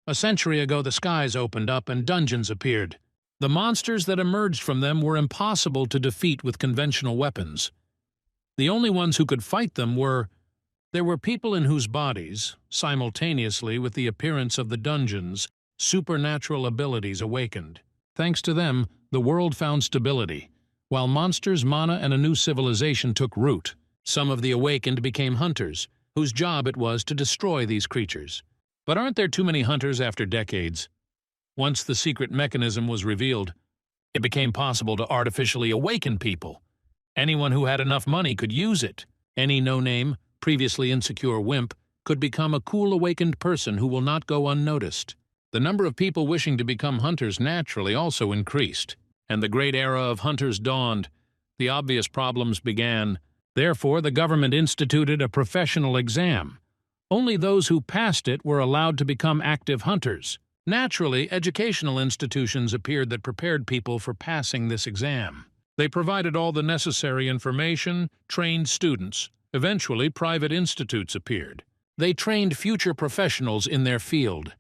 A century ago, the skies opened up and dungeons appeared. The monsters that emerged from them were impossible to defeat with conventional weapons. The only ones who could fight them there were people in whose bodies, simultaneously with the appearance of the dungeons, supernatural abilities awakened. Thanks to them, the world found stability, while monsters, mana, and a new civilization took root. Some of the awakened became hunters, whose job it was to destroy these creatures. But aren't there too many hunters after decades? Once the secret mechanism was revealed, it became possible to artificially awaken people. Anyone who had enough money could use it. Any no-name, previously insecure wimp could become a cool awakened person who will not go unnoticed. The number of people wishing to become hunters naturally also increased, and the great era of hunters dawned. The obvious problems began. Therefore, the government instituted a professional exam. Only those who passed it were allowed to become active hunters. Naturally, educational institutions appeared that prepared people for passing this exam. They provided all the necessary information, trained students. Eventually, private institutes appeared. They trained future professionals in their field.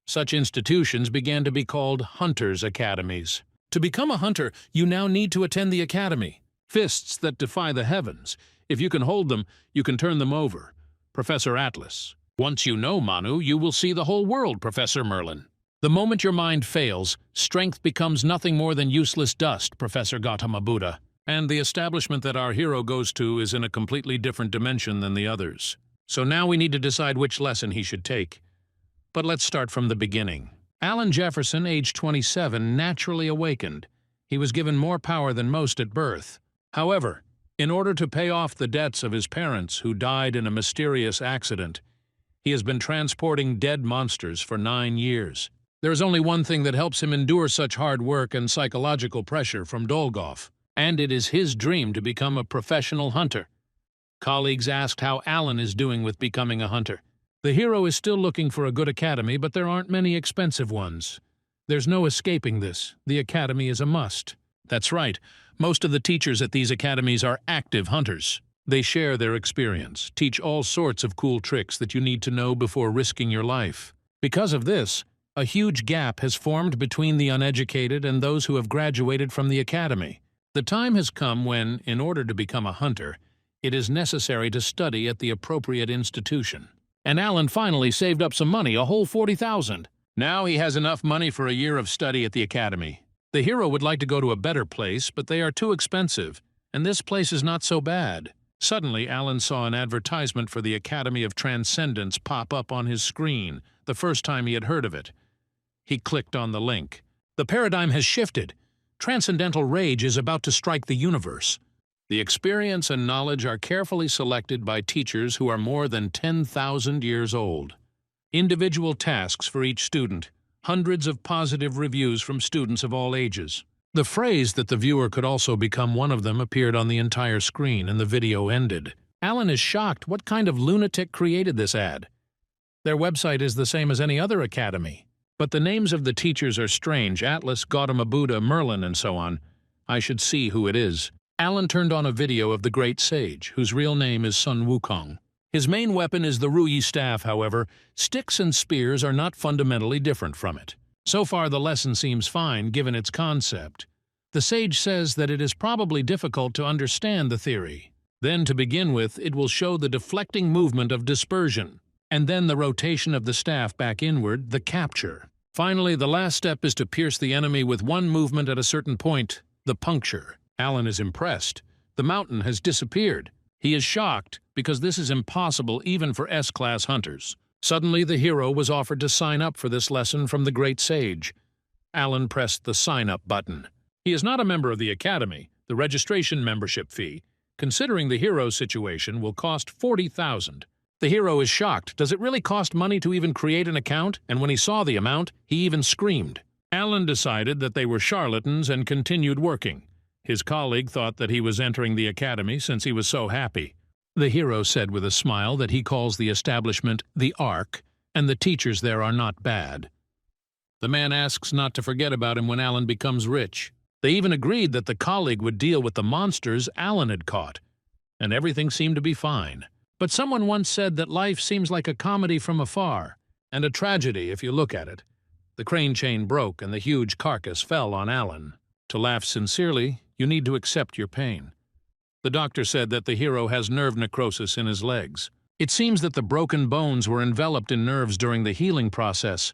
Such institutions began to be called hunters' academies. To become a hunter, you now need to attend the academy. Fists that defy the heavens. If you can hold them, you can turn them over. Professor Atlas. Once you know Manu, you will see the whole world, Professor Merlin. The moment your mind fails, strength becomes nothing more than useless dust, Professor Gautama Buddha. And the establishment that our hero goes to is in a completely different dimension than the others. So now we need to decide which lesson he should take. But let's start from the beginning. Alan Jefferson, age 27, naturally awakened. He was given more power than most at birth. However, in order to pay off the debts of his parents who died in a mysterious accident, he has been transporting dead monsters for 9 years. There is only one thing that helps him endure such hard work and psychological pressure from Dolgoff, and it is his dream to become a professional hunter. Colleagues asked how Alan is doing with becoming a hunter. The hero is still looking for a good academy, but there aren't many expensive ones. There's no escaping this. The academy is a must. That's right. Most of the teachers at these academies are active hunters. They share their experience, teach all sorts of cool tricks that you need to know before risking your life. Because of this, a huge gap has formed between the uneducated and those who have graduated from the academy. The time has come when, in order to become a hunter, it is necessary to study at the appropriate institution. And Alan finally saved up some money, a whole $40,000. Now he has enough money for a year of study at the academy. The hero would like to go to a better place, but they are too expensive, and this place is not so bad. Suddenly, Alan saw an advertisement for the Academy of Transcendence pop up on his screen, the first time he had heard of it. He clicked on the link. The paradigm has shifted. Transcendental rage is about to strike the universe. The experience and knowledge are carefully selected by teachers who are more than 10,000 years old. Individual tasks for each student. Hundreds of positive reviews from students of all ages. The phrase that the viewer could also become one of them appeared on the entire screen, and the video ended. Alan is shocked. What kind of lunatic created this ad? Their website is the same as any other academy. But the names of the teachers are strange. Atlas, Gautama Buddha, Merlin, and so on. I should see who it is. Alan turned on a video of the Great Sage, whose real name is Sun Wukong. His main weapon is the Ruyi staff, however. Sticks and spears are not fundamentally different from it. So far, the lesson seems fine, given its concept. The sage says that it is probably difficult to understand the theory. Then, to begin with, it will show the deflecting movement of dispersion, and then the rotation of the staff back inward, the capture. Finally, the last step is to pierce the enemy with one movement at a certain point, the puncture. Alan is impressed. The mountain has disappeared. He is shocked, because this is impossible even for S-class hunters. Suddenly, the hero was offered to sign up for this lesson from the Great Sage. Alan pressed the sign-up button. He is not a member of the Academy. The registration membership fee, considering the hero's situation, will cost $40,000. The hero is shocked. Does it really cost money to even create an account? And when he saw the amount, he even screamed. Alan decided that they were charlatans and continued working. His colleague thought that he was entering the academy since he was so happy. The hero said with a smile that he calls the establishment the Ark, and the teachers there are not bad. The man asks not to forget about him when Alan becomes rich. They even agreed that the colleague would deal with the monsters Alan had caught, and everything seemed to be fine. But someone once said that life seems like a comedy from afar, And a tragedy if you look at it. The crane chain broke and the huge carcass fell on Alan. To laugh sincerely, you need to accept your pain. The doctor said that the hero has nerve necrosis in his legs. It seems that the broken bones were enveloped in nerves during the healing process,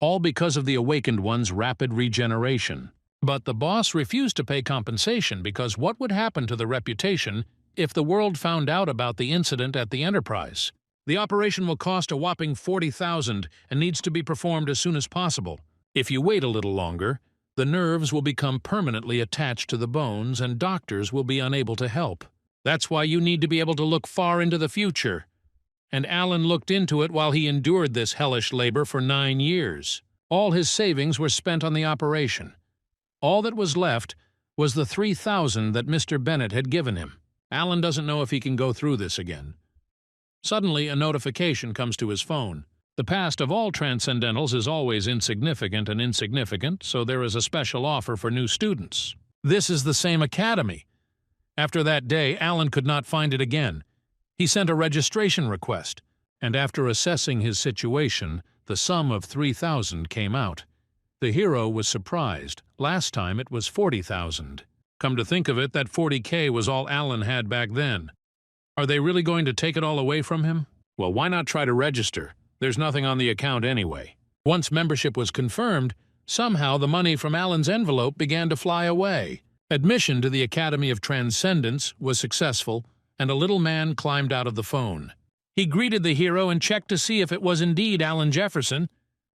all because of the awakened one's rapid regeneration. But the boss refused to pay compensation because what would happen to the reputation if the world found out about the incident at the Enterprise? The operation will cost a whopping $40,000 and needs to be performed as soon as possible. If you wait a little longer, the nerves will become permanently attached to the bones and doctors will be unable to help. That's why you need to be able to look far into the future. And Alan looked into it while he endured this hellish labor for 9 years. All his savings were spent on the operation. All that was left was the $3,000 that Mr. Bennett had given him. Alan doesn't know if he can go through this again. Suddenly, a notification comes to his phone. The past of all Transcendentals is always insignificant and insignificant, so there is a special offer for new students. This is the same academy. After that day, Alan could not find it again. He sent a registration request, and after assessing his situation, the sum of $3,000 came out. The hero was surprised. Last time it was $40,000. Come to think of it, that $40K was all Alan had back then. Are they really going to take it all away from him? Well, why not try to register? There's nothing on the account anyway. Once membership was confirmed, somehow the money from Alan's envelope began to fly away. Admission to the Academy of Transcendence was successful, and a little man climbed out of the phone. He greeted the hero and checked to see if it was indeed Alan Jefferson.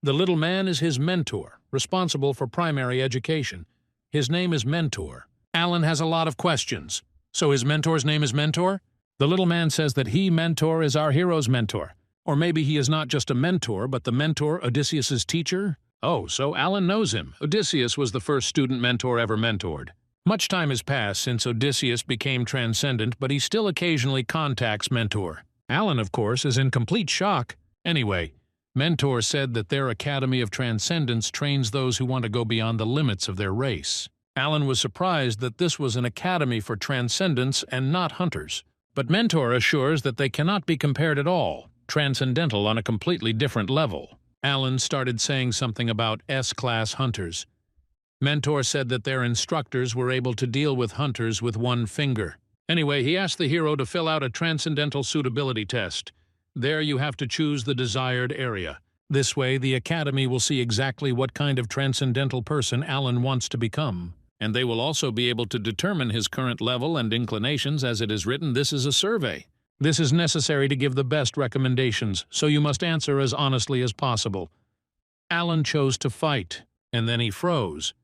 The little man is his mentor, responsible for primary education. His name is Mentor. Alan has a lot of questions. So his mentor's name is Mentor? The little man says that he, Mentor, is our hero's mentor. Or maybe he is not just a mentor, but the mentor Odysseus's teacher? Oh, so Alan knows him. Odysseus was the first student mentor ever mentored. Much time has passed since Odysseus became transcendent, but he still occasionally contacts Mentor. Alan, of course, is in complete shock. Anyway, Mentor said that their Academy of Transcendence trains those who want to go beyond the limits of their race. Alan was surprised that this was an academy for transcendents and not hunters. But Mentor assures that they cannot be compared at all, transcendental on a completely different level. Alan started saying something about S-class hunters. Mentor said that their instructors were able to deal with hunters with one finger. Anyway, he asked the hero to fill out a transcendental suitability test. There you have to choose the desired area. This way, the Academy will see exactly what kind of transcendental person Alan wants to become. And they will also be able to determine his current level and inclinations. As it is written, this is a survey. This is necessary to give the best recommendations, so you must answer as honestly as possible. Alan chose to fight, and then he froze.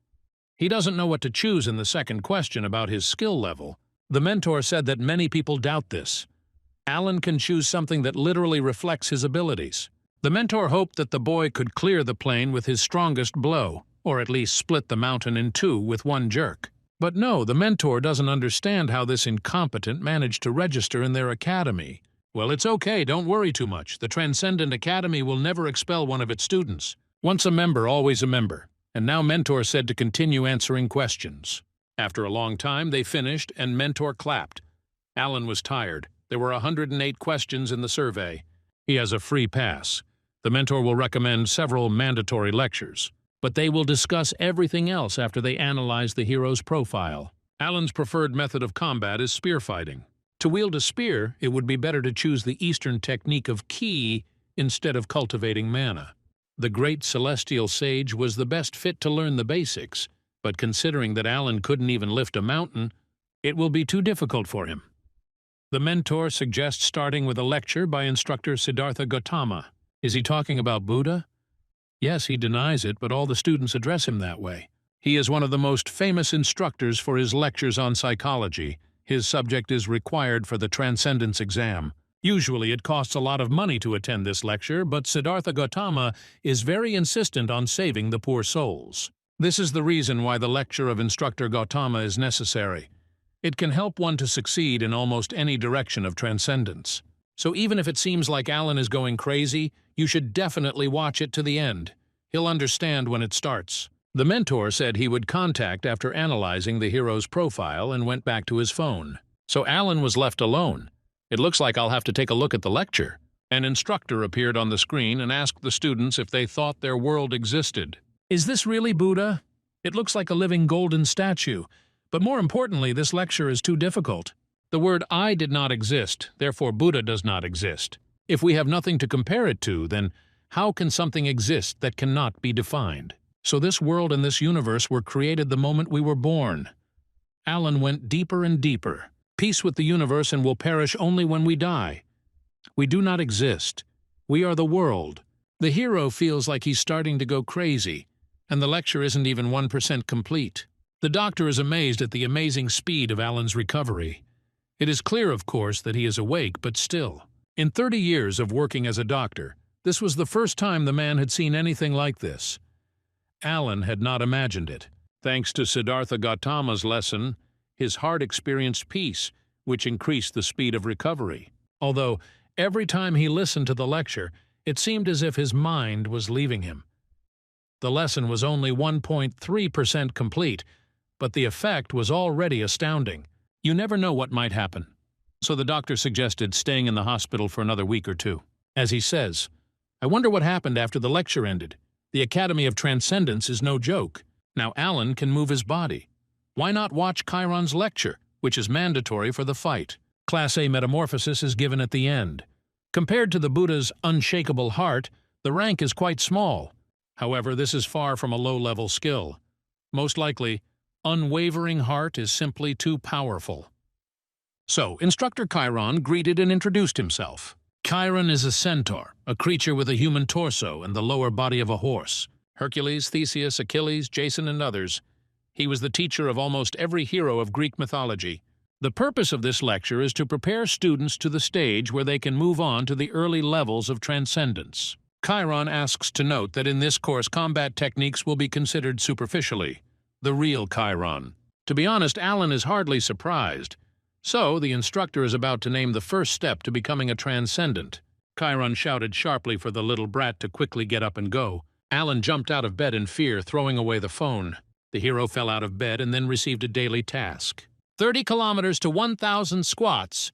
He doesn't know what to choose in the second question about his skill level. The mentor said that many people doubt this. Alan can choose something that literally reflects his abilities. The mentor hoped that the boy could clear the plane with his strongest blow, or at least split the mountain in two with one jerk. But no, the mentor doesn't understand how this incompetent managed to register in their academy. Well, it's okay, don't worry too much. The Transcendent Academy will never expel one of its students. Once a member, always a member. And now Mentor said to continue answering questions. After a long time, they finished, and Mentor clapped. Alan was tired. There were 108 questions in the survey. He has a free pass. The mentor will recommend several mandatory lectures, but they will discuss everything else after they analyze the hero's profile. Alan's preferred method of combat is spear fighting. To wield a spear, it would be better to choose the Eastern technique of ki instead of cultivating mana. The great celestial sage was the best fit to learn the basics, but considering that Alan couldn't even lift a mountain, it will be too difficult for him. The mentor suggests starting with a lecture by instructor Siddhartha Gautama. Is he talking about Buddha? Yes, he denies it, but all the students address him that way. He is one of the most famous instructors for his lectures on psychology. His subject is required for the Transcendence exam. Usually it costs a lot of money to attend this lecture, but Siddhartha Gautama is very insistent on saving the poor souls. This is the reason why the lecture of instructor Gautama is necessary. It can help one to succeed in almost any direction of transcendence. So even if it seems like Alan is going crazy, you should definitely watch it to the end. He'll understand when it starts. The mentor said he would contact after analyzing the hero's profile and went back to his phone. So Alan was left alone. It looks like I'll have to take a look at the lecture. An instructor appeared on the screen and asked the students if they thought their world existed. Is this really Buddha? It looks like a living golden statue. But more importantly, this lecture is too difficult. The word I did not exist, therefore Buddha does not exist. If we have nothing to compare it to, then how can something exist that cannot be defined? So this world and this universe were created the moment we were born. Alan went deeper and deeper. Peace with the universe and will perish only when we die. We do not exist. We are the world. The hero feels like he's starting to go crazy, and the lecture isn't even 1% complete. The doctor is amazed at the amazing speed of Alan's recovery. It is clear, of course, that he is awake, but still. In 30 years of working as a doctor, this was the first time the man had seen anything like this. Alan had not imagined it. Thanks to Siddhartha Gautama's lesson, his heart experienced peace, which increased the speed of recovery. Although, every time he listened to the lecture, it seemed as if his mind was leaving him. The lesson was only 1.3% complete, but the effect was already astounding. You never know what might happen. So the doctor suggested staying in the hospital for another week or two. As he says, I wonder what happened after the lecture ended. The Academy of Transcendence is no joke. Now Alan can move his body. Why not watch Chiron's lecture, which is mandatory for the fight? Class A metamorphosis is given at the end. Compared to the Buddha's unshakable heart, the rank is quite small. However, this is far from a low-level skill. Most likely, unwavering heart is simply too powerful. So, Instructor Chiron greeted and introduced himself. Chiron is a centaur, a creature with a human torso and the lower body of a horse. Hercules, Theseus, Achilles, Jason, and others. He was the teacher of almost every hero of Greek mythology. The purpose of this lecture is to prepare students to the stage where they can move on to the early levels of transcendence. Chiron asks to note that in this course combat techniques will be considered superficially. The real Chiron. To be honest, Alan is hardly surprised. So, the instructor is about to name the first step to becoming a transcendent. Chiron shouted sharply for the little brat to quickly get up and go. Alan jumped out of bed in fear, throwing away the phone. The hero fell out of bed and then received a daily task. 30 kilometers to 1,000 squats,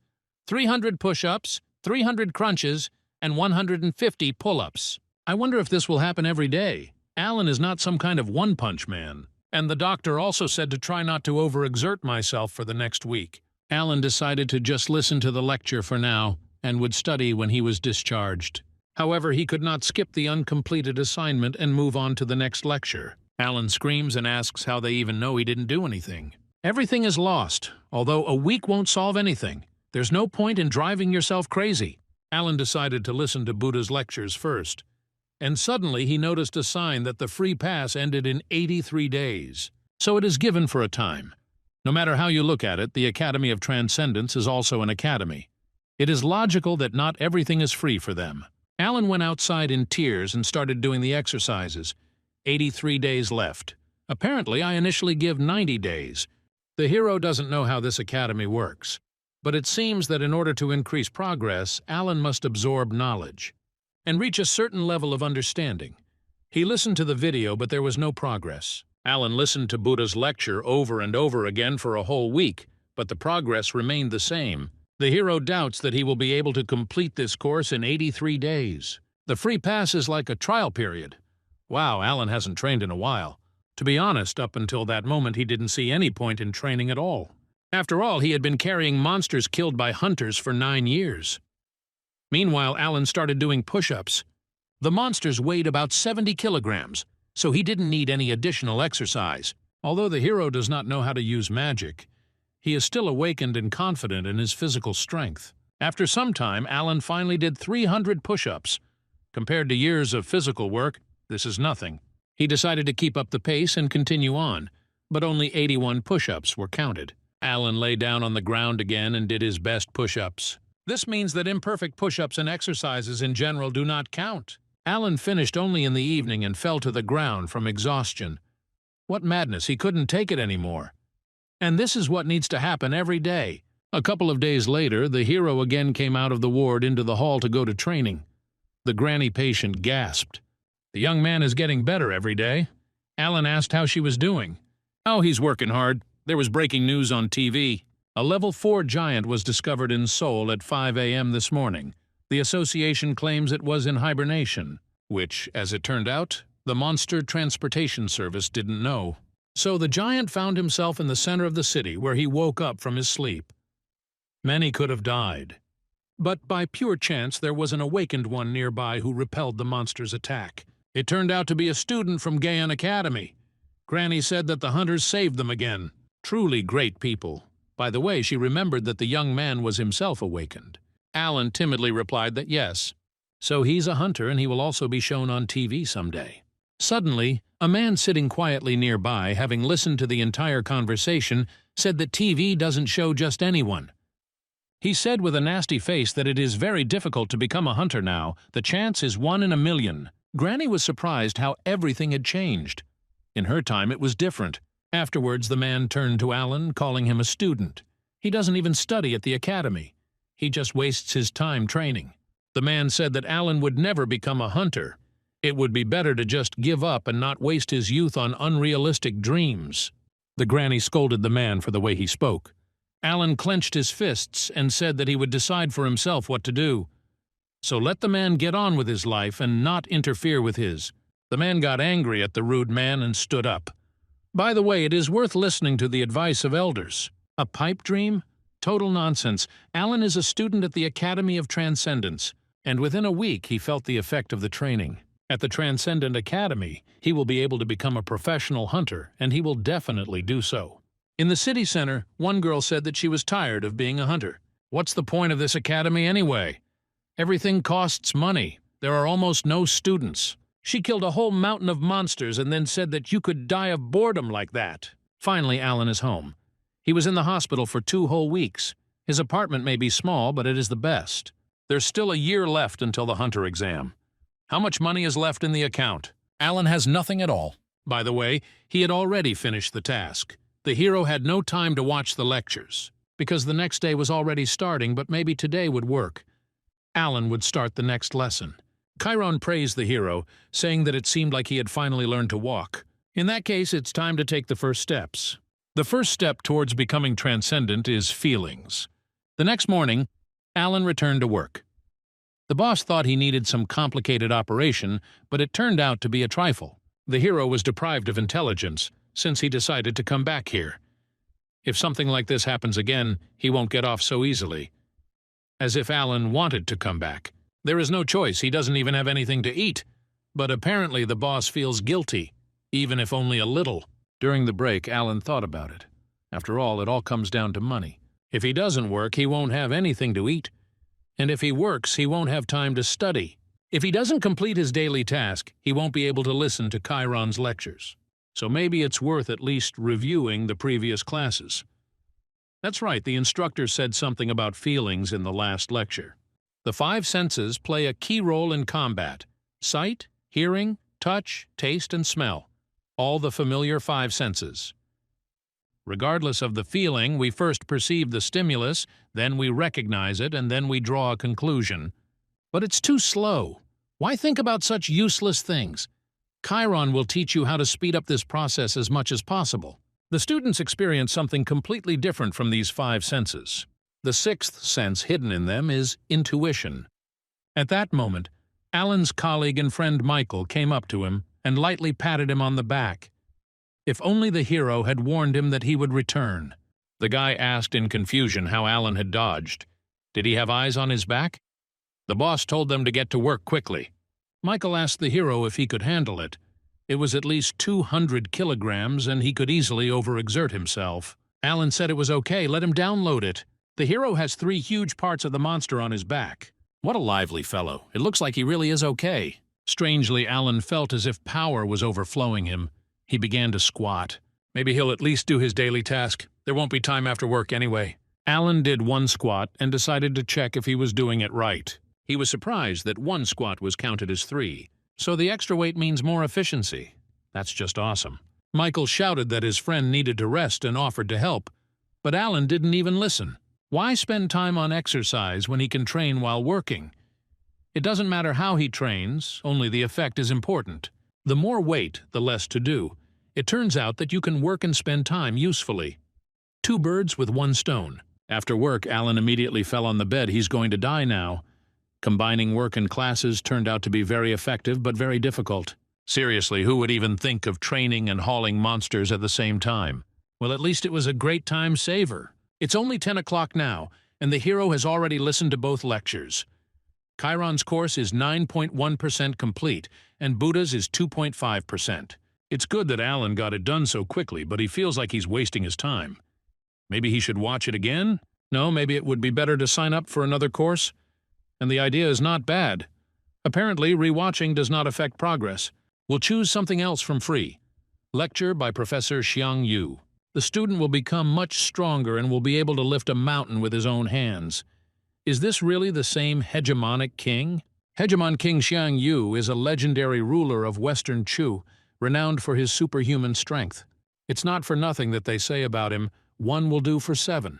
300 push-ups, 300 crunches, and 150 pull-ups. I wonder if this will happen every day. Alan is not some kind of one-punch man. And the doctor also said to try not to overexert myself for the next week. Alan decided to just listen to the lecture for now and would study when he was discharged. However, he could not skip the uncompleted assignment and move on to the next lecture. Alan screams and asks how they even know he didn't do anything. Everything is lost, although a week won't solve anything. There's no point in driving yourself crazy. Alan decided to listen to Buddha's lectures first. And suddenly he noticed a sign that the free pass ended in 83 days. So it is given for a time. No matter how you look at it, the Academy of Transcendence is also an academy. It is logical that not everything is free for them. Alan went outside in tears and started doing the exercises. 83 days left. Apparently, I initially give 90 days. The hero doesn't know how this academy works. But it seems that in order to increase progress, Alan must absorb knowledge and reach a certain level of understanding. He listened to the video, but there was no progress. Alan listened to Buddha's lecture over and over again for a whole week, but the progress remained the same. The hero doubts that he will be able to complete this course in 83 days. The free pass is like a trial period. Wow, Alan hasn't trained in a while. To be honest, up until that moment he didn't see any point in training at all. After all, he had been carrying monsters killed by hunters for 9 years. Meanwhile, Alan started doing push-ups. The monsters weighed about 70 kilograms, so he didn't need any additional exercise. Although the hero does not know how to use magic, he is still awakened and confident in his physical strength. After some time, Alan finally did 300 push-ups. Compared to years of physical work, this is nothing. He decided to keep up the pace and continue on, but only 81 push-ups were counted. Alan lay down on the ground again and did his best push-ups. This means that imperfect push-ups and exercises in general do not count. Alan finished only in the evening and fell to the ground from exhaustion. What madness, he couldn't take it anymore. And this is what needs to happen every day. A couple of days later, the hero again came out of the ward into the hall to go to training. The granny patient gasped. The young man is getting better every day. Alan asked how she was doing. Oh, he's working hard. There was breaking news on TV. A level 4 giant was discovered in Seoul at 5 a.m. this morning. The association claims it was in hibernation, which, as it turned out, the monster transportation service didn't know. So the giant found himself in the center of the city where he woke up from his sleep. Many could have died, but by pure chance there was an awakened one nearby who repelled the monster's attack. It turned out to be a student from Gaon Academy. Granny said that the hunters saved them again. Truly great people. By the way, she remembered that the young man was himself awakened. Alan timidly replied that yes. So he's a hunter and he will also be shown on TV someday. Suddenly, a man sitting quietly nearby, having listened to the entire conversation, said that TV doesn't show just anyone. He said with a nasty face that it is very difficult to become a hunter now. The chance is 1 in a million. Granny was surprised how everything had changed. In her time, it was different. Afterwards, the man turned to Alan, calling him a student. He doesn't even study at the academy. He just wastes his time training. The man said that Alan would never become a hunter. It would be better to just give up and not waste his youth on unrealistic dreams. The granny scolded the man for the way he spoke. Alan clenched his fists and said that he would decide for himself what to do. So let the man get on with his life and not interfere with his. The man got angry at the rude man and stood up. By the way, it is worth listening to the advice of elders. A pipe dream? Total nonsense. Alan is a student at the Academy of Transcendence, and within a week he felt the effect of the training. At the Transcendent Academy, he will be able to become a professional hunter, and he will definitely do so. In the city center, one girl said that she was tired of being a hunter. What's the point of this academy anyway? Everything costs money. There are almost no students. She killed a whole mountain of monsters and then said that you could die of boredom like that. Finally, Alan is home. He was in the hospital for 2 whole weeks. His apartment may be small, but it is the best. There's still a year left until the hunter exam. How much money is left in the account? Alan has nothing at all. By the way, he had already finished the task. The hero had no time to watch the lectures, because the next day was already starting, but maybe today would work. Alan would start the next lesson. Chiron praised the hero, saying that it seemed like he had finally learned to walk. In that case, it's time to take the first steps. The first step towards becoming transcendent is feelings. The next morning, Alan returned to work. The boss thought he needed some complicated operation, but it turned out to be a trifle. The hero was deprived of intelligence, since he decided to come back here. If something like this happens again, he won't get off so easily. As if Alan wanted to come back. There is no choice, he doesn't even have anything to eat. But apparently the boss feels guilty, even if only a little. During the break, Alan thought about it. After all, it all comes down to money. If he doesn't work, he won't have anything to eat. And if he works, he won't have time to study. If he doesn't complete his daily task, he won't be able to listen to Chiron's lectures. So maybe it's worth at least reviewing the previous classes. That's right, the instructor said something about feelings in the last lecture. The 5 senses play a key role in combat. Sight, hearing, touch, taste, and smell. All the familiar 5 senses. Regardless of the feeling, we first perceive the stimulus, then we recognize it, and then we draw a conclusion. But it's too slow. Why think about such useless things? Chiron will teach you how to speed up this process as much as possible. The students experience something completely different from these 5 senses. The 6th sense hidden in them is intuition. At that moment, Alan's colleague and friend Michael came up to him and lightly patted him on the back. If only the hero had warned him that he would return. The guy asked in confusion how Alan had dodged. Did he have eyes on his back? The boss told them to get to work quickly. Michael asked the hero if he could handle it. It was at least 200 kilograms, and he could easily overexert himself. Alan said it was okay, let him download it. The hero has 3 huge parts of the monster on his back. What a lively fellow. It looks like he really is okay. Strangely, Alan felt as if power was overflowing him. He began to squat. Maybe he'll at least do his daily task. There won't be time after work anyway. Alan did 1 squat and decided to check if he was doing it right. He was surprised that 1 squat was counted as 3. So the extra weight means more efficiency. That's just awesome. Michael shouted that his friend needed to rest and offered to help. But Alan didn't even listen. Why spend time on exercise when he can train while working? It doesn't matter how he trains, only the effect is important. The more weight, the less to do. It turns out that you can work and spend time usefully. 2 birds with 1 stone. After work, Alan immediately fell on the bed. He's going to die now. Combining work and classes turned out to be very effective but very difficult. Seriously, who would even think of training and hauling monsters at the same time? Well, at least it was a great time saver. It's only 10 o'clock now, and the hero has already listened to both lectures. Chiron's course is 9.1% complete, and Buddha's is 2.5%. It's good that Alan got it done so quickly, but he feels like he's wasting his time. Maybe he should watch it again? No, maybe it would be better to sign up for another course? And the idea is not bad. Apparently, rewatching does not affect progress. We'll choose something else from free. Lecture by Professor Xiang Yu. The student will become much stronger and will be able to lift a mountain with his own hands. Is this really the same hegemonic king? Hegemon King Xiang Yu is a legendary ruler of Western Chu, renowned for his superhuman strength. It's not for nothing that they say about him, one will do for 7.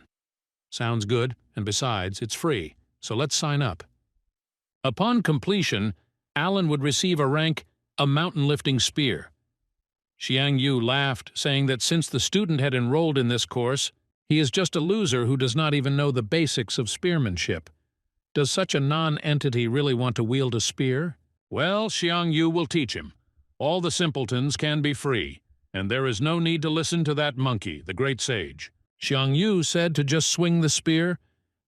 Sounds good, and besides, it's free, so let's sign up. Upon completion, Alan would receive a rank, a mountain-lifting spear. Xiang Yu laughed, saying that since the student had enrolled in this course, he is just a loser who does not even know the basics of spearmanship. Does such a non-entity really want to wield a spear? Well, Xiang Yu will teach him. All the simpletons can be free, and there is no need to listen to that monkey, the great sage. Xiang Yu said to just swing the spear,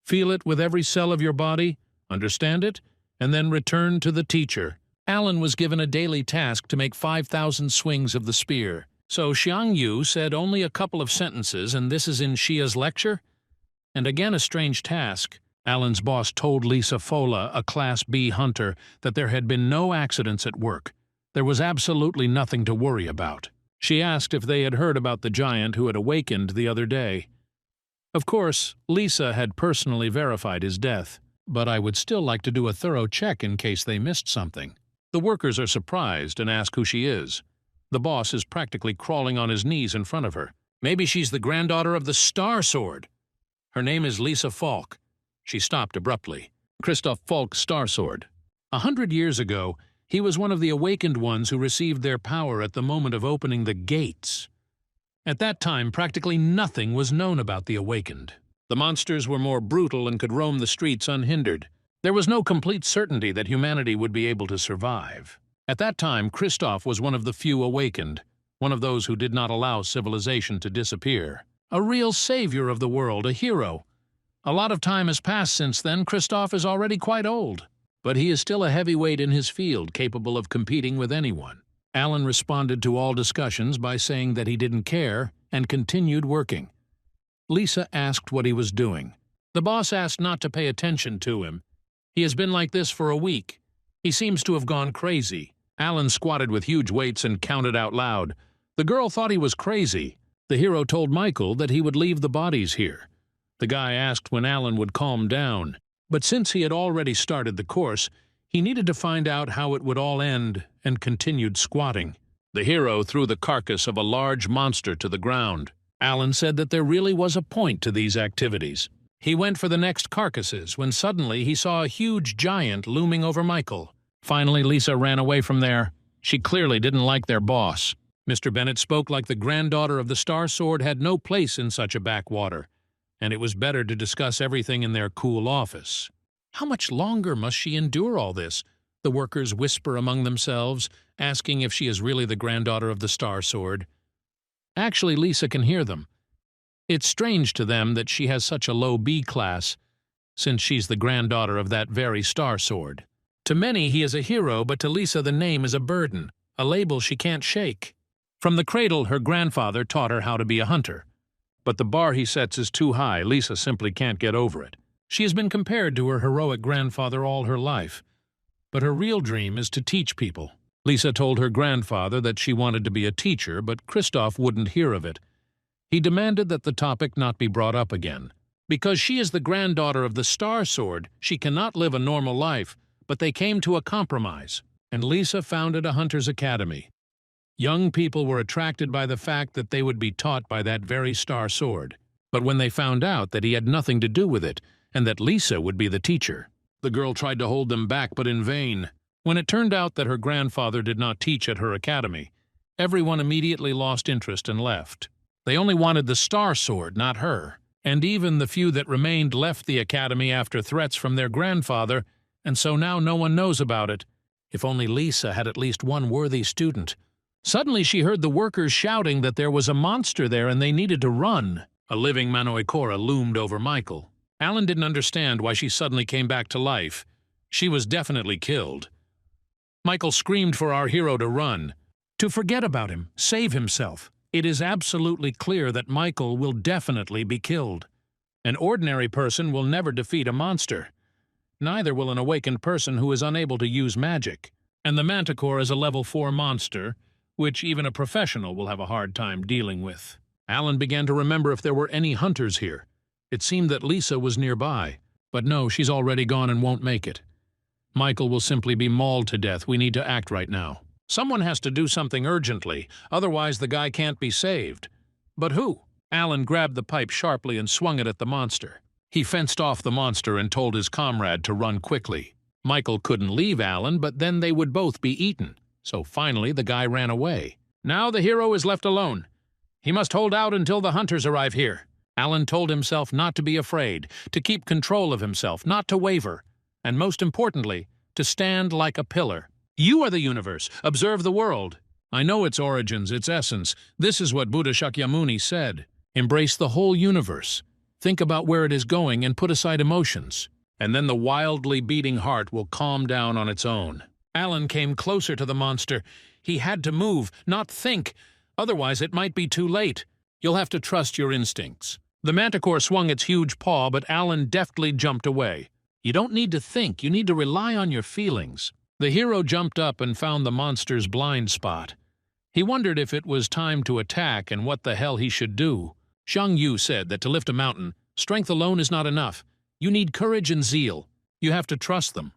feel it with every cell of your body, understand it, and then return to the teacher. Alan was given a daily task to make 5,000 swings of the spear. So Xiang Yu said only a couple of sentences, and this is in Xia's lecture? And again a strange task. Alan's boss told Lisa Fola, a Class B hunter, that there had been no accidents at work. There was absolutely nothing to worry about. She asked if they had heard about the giant who had awakened the other day. Of course, Lisa had personally verified his death, but I would still like to do a thorough check in case they missed something. The workers are surprised and ask who she is. The boss is practically crawling on his knees in front of her. Maybe she's the granddaughter of the Star Sword. Her name is Lisa Falk. She stopped abruptly. Christoph Falk Star Sword. 100 years ago, he was one of the awakened ones who received their power at the moment of opening the gates. At that time, practically nothing was known about the awakened. The monsters were more brutal and could roam the streets unhindered. There was no complete certainty that humanity would be able to survive. At that time, Christoph was one of the few awakened, one of those who did not allow civilization to disappear. A real savior of the world, a hero. A lot of time has passed since then. Christoph is already quite old. But he is still a heavyweight in his field, capable of competing with anyone. Alan responded to all discussions by saying that he didn't care and continued working. Lisa asked what he was doing. The boss asked not to pay attention to him. He has been like this for a week. He seems to have gone crazy. Alan squatted with huge weights and counted out loud. The girl thought he was crazy. The hero told Michael that he would leave the bodies here. The guy asked when Alan would calm down. But since he had already started the course, he needed to find out how it would all end and continued squatting. The hero threw the carcass of a large monster to the ground. Alan said that there really was a point to these activities. He went for the next carcasses when suddenly he saw a huge giant looming over Michael. Finally, Lisa ran away from there. She clearly didn't like their boss. Mr. Bennett spoke like the granddaughter of the Star Sword had no place in such a backwater, and it was better to discuss everything in their cool office. How much longer must she endure all this? The workers whisper among themselves, asking if she is really the granddaughter of the Star Sword. Actually, Lisa can hear them. It's strange to them that she has such a low B class, since she's the granddaughter of that very Star Sword. To many, he is a hero, but to Lisa the name is a burden, a label she can't shake. From the cradle, her grandfather taught her how to be a hunter. But the bar he sets is too high. Lisa simply can't get over it. She has been compared to her heroic grandfather all her life. But her real dream is to teach people. Lisa told her grandfather that she wanted to be a teacher, but Christoph wouldn't hear of it. He demanded that the topic not be brought up again. Because she is the granddaughter of the Star Sword, she cannot live a normal life, but they came to a compromise, and Lisa founded a hunter's academy. Young people were attracted by the fact that they would be taught by that very Star Sword. But when they found out that he had nothing to do with it, and that Lisa would be the teacher, the girl tried to hold them back, but in vain. When it turned out that her grandfather did not teach at her academy, everyone immediately lost interest and left. They only wanted the Star Sword, not her. And even the few that remained left the academy after threats from their grandfather and so now no one knows about it. If only Lisa had at least one worthy student. Suddenly she heard the workers shouting that there was a monster there and they needed to run. A living Manhwa loomed over Michael. Alan didn't understand why she suddenly came back to life. She was definitely killed. Michael screamed for our hero to run, to forget about him, save himself. It is absolutely clear that Michael will definitely be killed. An ordinary person will never defeat a monster. Neither will an awakened person who is unable to use magic. And the Manticore is a level 4 monster, which even a professional will have a hard time dealing with. Alan began to remember if there were any hunters here. It seemed that Lisa was nearby, but no, she's already gone and won't make it. Michael will simply be mauled to death. We need to act right now. Someone has to do something urgently, otherwise the guy can't be saved. But who? Alan grabbed the pipe sharply and swung it at the monster. He fenced off the monster and told his comrade to run quickly. Michael couldn't leave Alan, but then they would both be eaten. So finally the guy ran away. Now the hero is left alone. He must hold out until the hunters arrive here. Alan told himself not to be afraid, to keep control of himself, not to waver, and most importantly, to stand like a pillar. You are the universe. Observe the world. I know its origins, its essence. This is what Buddha Shakyamuni said. Embrace the whole universe. Think about where it is going and put aside emotions. And then the wildly beating heart will calm down on its own. Alan came closer to the monster. He had to move, not think. Otherwise it might be too late. You'll have to trust your instincts. The Manticore swung its huge paw, but Alan deftly jumped away. You don't need to think, you need to rely on your feelings. The hero jumped up and found the monster's blind spot. He wondered if it was time to attack and what the hell he should do. Zhang Yu said that to lift a mountain, strength alone is not enough. You need courage and zeal. You have to trust them.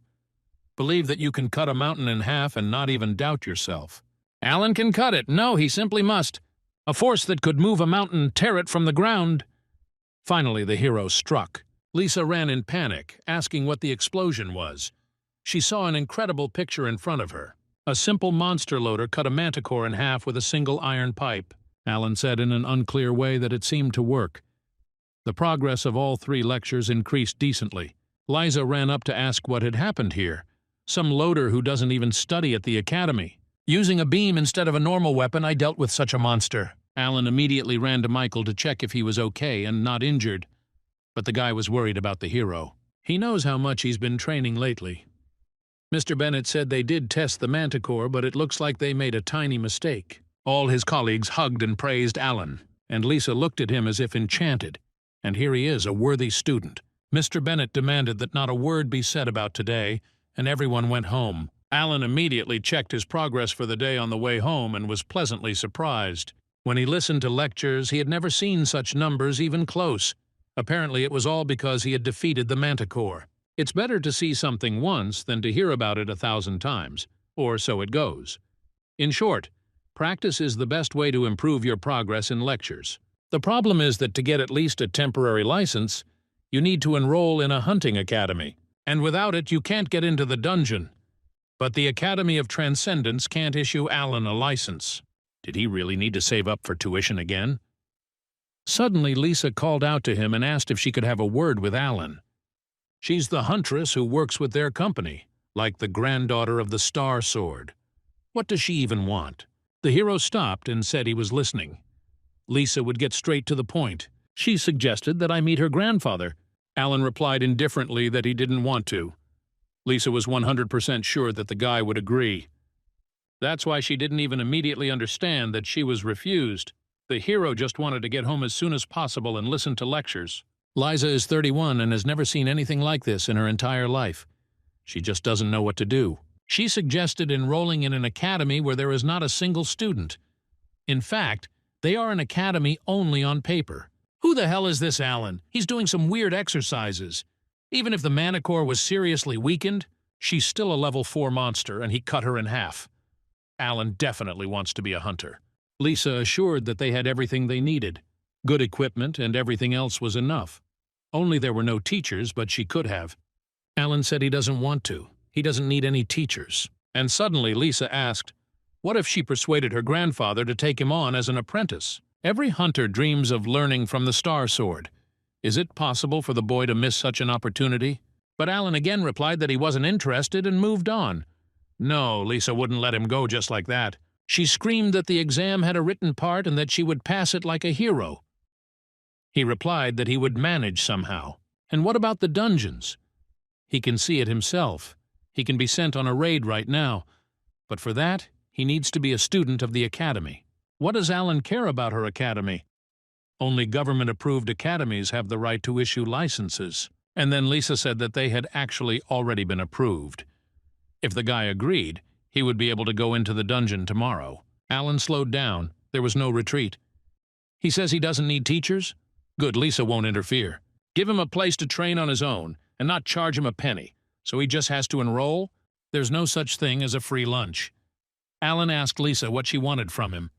Believe that you can cut a mountain in half and not even doubt yourself. Alan can cut it. No, he simply must. A force that could move a mountain, tear it from the ground. Finally, the hero struck. Lisa ran in panic, asking what the explosion was. She saw an incredible picture in front of her. A simple monster loader cut a manticore in half with a single iron pipe. Alan said in an unclear way that it seemed to work. The progress of all 3 lectures increased decently. Liza ran up to ask what had happened here. Some loader who doesn't even study at the academy. Using a beam instead of a normal weapon, I dealt with such a monster. Alan immediately ran to Michael to check if he was okay and not injured. But the guy was worried about the hero. He knows how much he's been training lately. Mr. Bennett said they did test the manticore, but it looks like they made a tiny mistake. All his colleagues hugged and praised Alan, and Lisa looked at him as if enchanted. And here he is, a worthy student. Mr. Bennett demanded that not a word be said about today, and everyone went home. Alan immediately checked his progress for the day on the way home and was pleasantly surprised. When he listened to lectures, he had never seen such numbers even close. Apparently it was all because he had defeated the manticore. It's better to see something once than to hear about it 1,000 times, or so it goes. In short, practice is the best way to improve your progress in lectures. The problem is that to get at least a temporary license, you need to enroll in a hunting academy, and without it you can't get into the dungeon. But the Academy of Transcendence can't issue Alan a license. Did he really need to save up for tuition again? Suddenly Lisa called out to him and asked if she could have a word with Alan. She's the huntress who works with their company, like the granddaughter of the Star Sword. What does she even want? The hero stopped and said he was listening. Lisa would get straight to the point. She suggested that I meet her grandfather. Alan replied indifferently that he didn't want to. Lisa was 100% sure that the guy would agree. That's why she didn't even immediately understand that she was refused. The hero just wanted to get home as soon as possible and listen to lectures. Liza is 31 and has never seen anything like this in her entire life. She just doesn't know what to do. She suggested enrolling in an academy where there is not a single student. In fact, they are an academy only on paper. Who the hell is this Alan? He's doing some weird exercises. Even if the manticore was seriously weakened, she's still a level 4 monster and he cut her in half. Alan definitely wants to be a hunter. Lisa assured that they had everything they needed. Good equipment and everything else was enough. Only there were no teachers, but she could have. Alan said he doesn't want to. He doesn't need any teachers. And suddenly Lisa asked, what if she persuaded her grandfather to take him on as an apprentice? Every hunter dreams of learning from the Star Sword. Is it possible for the boy to miss such an opportunity? But Alan again replied that he wasn't interested and moved on. No, Lisa wouldn't let him go just like that. She screamed that the exam had a written part and that she would pass it like a hero. He replied that he would manage somehow. And what about the dungeons? He can see it himself. He can be sent on a raid right now. But for that, he needs to be a student of the academy. What does Alan care about her academy? Only government-approved academies have the right to issue licenses. And then Lisa said that they had actually already been approved. If the guy agreed, he would be able to go into the dungeon tomorrow. Alan slowed down. There was no retreat. He says he doesn't need teachers? Good, Lisa won't interfere. Give him a place to train on his own and not charge him a penny. So he just has to enroll? There's no such thing as a free lunch. Alan asked Lisa what she wanted from him.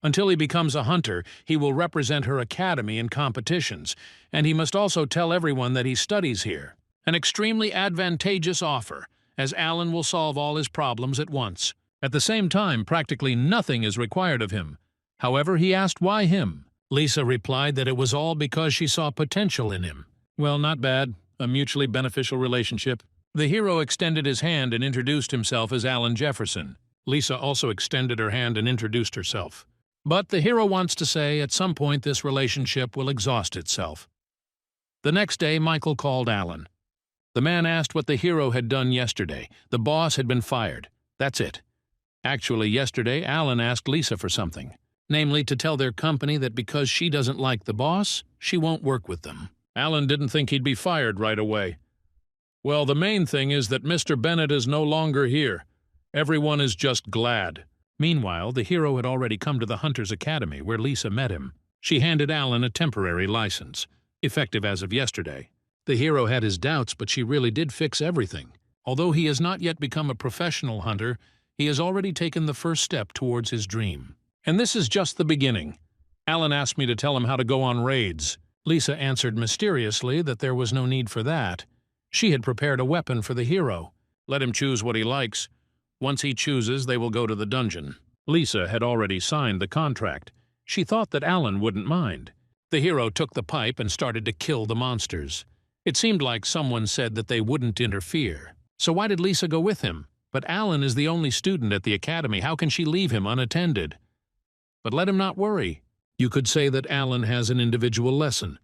Until he becomes a hunter, he will represent her academy in competitions, and he must also tell everyone that he studies here. An extremely advantageous offer, as Alan will solve all his problems at once. At the same time, practically nothing is required of him. However, he asked why him. Lisa replied that it was all because she saw potential in him. Well, not bad. A mutually beneficial relationship. The hero extended his hand and introduced himself as Alan Jefferson. Lisa also extended her hand and introduced herself. But the hero wants to say at some point this relationship will exhaust itself. The next day, Michael called Alan. The man asked what the hero had done yesterday. The boss had been fired. That's it. Actually, yesterday, Alan asked Lisa for something. Namely, to tell their company that because she doesn't like the boss, she won't work with them. Alan didn't think he'd be fired right away. Well, the main thing is that Mr. Bennett is no longer here. Everyone is just glad. Meanwhile, the hero had already come to the Hunter's Academy, where Lisa met him. She handed Alan a temporary license, effective as of yesterday. The hero had his doubts, but she really did fix everything. Although he has not yet become a professional hunter, he has already taken the first step towards his dream. And this is just the beginning. Alan asked me to tell him how to go on raids. Lisa answered mysteriously that there was no need for that. She had prepared a weapon for the hero. Let him choose what he likes. Once he chooses, they will go to the dungeon. Lisa had already signed the contract. She thought that Alan wouldn't mind. The hero took the pipe and started to kill the monsters. It seemed like someone said that they wouldn't interfere. So why did Lisa go with him? But Alan is the only student at the academy. How can she leave him unattended? But let him not worry. You could say that Alan has an individual lesson.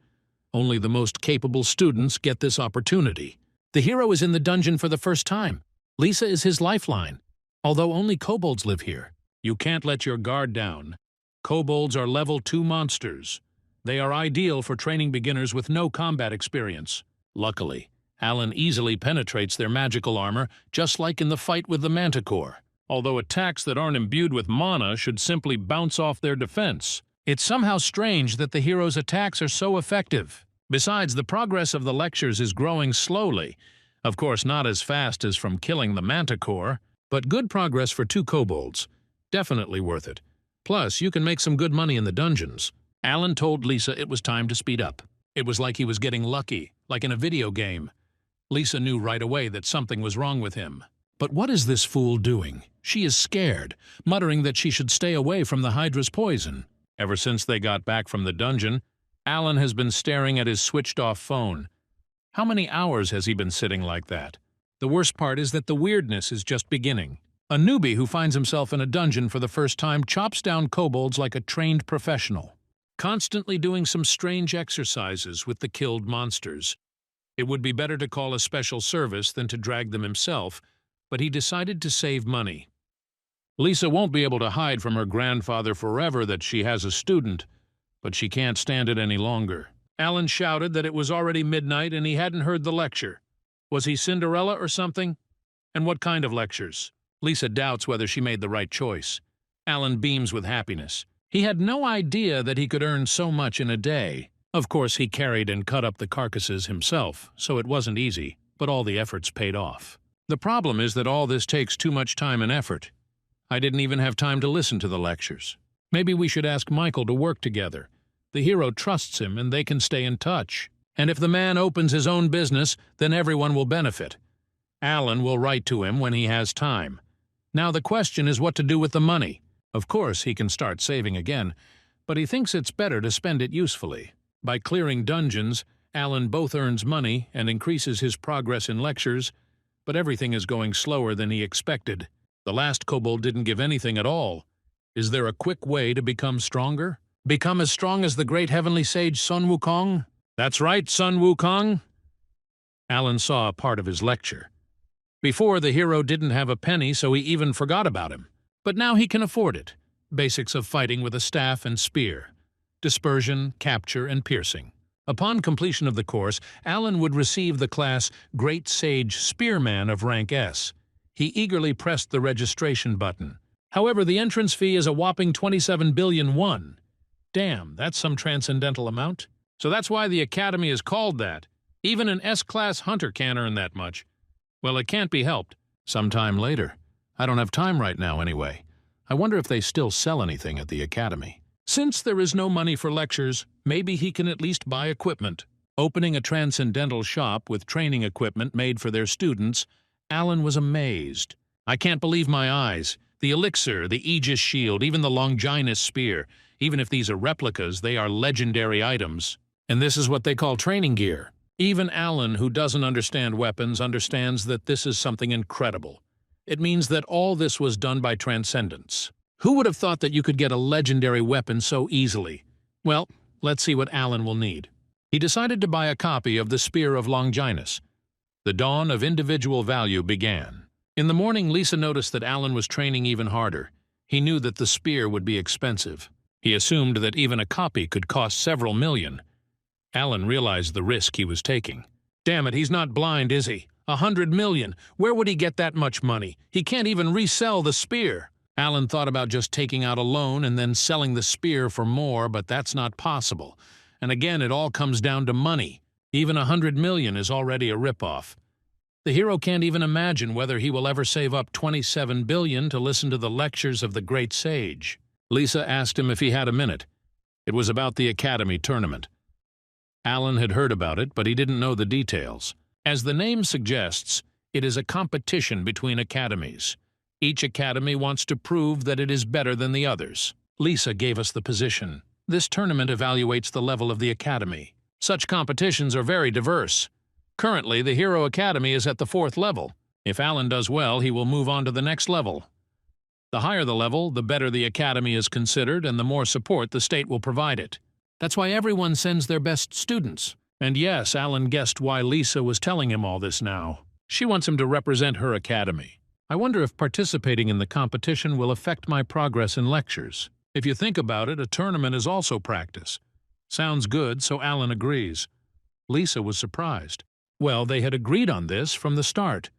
Only the most capable students get this opportunity. The hero is in the dungeon for the first time. Lisa is his lifeline, although only kobolds live here. You can't let your guard down. Kobolds are level 2 monsters. They are ideal for training beginners with no combat experience. Luckily, Alan easily penetrates their magical armor, just like in the fight with the Manticore. Although attacks that aren't imbued with mana should simply bounce off their defense. It's somehow strange that the hero's attacks are so effective. Besides, the progress of the lectures is growing slowly. Of course, not as fast as from killing the Manticore, but good progress for 2 kobolds. Definitely worth it. Plus, you can make some good money in the dungeons. Alan told Lisa it was time to speed up. It was like he was getting lucky, like in a video game. Lisa knew right away that something was wrong with him. But what is this fool doing? She is scared, muttering that she should stay away from the Hydra's poison. Ever since they got back from the dungeon, Alan has been staring at his switched-off phone. How many hours has he been sitting like that? The worst part is that the weirdness is just beginning. A newbie who finds himself in a dungeon for the first time chops down kobolds like a trained professional, constantly doing some strange exercises with the killed monsters. It would be better to call a special service than to drag them himself, but he decided to save money. Lisa won't be able to hide from her grandfather forever that she has a student, but she can't stand it any longer. Alan shouted that it was already midnight and he hadn't heard the lecture. Was he Cinderella or something? And what kind of lectures? Lisa doubts whether she made the right choice. Alan beams with happiness. He had no idea that he could earn so much in a day. Of course, he carried and cut up the carcasses himself, so it wasn't easy, but all the efforts paid off. The problem is that all this takes too much time and effort. I didn't even have time to listen to the lectures. Maybe we should ask Michael to work together. The hero trusts him and they can stay in touch. And if the man opens his own business, then everyone will benefit. Alan will write to him when he has time. Now the question is what to do with the money. Of course, he can start saving again, but he thinks it's better to spend it usefully. By clearing dungeons, Alan both earns money and increases his progress in lectures, but everything is going slower than he expected. The last kobold didn't give anything at all. Is there a quick way to become stronger? Become as strong as the great heavenly sage Sun Wukong? That's right, Sun Wukong. Alan saw a part of his lecture. Before, the hero didn't have a penny, so he even forgot about him. But now he can afford it. Basics of fighting with a staff and spear. Dispersion, capture, and piercing. Upon completion of the course, Alan would receive the class Great Sage Spearman of rank S. He eagerly pressed the registration button. However, the entrance fee is a whopping 27 billion won. Damn, that's some transcendental amount. So that's why the Academy is called that. Even an S-class hunter can't earn that much. Well, it can't be helped. Sometime later. I don't have time right now anyway. I wonder if they still sell anything at the Academy. Since there is no money for lectures, maybe he can at least buy equipment. Opening a transcendental shop with training equipment made for their students, Alan was amazed. I can't believe my eyes. The elixir, the Aegis shield, even the Longinus spear. Even if these are replicas, they are legendary items. And this is what they call training gear. Even Alan, who doesn't understand weapons, understands that this is something incredible. It means that all this was done by Transcendence. Who would have thought that you could get a legendary weapon so easily? Well, let's see what Alan will need. He decided to buy a copy of the Spear of Longinus. The dawn of individual value began. In the morning, Lisa noticed that Alan was training even harder. He knew that the spear would be expensive. He assumed that even a copy could cost several million. Alan realized the risk he was taking. Damn it, he's not blind, is he? 100 million. Where would he get that much money? He can't even resell the spear. Alan thought about just taking out a loan and then selling the spear for more, but that's not possible. And again, it all comes down to money. Even 100 million is already a ripoff. The hero can't even imagine whether he will ever save up 27 billion to listen to the lectures of the great sage. Lisa asked him if he had a minute. It was about the Academy tournament. Alan had heard about it, but he didn't know the details. As the name suggests, it is a competition between academies. Each academy wants to prove that it is better than the others. Lisa gave us the position. This tournament evaluates the level of the academy. Such competitions are very diverse. Currently, the Hero Academy is at the 4th level. If Alan does well, he will move on to the next level. The higher the level, the better the academy is considered and the more support the state will provide it. That's why everyone sends their best students. And yes, Alan guessed why Lisa was telling him all this now. She wants him to represent her academy. I wonder if participating in the competition will affect my progress in lectures. If you think about it, a tournament is also practice. Sounds good, so Alan agrees. Lisa was surprised. Well, they had agreed on this from the start.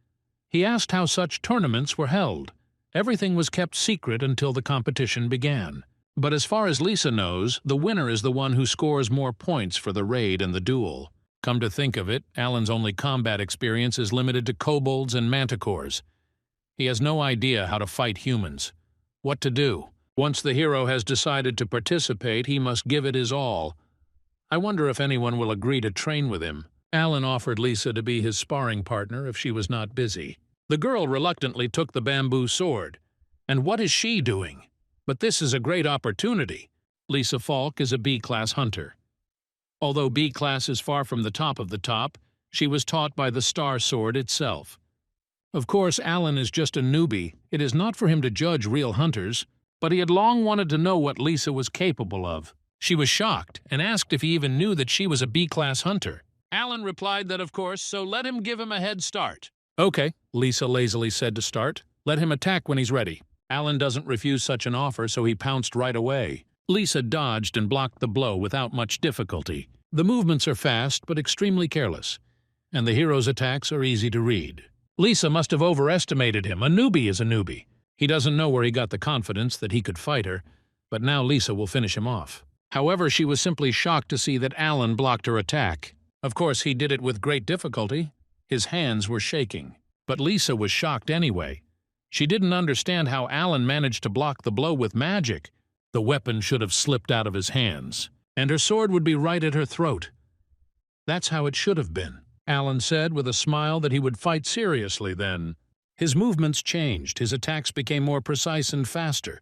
He asked how such tournaments were held. Everything was kept secret until the competition began. But as far as Lisa knows, the winner is the one who scores more points for the raid and the duel. Come to think of it, Alan's only combat experience is limited to kobolds and manticores. He has no idea how to fight humans. What to do? Once the hero has decided to participate, he must give it his all. I wonder if anyone will agree to train with him. Alan offered Lisa to be his sparring partner if she was not busy. The girl reluctantly took the bamboo sword. And what is she doing? But this is a great opportunity. Lisa Falk is a B-class hunter. Although B-class is far from the top of the top, she was taught by the Star Sword itself. Of course, Alan is just a newbie. It is not for him to judge real hunters, but he had long wanted to know what Lisa was capable of. She was shocked and asked if he even knew that she was a B-class hunter. Alan replied that of course, so let him give him a head start. Okay, Lisa lazily said to start. Let him attack when he's ready. Alan doesn't refuse such an offer, so he pounced right away. Lisa dodged and blocked the blow without much difficulty. The movements are fast but extremely careless, and the hero's attacks are easy to read. Lisa must have overestimated him. A newbie is a newbie. He doesn't know where he got the confidence that he could fight her, but now Lisa will finish him off. However, she was simply shocked to see that Alan blocked her attack. Of course, he did it with great difficulty. His hands were shaking. But Lisa was shocked anyway. She didn't understand how Alan managed to block the blow with magic. The weapon should have slipped out of his hands, and her sword would be right at her throat. That's how it should have been, Alan said with a smile that he would fight seriously then. His movements changed, his attacks became more precise and faster.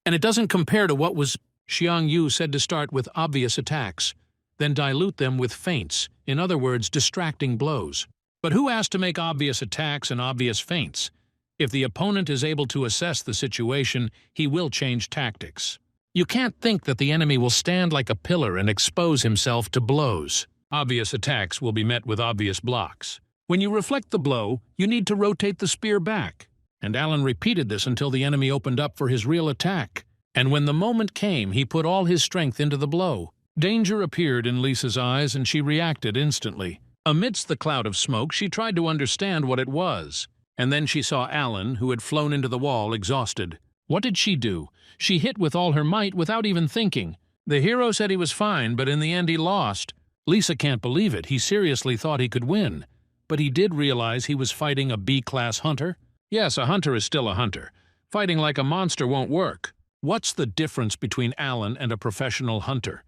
And it doesn't compare to what was Xiang Yu said to start with obvious attacks. then dilute them with feints, in other words, distracting blows. But who asked to make obvious attacks and obvious feints? If the opponent is able to assess the situation, he will change tactics. You can't think that the enemy will stand like a pillar and expose himself to blows. Obvious attacks will be met with obvious blocks. When you reflect the blow, you need to rotate the spear back. And Alan repeated this until the enemy opened up for his real attack. And when the moment came, he put all his strength into the blow. Danger appeared in Lisa's eyes, and she reacted instantly. Amidst the cloud of smoke, she tried to understand what it was. And then she saw Alan, who had flown into the wall, exhausted. What did she do? She hit with all her might without even thinking. The hero said he was fine, but in the end he lost. Lisa can't believe it. He seriously thought he could win. But he did realize he was fighting a B-class hunter. Yes, a hunter is still a hunter. Fighting like a monster won't work. What's the difference between Alan and a professional hunter?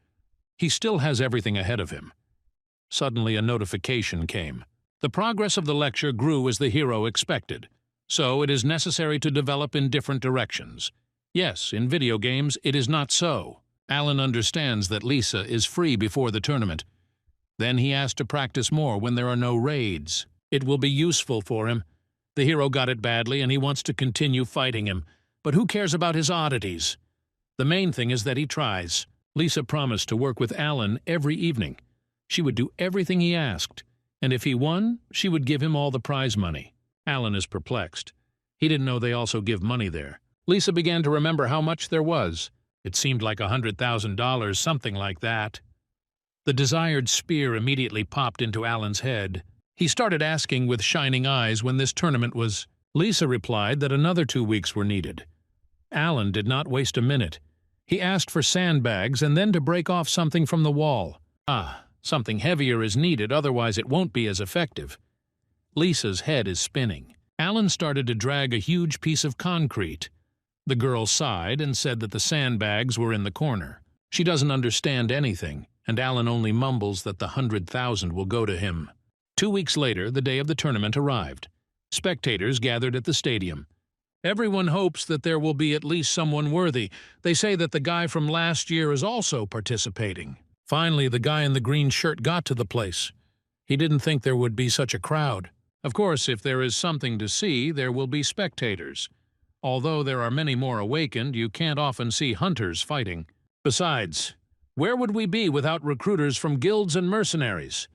He still has everything ahead of him. Suddenly a notification came. The progress of the lecture grew as the hero expected. So it is necessary to develop in different directions. Yes, in video games it is not so. Alan understands that Lisa is free before the tournament. Then he has to practice more when there are no raids. It will be useful for him. The hero got it badly and he wants to continue fighting him. But who cares about his oddities? The main thing is that he tries. Lisa promised to work with Alan every evening. She would do everything he asked, and if he won, she would give him all the prize money. Alan is perplexed. He didn't know they also give money there. Lisa began to remember how much there was. It seemed like $100,000, something like that. The desired spear immediately popped into Alan's head. He started asking with shining eyes when this tournament was. Lisa replied that another 2 weeks were needed. Alan did not waste a minute. He asked for sandbags and then to break off something from the wall. Something heavier is needed, otherwise it won't be as effective. Lisa's head is spinning. Alan started to drag a huge piece of concrete. The girl sighed and said that the sandbags were in the corner. She doesn't understand anything, and Alan only mumbles that the 100,000 will go to him. 2 weeks later, the day of the tournament arrived. Spectators gathered at the stadium. Everyone hopes that there will be at least someone worthy. They say that the guy from last year is also participating. Finally, the guy in the green shirt got to the place. He didn't think there would be such a crowd. Of course, if there is something to see, there will be spectators. Although there are many more awakened, you can't often see hunters fighting. Besides, where would we be without recruiters from guilds and mercenaries?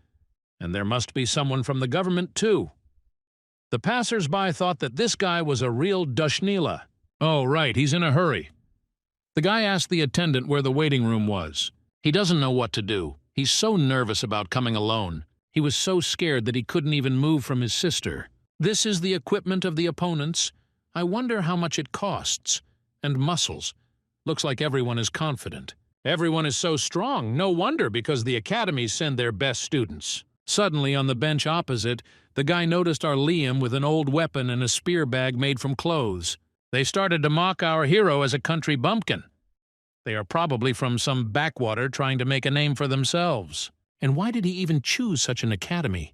And there must be someone from the government, too. The passers-by thought that this guy was a real Dushnila. Oh, right, he's in a hurry. The guy asked the attendant where the waiting room was. He doesn't know what to do. He's so nervous about coming alone. He was so scared that he couldn't even move from his sister. This is the equipment of the opponents. I wonder how much it costs. And muscles. Looks like everyone is confident. Everyone is so strong, no wonder, because the academies send their best students. Suddenly, on the bench opposite, the guy noticed our Liam with an old weapon and a spear bag made from clothes. They started to mock our hero as a country bumpkin. They are probably from some backwater trying to make a name for themselves. And why did he even choose such an academy?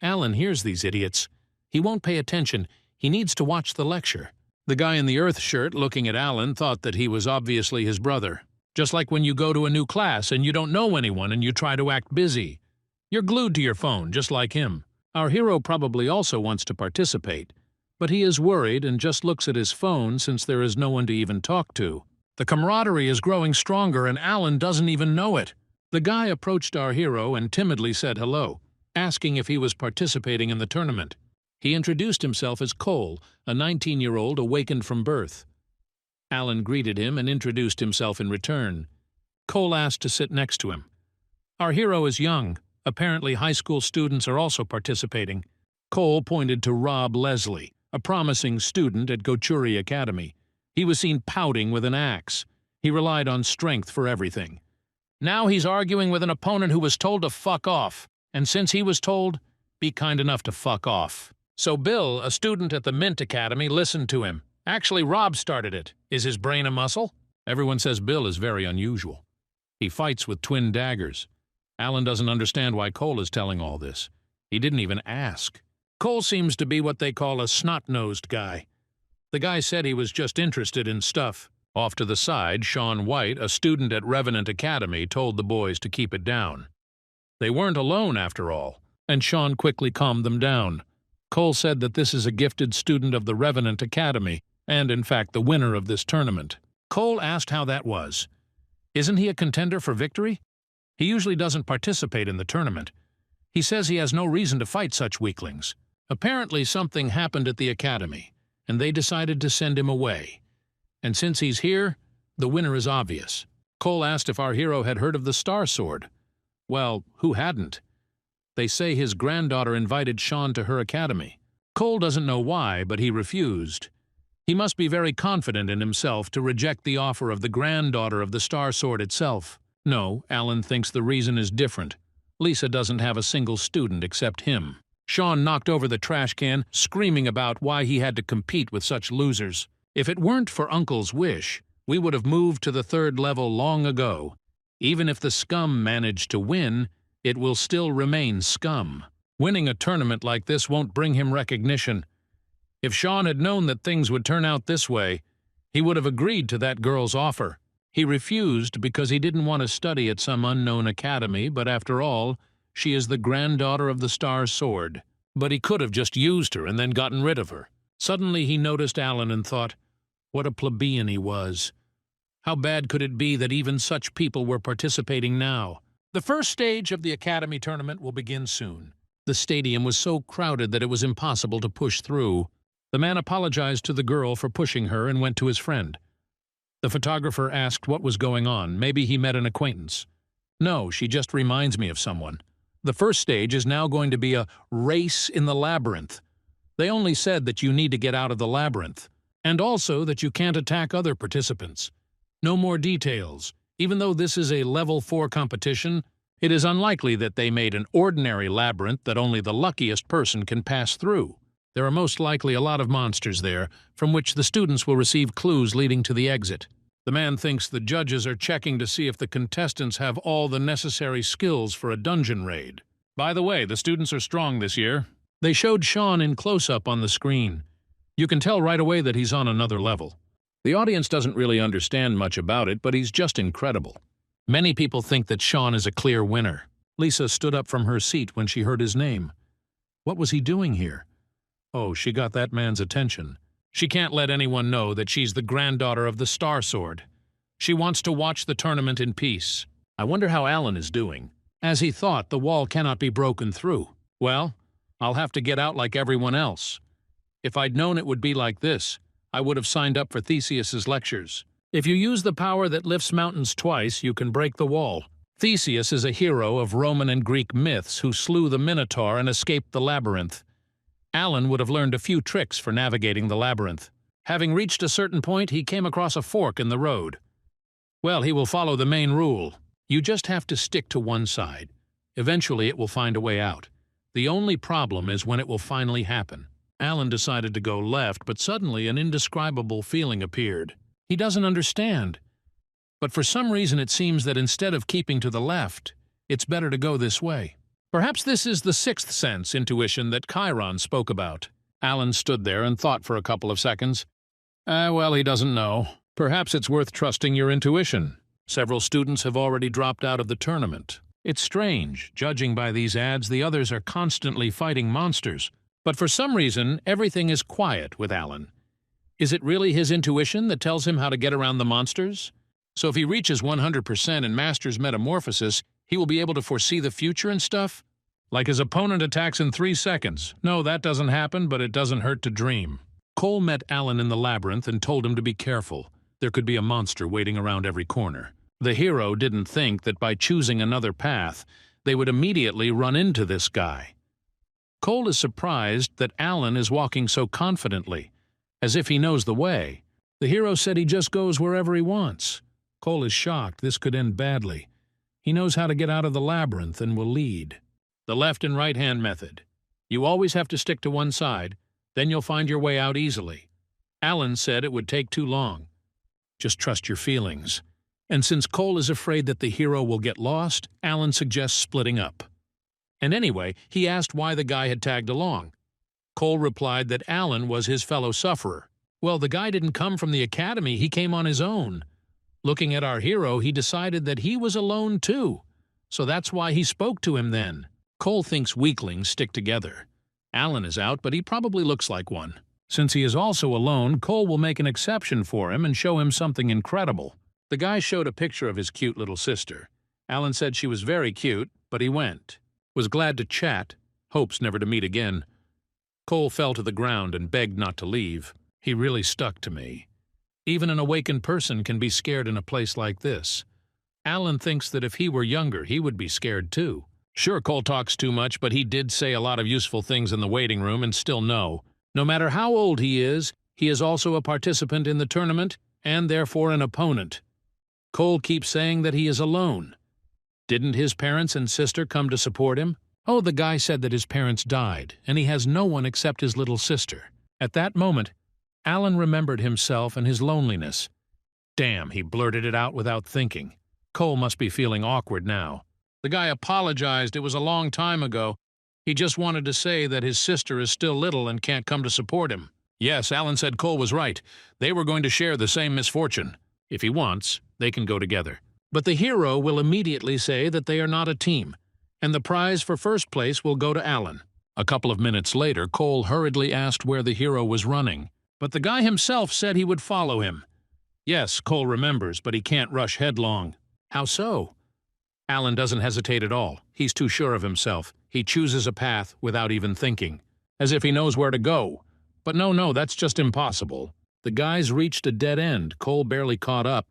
Alan hears these idiots. He won't pay attention. He needs to watch the lecture. The guy in the earth shirt looking at Alan thought that he was obviously his brother. Just like when you go to a new class and you don't know anyone and you try to act busy. You're glued to your phone, just like him. Our hero probably also wants to participate, but he is worried and just looks at his phone since there is no one to even talk to. The camaraderie is growing stronger and Alan doesn't even know it. The guy approached our hero and timidly said hello, asking if he was participating in the tournament. He introduced himself as Cole, a 19-year-old awakened from birth. Alan greeted him and introduced himself in return. Cole asked to sit next to him. Our hero is young. Apparently high school students are also participating. Cole pointed to Rob Leslie, a promising student at Gochuri Academy. He was seen pouting with an axe. He relied on strength for everything. Now he's arguing with an opponent who was told to fuck off. And since he was told, be kind enough to fuck off. So Bill, a student at the Mint Academy, listened to him. Actually, Rob started it. Is his brain a muscle? Everyone says Bill is very unusual. He fights with twin daggers. Alan doesn't understand why Cole is telling all this. He didn't even ask. Cole seems to be what they call a snot-nosed guy. The guy said he was just interested in stuff. Off to the side, Shawn White, a student at Revenant Academy, told the boys to keep it down. They weren't alone, after all, and Shawn quickly calmed them down. Cole said that this is a gifted student of the Revenant Academy, and in fact the winner of this tournament. Cole asked how that was. Isn't he a contender for victory? He usually doesn't participate in the tournament. He says he has no reason to fight such weaklings. Apparently something happened at the academy, and they decided to send him away. And since he's here, the winner is obvious. Cole asked if our hero had heard of the Star Sword. Well, who hadn't? They say his granddaughter invited Shawn to her academy. Cole doesn't know why, but he refused. He must be very confident in himself to reject the offer of the granddaughter of the Star Sword itself. No, Alan thinks the reason is different. Lisa doesn't have a single student except him. Shawn knocked over the trash can, screaming about why he had to compete with such losers. If it weren't for Uncle's wish, we would have moved to the 3rd level long ago. Even if the scum managed to win, it will still remain scum. Winning a tournament like this won't bring him recognition. If Shawn had known that things would turn out this way, he would have agreed to that girl's offer. He refused because he didn't want to study at some unknown academy, but after all, she is the granddaughter of the Star Sword. But he could have just used her and then gotten rid of her. Suddenly he noticed Alan and thought, what a plebeian he was. How bad could it be that even such people were participating now? The first stage of the Academy tournament will begin soon. The stadium was so crowded that it was impossible to push through. The man apologized to the girl for pushing her and went to his friend. The photographer asked what was going on. Maybe he met an acquaintance. No, she just reminds me of someone. The first stage is now going to be a race in the labyrinth. They only said that you need to get out of the labyrinth, and also that you can't attack other participants. No more details. Even though this is a level 4 competition, it is unlikely that they made an ordinary labyrinth that only the luckiest person can pass through. There are most likely a lot of monsters there, from which the students will receive clues leading to the exit. The man thinks the judges are checking to see if the contestants have all the necessary skills for a dungeon raid. By the way, the students are strong this year. They showed Shawn in close-up on the screen. You can tell right away that he's on another level. The audience doesn't really understand much about it, but he's just incredible. Many people think that Shawn is a clear winner. Lisa stood up from her seat when she heard his name. What was he doing here? Oh, she got that man's attention. She can't let anyone know that she's the granddaughter of the Star Sword. She wants to watch the tournament in peace. I wonder how Alan is doing. As he thought, the wall cannot be broken through. Well, I'll have to get out like everyone else. If I'd known it would be like this, I would have signed up for Theseus's lectures. If you use the power that lifts mountains twice, you can break the wall. Theseus is a hero of Roman and Greek myths who slew the Minotaur and escaped the labyrinth. Alan would have learned a few tricks for navigating the labyrinth. Having reached a certain point, he came across a fork in the road. Well, he will follow the main rule. You just have to stick to one side. Eventually, it will find a way out. The only problem is when it will finally happen. Alan decided to go left, but suddenly an indescribable feeling appeared. He doesn't understand. But for some reason it seems that instead of keeping to the left, it's better to go this way. Perhaps this is the sixth sense intuition that Chiron spoke about. Alan stood there and thought for a couple of seconds. Well, he doesn't know. Perhaps it's worth trusting your intuition. Several students have already dropped out of the tournament. It's strange. Judging by these ads, the others are constantly fighting monsters. But for some reason, everything is quiet with Alan. Is it really his intuition that tells him how to get around the monsters? So if he reaches 100% and masters metamorphosis, he will be able to foresee the future and stuff? Like his opponent attacks in 3 seconds. No, that doesn't happen, but it doesn't hurt to dream. Cole met Alan in the labyrinth and told him to be careful. There could be a monster waiting around every corner. The hero didn't think that by choosing another path, they would immediately run into this guy. Cole is surprised that Alan is walking so confidently, as if he knows the way. The hero said he just goes wherever he wants. Cole is shocked. This could end badly. He knows how to get out of the labyrinth and will lead. The left and right-hand method. You always have to stick to one side, then you'll find your way out easily. Alan said it would take too long. Just trust your feelings. And since Cole is afraid that the hero will get lost, Alan suggests splitting up. And anyway, he asked why the guy had tagged along. Cole replied that Alan was his fellow sufferer. Well, the guy didn't come from the academy, he came on his own. Looking at our hero, he decided that he was alone too. So that's why he spoke to him then. Cole thinks weaklings stick together. Alan is out, but he probably looks like one. Since he is also alone, Cole will make an exception for him and show him something incredible. The guy showed a picture of his cute little sister. Alan said she was very cute, but he went. Was glad to chat, hopes never to meet again. Cole fell to the ground and begged not to leave. He really stuck to me. Even an awakened person can be scared in a place like this. Alan thinks that if he were younger, he would be scared too. Sure, Cole talks too much, but he did say a lot of useful things in the waiting room and still no. No matter how old he is also a participant in the tournament and therefore an opponent. Cole keeps saying that he is alone. Didn't his parents and sister come to support him? Oh, the guy said that his parents died, and he has no one except his little sister. At that moment, Alan remembered himself and his loneliness. Damn, he blurted it out without thinking. Cole must be feeling awkward now. The guy apologized. It was a long time ago. He just wanted to say that his sister is still little and can't come to support him. Yes, Alan said Cole was right. They were going to share the same misfortune. If he wants, they can go together. But the hero will immediately say that they are not a team, and the prize for first place will go to Alan. A couple of minutes later, Cole hurriedly asked where the hero was running, but the guy himself said he would follow him. Yes, Cole remembers, but he can't rush headlong. How so? Alan doesn't hesitate at all. He's too sure of himself. He chooses a path without even thinking, as if he knows where to go. But no, that's just impossible. The guy's reached a dead end. Cole barely caught up.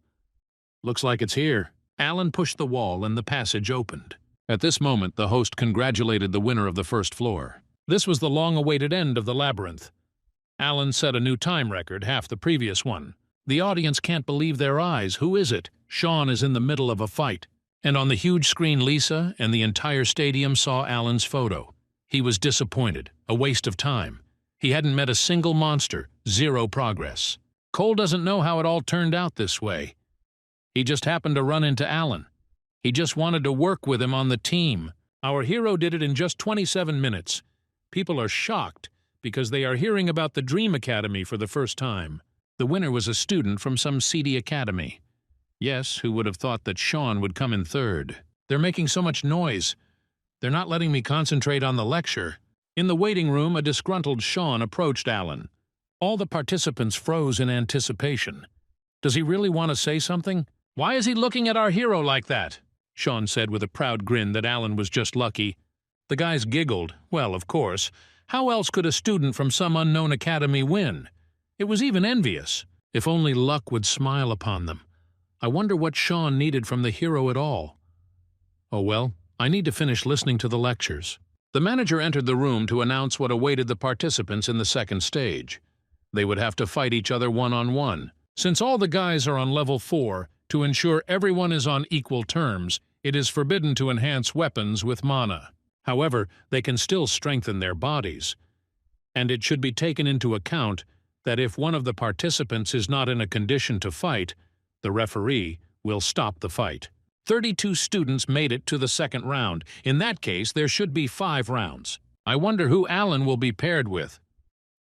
Looks like it's here. Alan pushed the wall and the passage opened. At this moment, the host congratulated the winner of the first floor. This was the long-awaited end of the labyrinth. Alan set a new time record, half the previous one. The audience can't believe their eyes. Who is it? Shawn is in the middle of a fight. And on the huge screen, Lisa and the entire stadium saw Alan's photo. He was disappointed. A waste of time. He hadn't met a single monster. Zero progress. Cole doesn't know how it all turned out this way. He just happened to run into Alan. He just wanted to work with him on the team. Our hero did it in just 27 minutes. People are shocked because they are hearing about the Dream Academy for the first time. The winner was a student from some seedy academy. Yes, who would have thought that Shawn would come in third? They're making so much noise. They're not letting me concentrate on the lecture. In the waiting room, a disgruntled Shawn approached Alan. All the participants froze in anticipation. Does he really want to say something? Why is he looking at our hero like that? Shawn said with a proud grin that Alan was just lucky. The guys giggled. Well, of course. How else could a student from some unknown academy win? It was even envious. If only luck would smile upon them. I wonder what Shawn needed from the hero at all. Oh well, I need to finish listening to the lectures. The manager entered the room to announce what awaited the participants in the second stage. They would have to fight each other one-on-one. Since all the guys are on level 4, to ensure everyone is on equal terms, it is forbidden to enhance weapons with mana. However, they can still strengthen their bodies. And it should be taken into account that if one of the participants is not in a condition to fight, the referee will stop the fight. 32 students made it to the second round. In that case, there should be 5 rounds. I wonder who Alan will be paired with.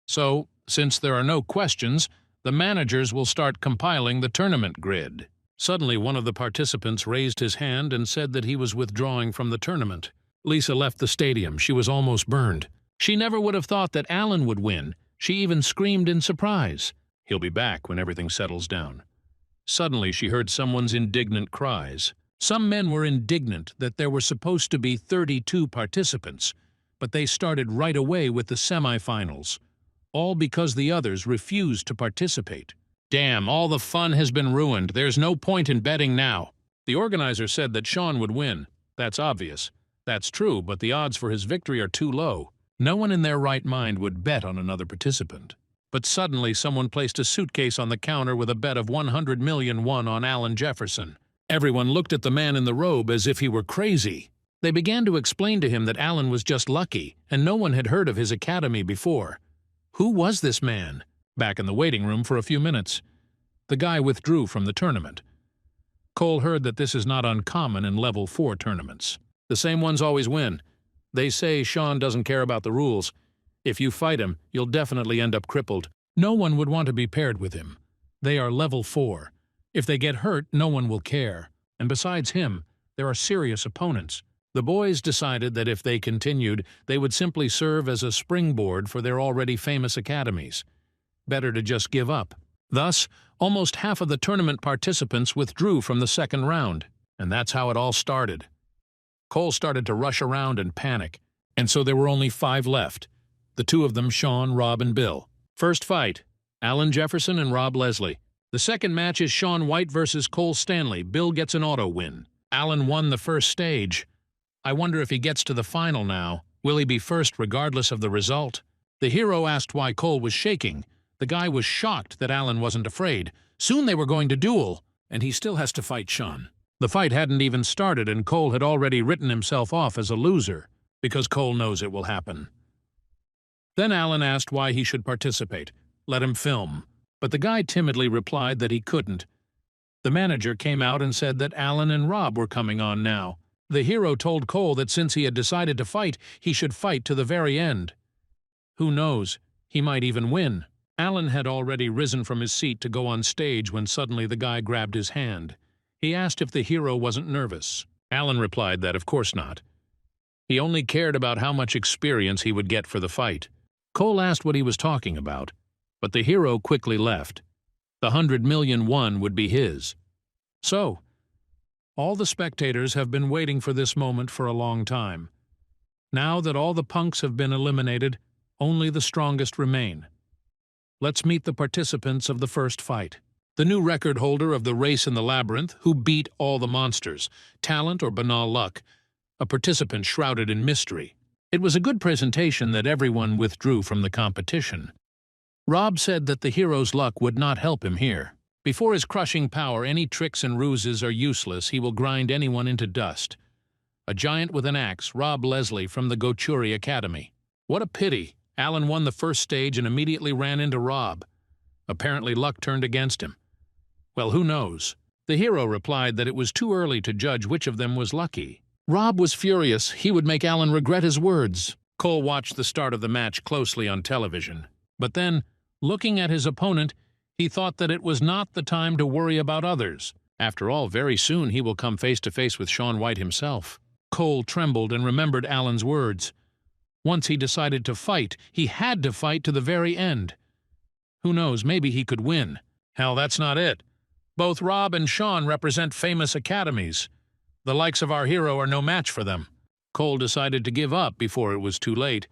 So, since there are no questions, the managers will start compiling the tournament grid. Suddenly, one of the participants raised his hand and said that he was withdrawing from the tournament. Lisa left the stadium. She was almost burned. She never would have thought that Alan would win. She even screamed in surprise. He'll be back when everything settles down. Suddenly, she heard someone's indignant cries. Some men were indignant that there were supposed to be 32 participants, but they started right away with the semifinals, all because the others refused to participate. Damn, all the fun has been ruined. There's no point in betting now. The organizer said that Shawn would win. That's obvious. That's true, but the odds for his victory are too low. No one in their right mind would bet on another participant. But suddenly someone placed a suitcase on the counter with a bet of 100 million won on Alan Jefferson. Everyone looked at the man in the robe as if he were crazy. They began to explain to him that Alan was just lucky, and no one had heard of his academy before. Who was this man? Back in the waiting room for a few minutes. The guy withdrew from the tournament. Cole heard that this is not uncommon in level 4 tournaments. The same ones always win. They say Shawn doesn't care about the rules. If you fight him, you'll definitely end up crippled. No one would want to be paired with him. They are level 4. If they get hurt, no one will care. And besides him, there are serious opponents. The boys decided that if they continued, they would simply serve as a springboard for their already famous academies. Better to just give up. Thus, almost half of the tournament participants withdrew from the second round. And that's how it all started. Cole started to rush around and panic, and so there were only 5 left. The 2 of them, Shawn, Rob, and Bill. First fight, Alan Jefferson and Rob Leslie. The second match is Shawn White versus Cole Stanley. Bill gets an auto win. Alan won the first stage. I wonder if he gets to the final now. Will he be first regardless of the result? The hero asked why Cole was shaking. The guy was shocked that Alan wasn't afraid. Soon they were going to duel, and he still has to fight Shawn. The fight hadn't even started, and Cole had already written himself off as a loser, because Cole knows it will happen. Then Alan asked why he should participate. Let him film. But the guy timidly replied that he couldn't. The manager came out and said that Alan and Rob were coming on now. The hero told Cole that since he had decided to fight, he should fight to the very end. Who knows? He might even win. Alan had already risen from his seat to go on stage when suddenly the guy grabbed his hand. He asked if the hero wasn't nervous. Alan replied that of course not. He only cared about how much experience he would get for the fight. Cole asked what he was talking about, but the hero quickly left. The 100 million won would be his. So, all the spectators have been waiting for this moment for a long time. Now that all the punks have been eliminated, only the strongest remain. Let's meet the participants of the first fight. The new record holder of the race in the Labyrinth, who beat all the monsters, talent or banal luck, a participant shrouded in mystery. It was a good presentation that everyone withdrew from the competition. Rob said that the hero's luck would not help him here. Before his crushing power, any tricks and ruses are useless. He will grind anyone into dust. A giant with an axe, Rob Leslie from the Gochuri Academy. What a pity. Alan won the first stage and immediately ran into Rob. Apparently luck turned against him. Well, who knows? The hero replied that it was too early to judge which of them was lucky. Rob was furious. He would make Alan regret his words. Cole watched the start of the match closely on television. But then, looking at his opponent, he thought that it was not the time to worry about others. After all, very soon he will come face to face with Shawn White himself. Cole trembled and remembered Alan's words. Once he decided to fight, he had to fight to the very end. Who knows, maybe he could win. Hell, that's not it. Both Rob and Shawn represent famous academies. The likes of our hero are no match for them. Cole decided to give up before it was too late,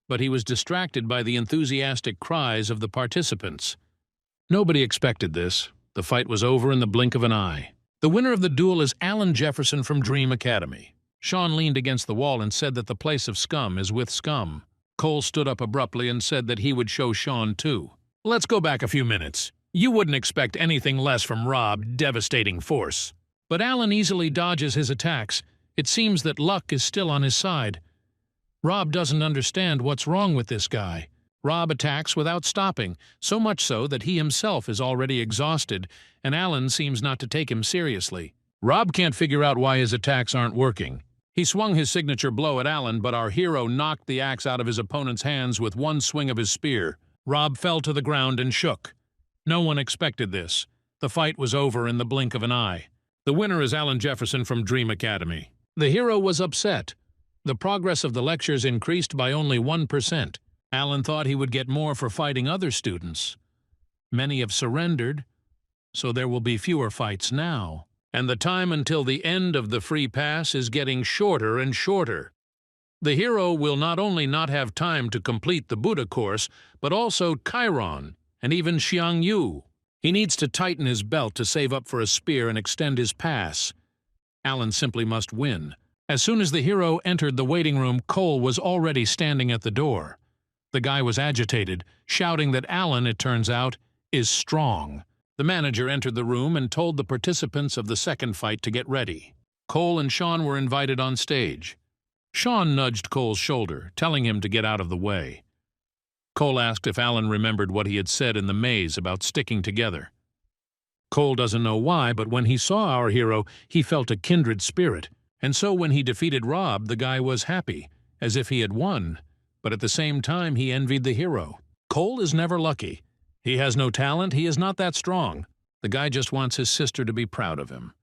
but he was distracted by the enthusiastic cries of the participants. Nobody expected this. The fight was over in the blink of an eye. The winner of the duel is Alan Jefferson from Dream Academy. Shawn leaned against the wall and said that the place of scum is with scum. Cole stood up abruptly and said that he would show Shawn too. Let's go back a few minutes. You wouldn't expect anything less from Rob, devastating force. But Alan easily dodges his attacks. It seems that luck is still on his side. Rob doesn't understand what's wrong with this guy. Rob attacks without stopping, so much so that he himself is already exhausted, and Alan seems not to take him seriously. Rob can't figure out why his attacks aren't working. He swung his signature blow at Alan, but our hero knocked the axe out of his opponent's hands with one swing of his spear. Rob fell to the ground and shook. No one expected this. The fight was over in the blink of an eye. The winner is Alan Jefferson from Dream Academy. The hero was upset. The progress of the lectures increased by only 1%. Alan thought he would get more for fighting other students. Many have surrendered, so there will be fewer fights now. And the time until the end of the free pass is getting shorter and shorter. The hero will not only not have time to complete the Buddha course, but also Chiron and even Xiang Yu. He needs to tighten his belt to save up for a spear and extend his pass. Alan simply must win. As soon as the hero entered the waiting room, Cole was already standing at the door. The guy was agitated, shouting that Alan, it turns out, is strong. The manager entered the room and told the participants of the second fight to get ready. Cole and Shawn were invited on stage. Shawn nudged Cole's shoulder, telling him to get out of the way. Cole asked if Alan remembered what he had said in the maze about sticking together. Cole doesn't know why, but when he saw our hero, he felt a kindred spirit. And so when he defeated Rob, the guy was happy, as if he had won. But at the same time, he envied the hero. Cole is never lucky. He has no talent, he is not that strong. The guy just wants his sister to be proud of him.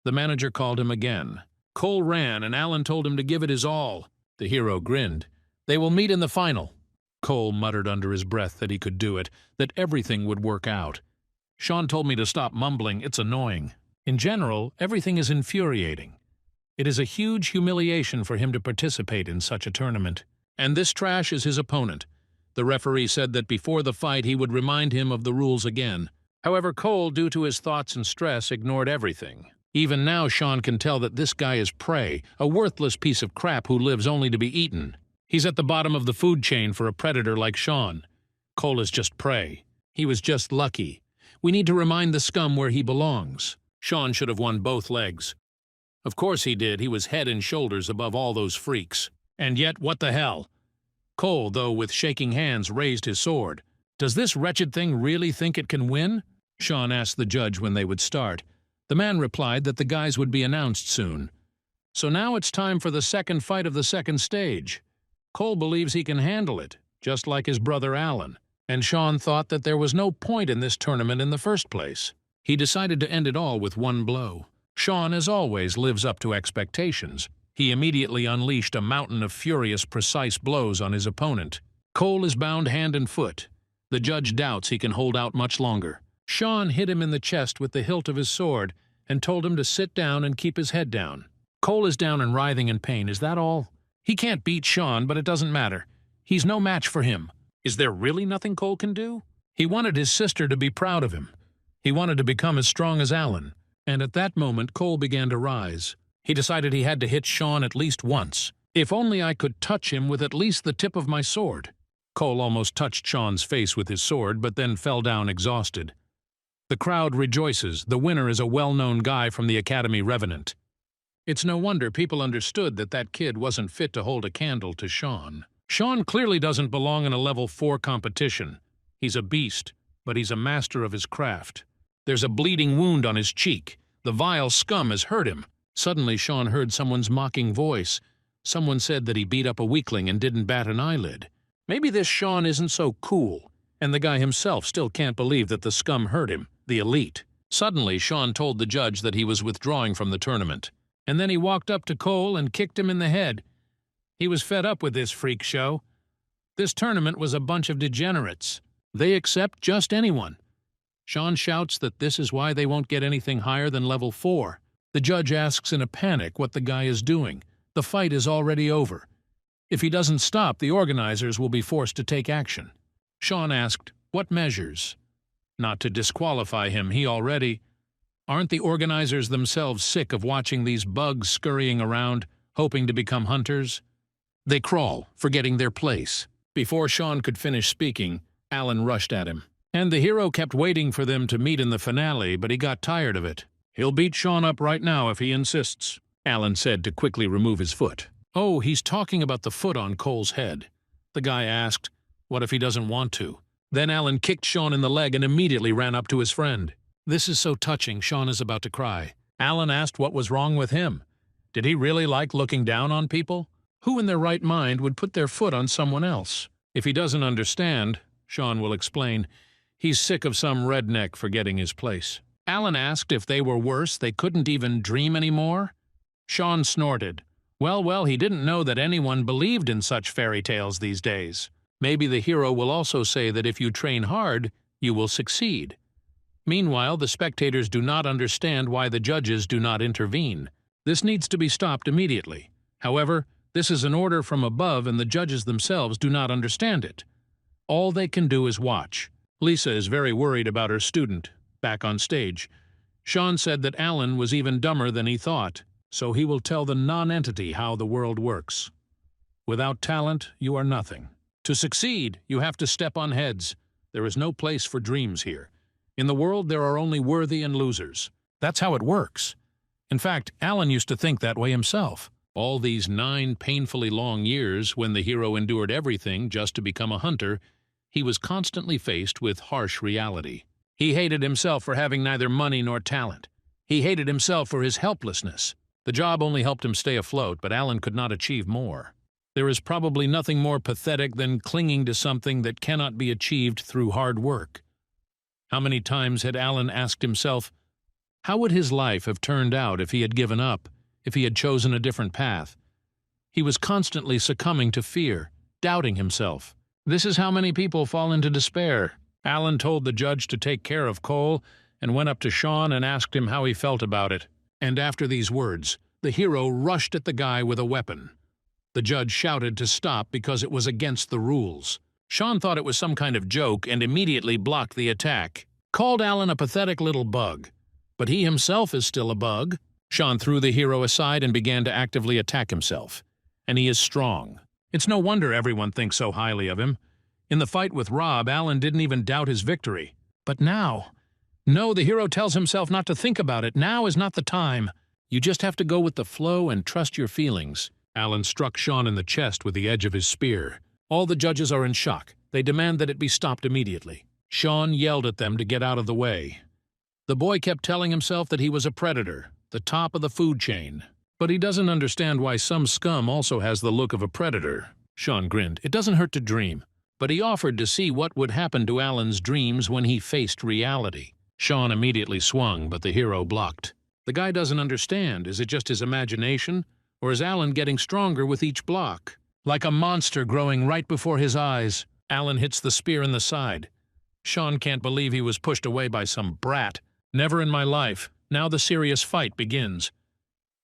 The manager called him again. Cole ran, and Alan told him to give it his all. The hero grinned. They will meet in the final. Cole muttered under his breath that he could do it, that everything would work out. Shawn told me to stop mumbling, it's annoying. In general, everything is infuriating. It is a huge humiliation for him to participate in such a tournament. And this trash is his opponent. The referee said that before the fight he would remind him of the rules again. However, Cole, due to his thoughts and stress, ignored everything. Even now, Shawn can tell that this guy is prey, a worthless piece of crap who lives only to be eaten. He's at the bottom of the food chain for a predator like Shawn. Cole is just prey. He was just lucky. We need to remind the scum where he belongs. Shawn should have won both legs. Of course he did. He was head and shoulders above all those freaks. And yet, what the hell? Cole, though, with shaking hands, raised his sword. Does this wretched thing really think it can win? Shawn asked the judge when they would start. The man replied that the guys would be announced soon. So now it's time for the second fight of the second stage. Cole believes he can handle it, just like his brother Alan. And Shawn thought that there was no point in this tournament in the first place. He decided to end it all with one blow. Shawn, as always, lives up to expectations. He immediately unleashed a mountain of furious, precise blows on his opponent. Cole is bound hand and foot. The judge doubts he can hold out much longer. Shawn hit him in the chest with the hilt of his sword and told him to sit down and keep his head down. Cole is down and writhing in pain, is that all? He can't beat Shawn, but it doesn't matter. He's no match for him. Is there really nothing Cole can do? He wanted his sister to be proud of him. He wanted to become as strong as Alan. And at that moment, Cole began to rise. He decided he had to hit Shawn at least once. If only I could touch him with at least the tip of my sword. Cole almost touched Shawn's face with his sword, but then fell down exhausted. The crowd rejoices. The winner is a well-known guy from the Academy Revenant. It's no wonder people understood that that kid wasn't fit to hold a candle to Shawn. Shawn clearly doesn't belong in a level 4 competition. He's a beast, but he's a master of his craft. There's a bleeding wound on his cheek. The vile scum has hurt him. Suddenly, Shawn heard someone's mocking voice. Someone said that he beat up a weakling and didn't bat an eyelid. Maybe this Shawn isn't so cool, and the guy himself still can't believe that the scum hurt him, the elite. Suddenly, Shawn told the judge that he was withdrawing from the tournament. And then he walked up to Cole and kicked him in the head. He was fed up with this freak show. This tournament was a bunch of degenerates. They accept just anyone. Shawn shouts that this is why they won't get anything higher than level 4. The judge asks in a panic what the guy is doing. The fight is already over. If he doesn't stop, the organizers will be forced to take action. Shawn asked, what measures? Not to disqualify him, he already... Aren't the organizers themselves sick of watching these bugs scurrying around, hoping to become hunters? They crawl, forgetting their place. Before Shawn could finish speaking, Alan rushed at him. And the hero kept waiting for them to meet in the finale, but he got tired of it. He'll beat Shawn up right now if he insists, Alan said to quickly remove his foot. Oh, he's talking about the foot on Cole's head. The guy asked, what if he doesn't want to? Then Alan kicked Shawn in the leg and immediately ran up to his friend. This is so touching, Shawn is about to cry. Alan asked what was wrong with him. Did he really like looking down on people? Who in their right mind would put their foot on someone else? If he doesn't understand, Shawn will explain, he's sick of some redneck forgetting his place. Alan asked if they were worse, they couldn't even dream anymore. Shawn snorted. Well, he didn't know that anyone believed in such fairy tales these days. Maybe the hero will also say that if you train hard, you will succeed. Meanwhile, the spectators do not understand why the judges do not intervene. This needs to be stopped immediately. However, this is an order from above and the judges themselves do not understand it. All they can do is watch. Lisa is very worried about her student, back on stage. Shawn said that Alan was even dumber than he thought, so he will tell the non-entity how the world works. Without talent, you are nothing. To succeed, you have to step on heads. There is no place for dreams here. In the world, there are only worthy and losers. That's how it works. In fact, Alan used to think that way himself. All these 9 painfully long years, when the hero endured everything just to become a hunter, he was constantly faced with harsh reality. He hated himself for having neither money nor talent. He hated himself for his helplessness. The job only helped him stay afloat, but Alan could not achieve more. There is probably nothing more pathetic than clinging to something that cannot be achieved through hard work. How many times had Alan asked himself, how would his life have turned out if he had given up, if he had chosen a different path? He was constantly succumbing to fear, doubting himself. This is how many people fall into despair. Alan told the judge to take care of Cole and went up to Shawn and asked him how he felt about it. And after these words, the hero rushed at the guy with a weapon. The judge shouted to stop because it was against the rules. Shawn thought it was some kind of joke and immediately blocked the attack. Called Alan a pathetic little bug. But he himself is still a bug. Shawn threw the hero aside and began to actively attack himself. And he is strong. It's no wonder everyone thinks so highly of him. In the fight with Rob, Alan didn't even doubt his victory. But now... No, the hero tells himself not to think about it. Now is not the time. You just have to go with the flow and trust your feelings. Alan struck Shawn in the chest with the edge of his spear. All the judges are in shock. They demand that it be stopped immediately. Shawn yelled at them to get out of the way. The boy kept telling himself that he was a predator, the top of the food chain. But he doesn't understand why some scum also has the look of a predator. Shawn grinned. It doesn't hurt to dream. But he offered to see what would happen to Alan's dreams when he faced reality. Shawn immediately swung, but the hero blocked. The guy doesn't understand. Is it just his imagination? Or is Alan getting stronger with each block? Like a monster growing right before his eyes, Alan hits the spear in the side. Shawn can't believe he was pushed away by some brat. Never in my life. Now the serious fight begins.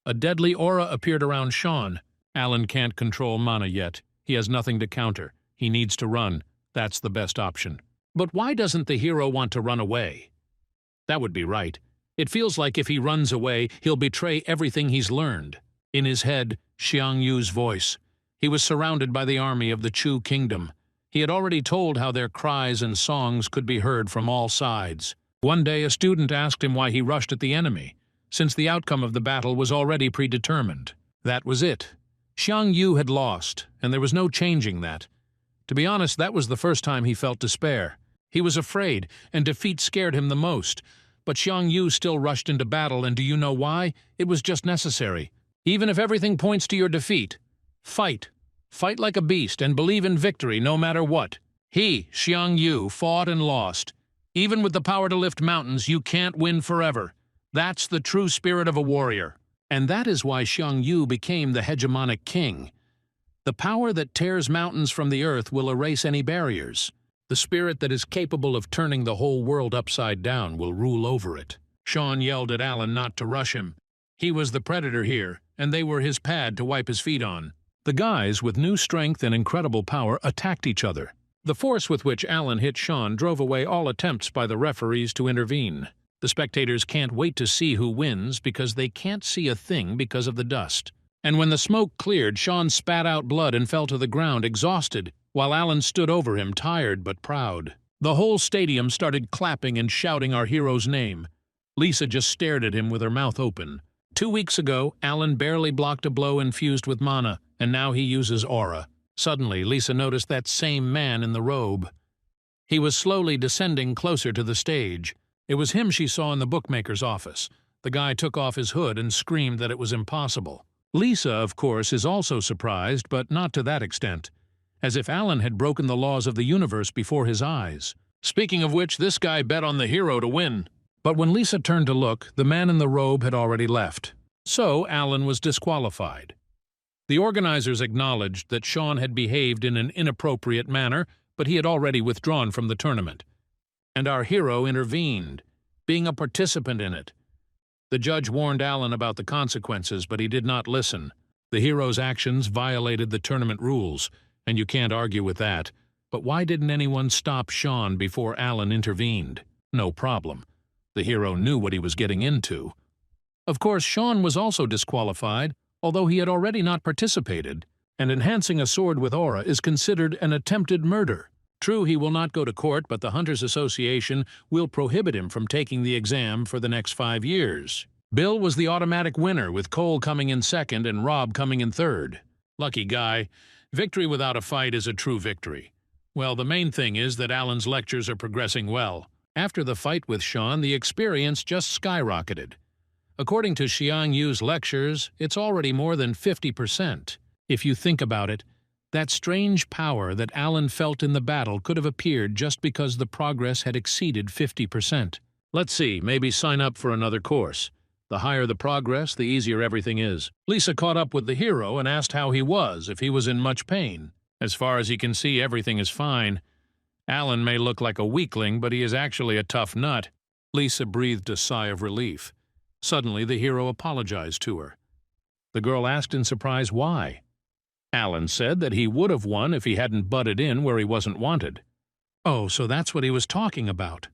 A deadly aura appeared around Shawn. Alan can't control mana yet. He has nothing to counter. He needs to run. That's the best option. But why doesn't the hero want to run away? That would be right. It feels like if he runs away, he'll betray everything he's learned. In his head, Xiang Yu's voice. He was surrounded by the army of the Chu kingdom. He had already told how their cries and songs could be heard from all sides. One day a student asked him why he rushed at the enemy, since the outcome of the battle was already predetermined. That was it. Xiang Yu had lost, and there was no changing that. To be honest, that was the first time he felt despair. He was afraid, and defeat scared him the most. But Xiang Yu still rushed into battle, and do you know why? It was just necessary. Even if everything points to your defeat, fight. Fight like a beast and believe in victory no matter what. He, Xiang Yu, fought and lost. Even with the power to lift mountains, you can't win forever. That's the true spirit of a warrior. And that is why Xiang Yu became the hegemonic king. The power that tears mountains from the earth will erase any barriers. The spirit that is capable of turning the whole world upside down will rule over it. Shawn yelled at Alan not to rush him. He was the predator here, and they were his pad to wipe his feet on. The guys, with new strength and incredible power, attacked each other. The force with which Alan hit Shawn drove away all attempts by the referees to intervene. The spectators can't wait to see who wins because they can't see a thing because of the dust. And when the smoke cleared, Shawn spat out blood and fell to the ground, exhausted, while Alan stood over him, tired but proud. The whole stadium started clapping and shouting our hero's name. Lisa just stared at him with her mouth open. 2 weeks ago, Alan barely blocked a blow infused with mana, and now he uses aura. Suddenly, Lisa noticed that same man in the robe. He was slowly descending closer to the stage. It was him she saw in the bookmaker's office. The guy took off his hood and screamed that it was impossible. Lisa, of course, is also surprised, but not to that extent. As if Alan had broken the laws of the universe before his eyes. Speaking of which, this guy bet on the hero to win. But when Lisa turned to look, the man in the robe had already left. So Alan was disqualified. The organizers acknowledged that Shawn had behaved in an inappropriate manner, but he had already withdrawn from the tournament. And our hero intervened, being a participant in it. The judge warned Alan about the consequences, but he did not listen. The hero's actions violated the tournament rules, and you can't argue with that. But why didn't anyone stop Shawn before Alan intervened? No problem. The hero knew what he was getting into. Of course, Shawn was also disqualified, although he had already not participated, and enhancing a sword with aura is considered an attempted murder. True, he will not go to court, but the Hunters Association will prohibit him from taking the exam for the next 5 years. Bill was the automatic winner, with Cole coming in second and Rob coming in third. Lucky guy. Victory without a fight is a true victory. Well, the main thing is that Alan's lectures are progressing well. After the fight with Shawn, the experience just skyrocketed. According to Xiang Yu's lectures, it's already more than 50%. If you think about it, That strange power that Alan felt in the battle could have appeared just because the progress had exceeded 50%. Let's see, maybe sign up for another course. The higher the progress, the easier everything is. Lisa caught up with the hero and asked how he was, if he was in much pain. As far as he can see, everything is fine. Alan may look like a weakling, but he is actually a tough nut. Lisa breathed a sigh of relief. Suddenly, the hero apologized to her. The girl asked in surprise why. Alan said that he would have won if he hadn't butted in where he wasn't wanted. Oh, so that's what he was talking about.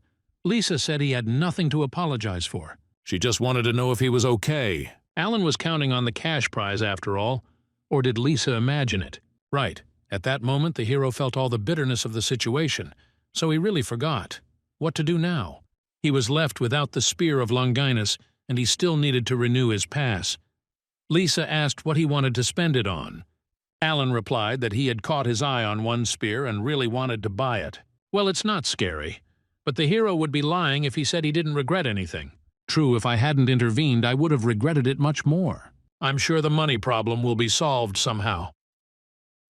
Lisa said he had nothing to apologize for. She just wanted to know if he was okay. Alan was counting on the cash prize after all, or did Lisa imagine it? Right. At that moment, the hero felt all the bitterness of the situation, so he really forgot. What to do now? He was left without the spear of Longinus, and he still needed to renew his pass. Lisa asked what he wanted to spend it on. Alan replied that he had caught his eye on one spear and really wanted to buy it. Well, it's not scary, but the hero would be lying if he said he didn't regret anything. True, if I hadn't intervened, I would have regretted it much more. I'm sure the money problem will be solved somehow.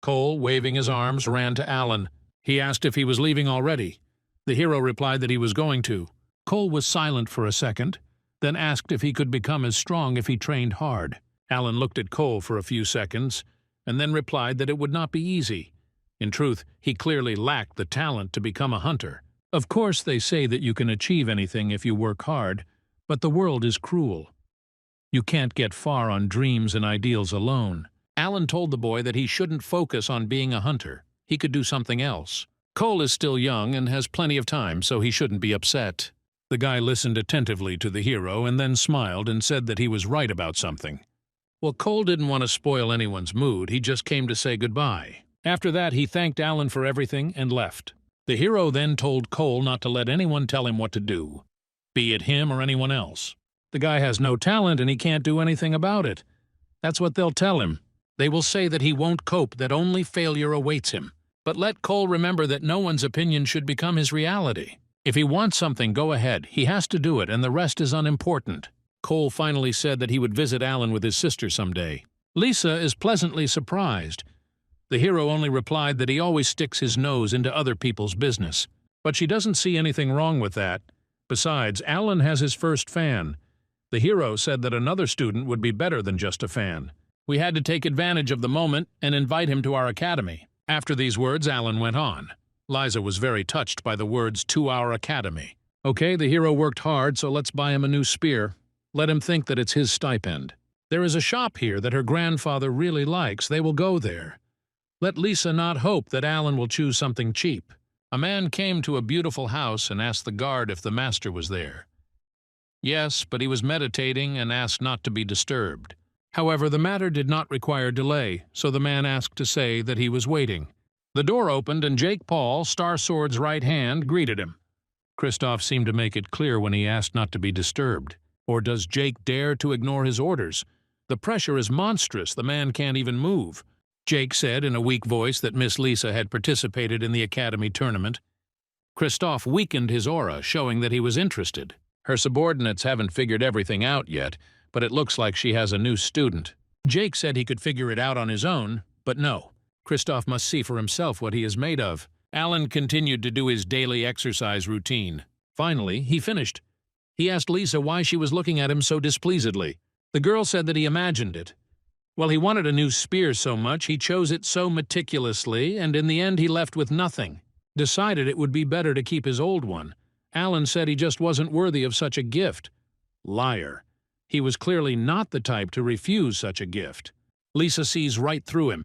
Cole, waving his arms, ran to Alan. He asked if he was leaving already. The hero replied that he was going to. Cole was silent for a second, then asked if he could become as strong if he trained hard. Alan looked at Cole for a few seconds, and then replied that it would not be easy. In truth, he clearly lacked the talent to become a hunter. Of course, they say that you can achieve anything if you work hard, but the world is cruel. You can't get far on dreams and ideals alone. Alan told the boy that he shouldn't focus on being a hunter. He could do something else. Cole is still young and has plenty of time, so he shouldn't be upset. The guy listened attentively to the hero and then smiled and said that he was right about something. Well, Cole didn't want to spoil anyone's mood. He just came to say goodbye. After that, he thanked Alan for everything and left. The hero then told Cole not to let anyone tell him what to do, be it him or anyone else. The guy has no talent and he can't do anything about it. That's what they'll tell him. They will say that he won't cope, that only failure awaits him. But let Cole remember that no one's opinion should become his reality. If he wants something, go ahead. He has to do it, and the rest is unimportant. Cole finally said that he would visit Alan with his sister someday. Lisa is pleasantly surprised. The hero only replied that he always sticks his nose into other people's business. But she doesn't see anything wrong with that. Besides, Alan has his first fan. The hero said that another student would be better than just a fan. We had to take advantage of the moment and invite him to our academy. After these words, Alan went on. Liza was very touched by the words, "to our academy." Okay, the hero worked hard, so let's buy him a new spear. Let him think that it's his stipend. There is a shop here that her grandfather really likes. They will go there. Let Lisa not hope that Alan will choose something cheap. A man came to a beautiful house and asked the guard if the master was there. Yes, but he was meditating and asked not to be disturbed. However, the matter did not require delay, so the man asked to say that he was waiting. The door opened and Jake Paul, Star Sword's right hand, greeted him. Kristoff seemed to make it clear when he asked not to be disturbed. Or does Jake dare to ignore his orders? The pressure is monstrous, the man can't even move. Jake said in a weak voice that Miss Lisa had participated in the academy tournament. Kristoff weakened his aura, showing that he was interested. Her subordinates haven't figured everything out yet, but it looks like she has a new student. Jake said he could figure it out on his own, but no. Kristoff must see for himself what he is made of. Alan continued to do his daily exercise routine. Finally, he finished. He asked Lisa why she was looking at him so displeasedly. The girl said that he imagined it. Well, he wanted a new spear so much, he chose it so meticulously, and in the end he left with nothing. Decided it would be better to keep his old one. Alan said he just wasn't worthy of such a gift. Liar. He was clearly not the type to refuse such a gift. Lisa sees right through him.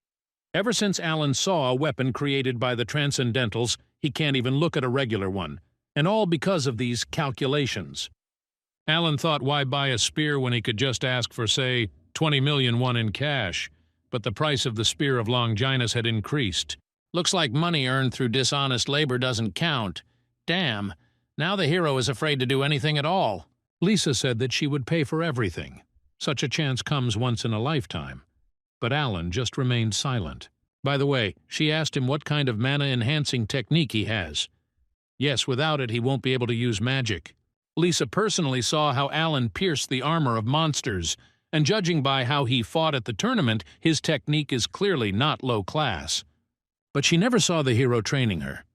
Ever since Alan saw a weapon created by the Transcendentals, he can't even look at a regular one. And all because of these calculations. Alan thought why buy a spear when he could just ask for, say, 20 million won in cash, but the price of the spear of Longinus had increased. Looks like money earned through dishonest labor doesn't count. Damn, now the hero is afraid to do anything at all. Lisa said that she would pay for everything. Such a chance comes once in a lifetime. But Alan just remained silent. By the way, she asked him what kind of mana-enhancing technique he has. Yes, without it he won't be able to use magic. Lisa personally saw how Alan pierced the armor of monsters and judging by how he fought at the tournament, his technique is clearly not low class. But she never saw the hero training her.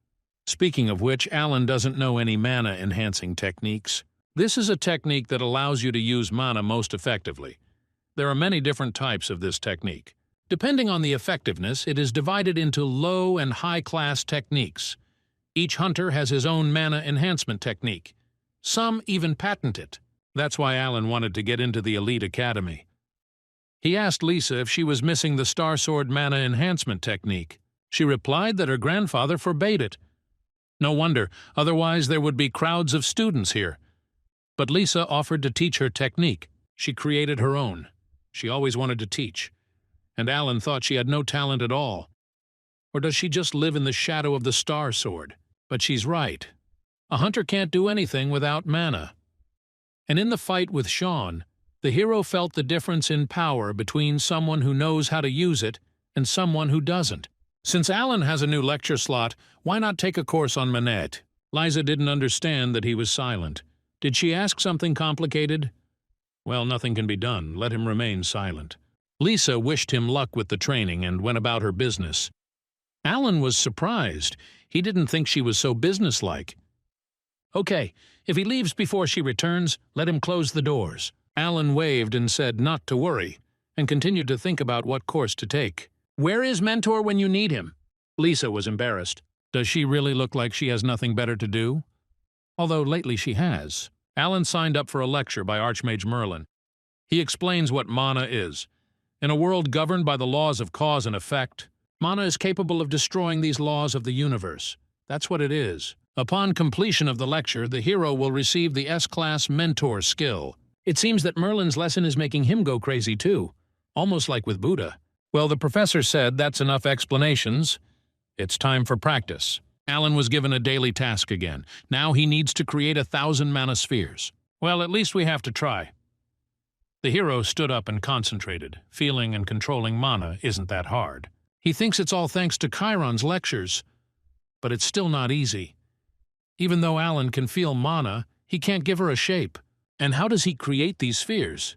Speaking of which, Alan doesn't know any mana-enhancing techniques. This is a technique that allows you to use mana most effectively. There are many different types of this technique. Depending on the effectiveness, it is divided into low and high-class techniques. Each hunter has his own mana enhancement technique. Some even patent it. That's why Alan wanted to get into the elite academy. He asked Lisa if she was missing the Star Sword mana enhancement technique. She replied that her grandfather forbade it. No wonder, otherwise there would be crowds of students here. But Lisa offered to teach her technique. She created her own. She always wanted to teach. And Alan thought she had no talent at all. Or does she just live in the shadow of the Star Sword? But she's right. A hunter can't do anything without mana. And in the fight with Shawn, the hero felt the difference in power between someone who knows how to use it and someone who doesn't. Since Alan has a new lecture slot, why not take a course on Manette? Liza didn't understand that he was silent. Did she ask something complicated? Well, nothing can be done. Let him remain silent. Lisa wished him luck with the training and went about her business. Alan was surprised. He didn't think she was so businesslike. Okay, if he leaves before she returns, let him close the doors. Alan waved and said not to worry, and continued to think about what course to take. Where is Mentor when you need him? Lisa was embarrassed. Does she really look like she has nothing better to do? Although lately she has. Alan signed up for a lecture by Archmage Merlin. He explains what mana is. In a world governed by the laws of cause and effect, mana is capable of destroying these laws of the universe. That's what it is. Upon completion of the lecture, the hero will receive the S-Class Mentor skill. It seems that Merlin's lesson is making him go crazy too, almost like with Buddha. Well, the professor said that's enough explanations. It's time for practice. Alan was given a daily task again. Now he needs to create 1,000 mana spheres. Well, at least we have to try. The hero stood up and concentrated. Feeling and controlling mana isn't that hard. He thinks it's all thanks to Chiron's lectures, but it's still not easy. Even though Alan can feel mana, he can't give her a shape. And how does he create these spheres?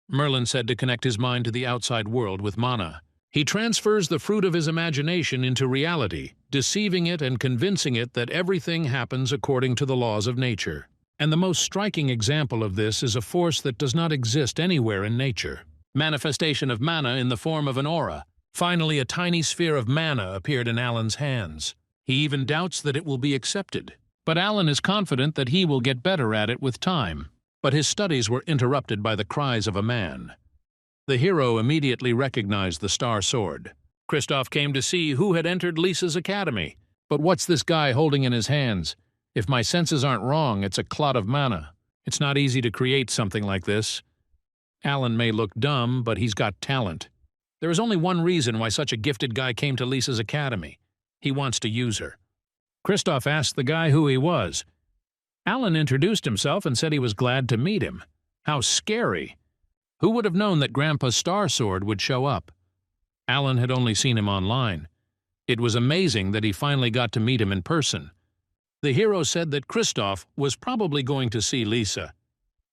Merlin said to connect his mind to the outside world with mana. He transfers the fruit of his imagination into reality, deceiving it and convincing it that everything happens according to the laws of nature. And the most striking example of this is a force that does not exist anywhere in nature. Manifestation of mana in the form of an aura. Finally, a tiny sphere of mana appeared in Alan's hands. He even doubts that it will be accepted. But Alan is confident that he will get better at it with time. But his studies were interrupted by the cries of a man. The hero immediately recognized the Star Sword. Kristoff came to see who had entered Lisa's academy. But what's this guy holding in his hands? If my senses aren't wrong, it's a clot of mana. It's not easy to create something like this. Alan may look dumb, but he's got talent. There is only one reason why such a gifted guy came to Lisa's academy. He wants to use her. Kristoff asked the guy who he was. Alan introduced himself and said he was glad to meet him. How scary! Who would have known that Grandpa Star Sword would show up? Alan had only seen him online. It was amazing that he finally got to meet him in person. The hero said that Kristoff was probably going to see Lisa.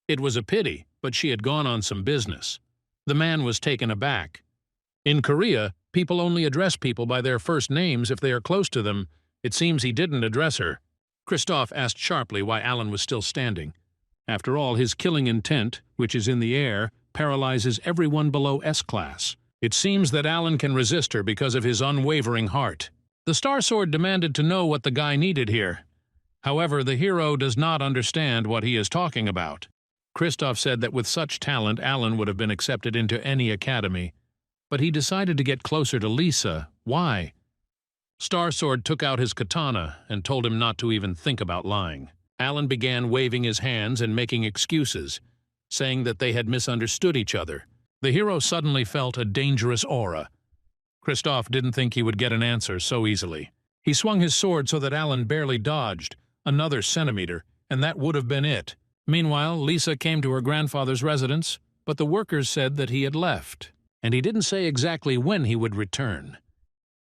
It was a pity, but she had gone on some business. The man was taken aback. In Korea, people only address people by their first names if they are close to them. It seems he didn't address her. Kristoff asked sharply why Alan was still standing. After all, his killing intent, which is in the air, paralyzes everyone below S-Class. It seems that Alan can resist her because of his unwavering heart. The Star Sword demanded to know what the guy needed here. However, the hero does not understand what he is talking about. Kristoff said that with such talent, Alan would have been accepted into any academy. But he decided to get closer to Lisa. Why? Star Sword took out his katana and told him not to even think about lying. Alan began waving his hands and making excuses, saying that they had misunderstood each other. The hero suddenly felt a dangerous aura. Kristoff didn't think he would get an answer so easily. He swung his sword so that Alan barely dodged, another centimeter, and that would have been it. Meanwhile, Lisa came to her grandfather's residence, but the workers said that he had left, and he didn't say exactly when he would return.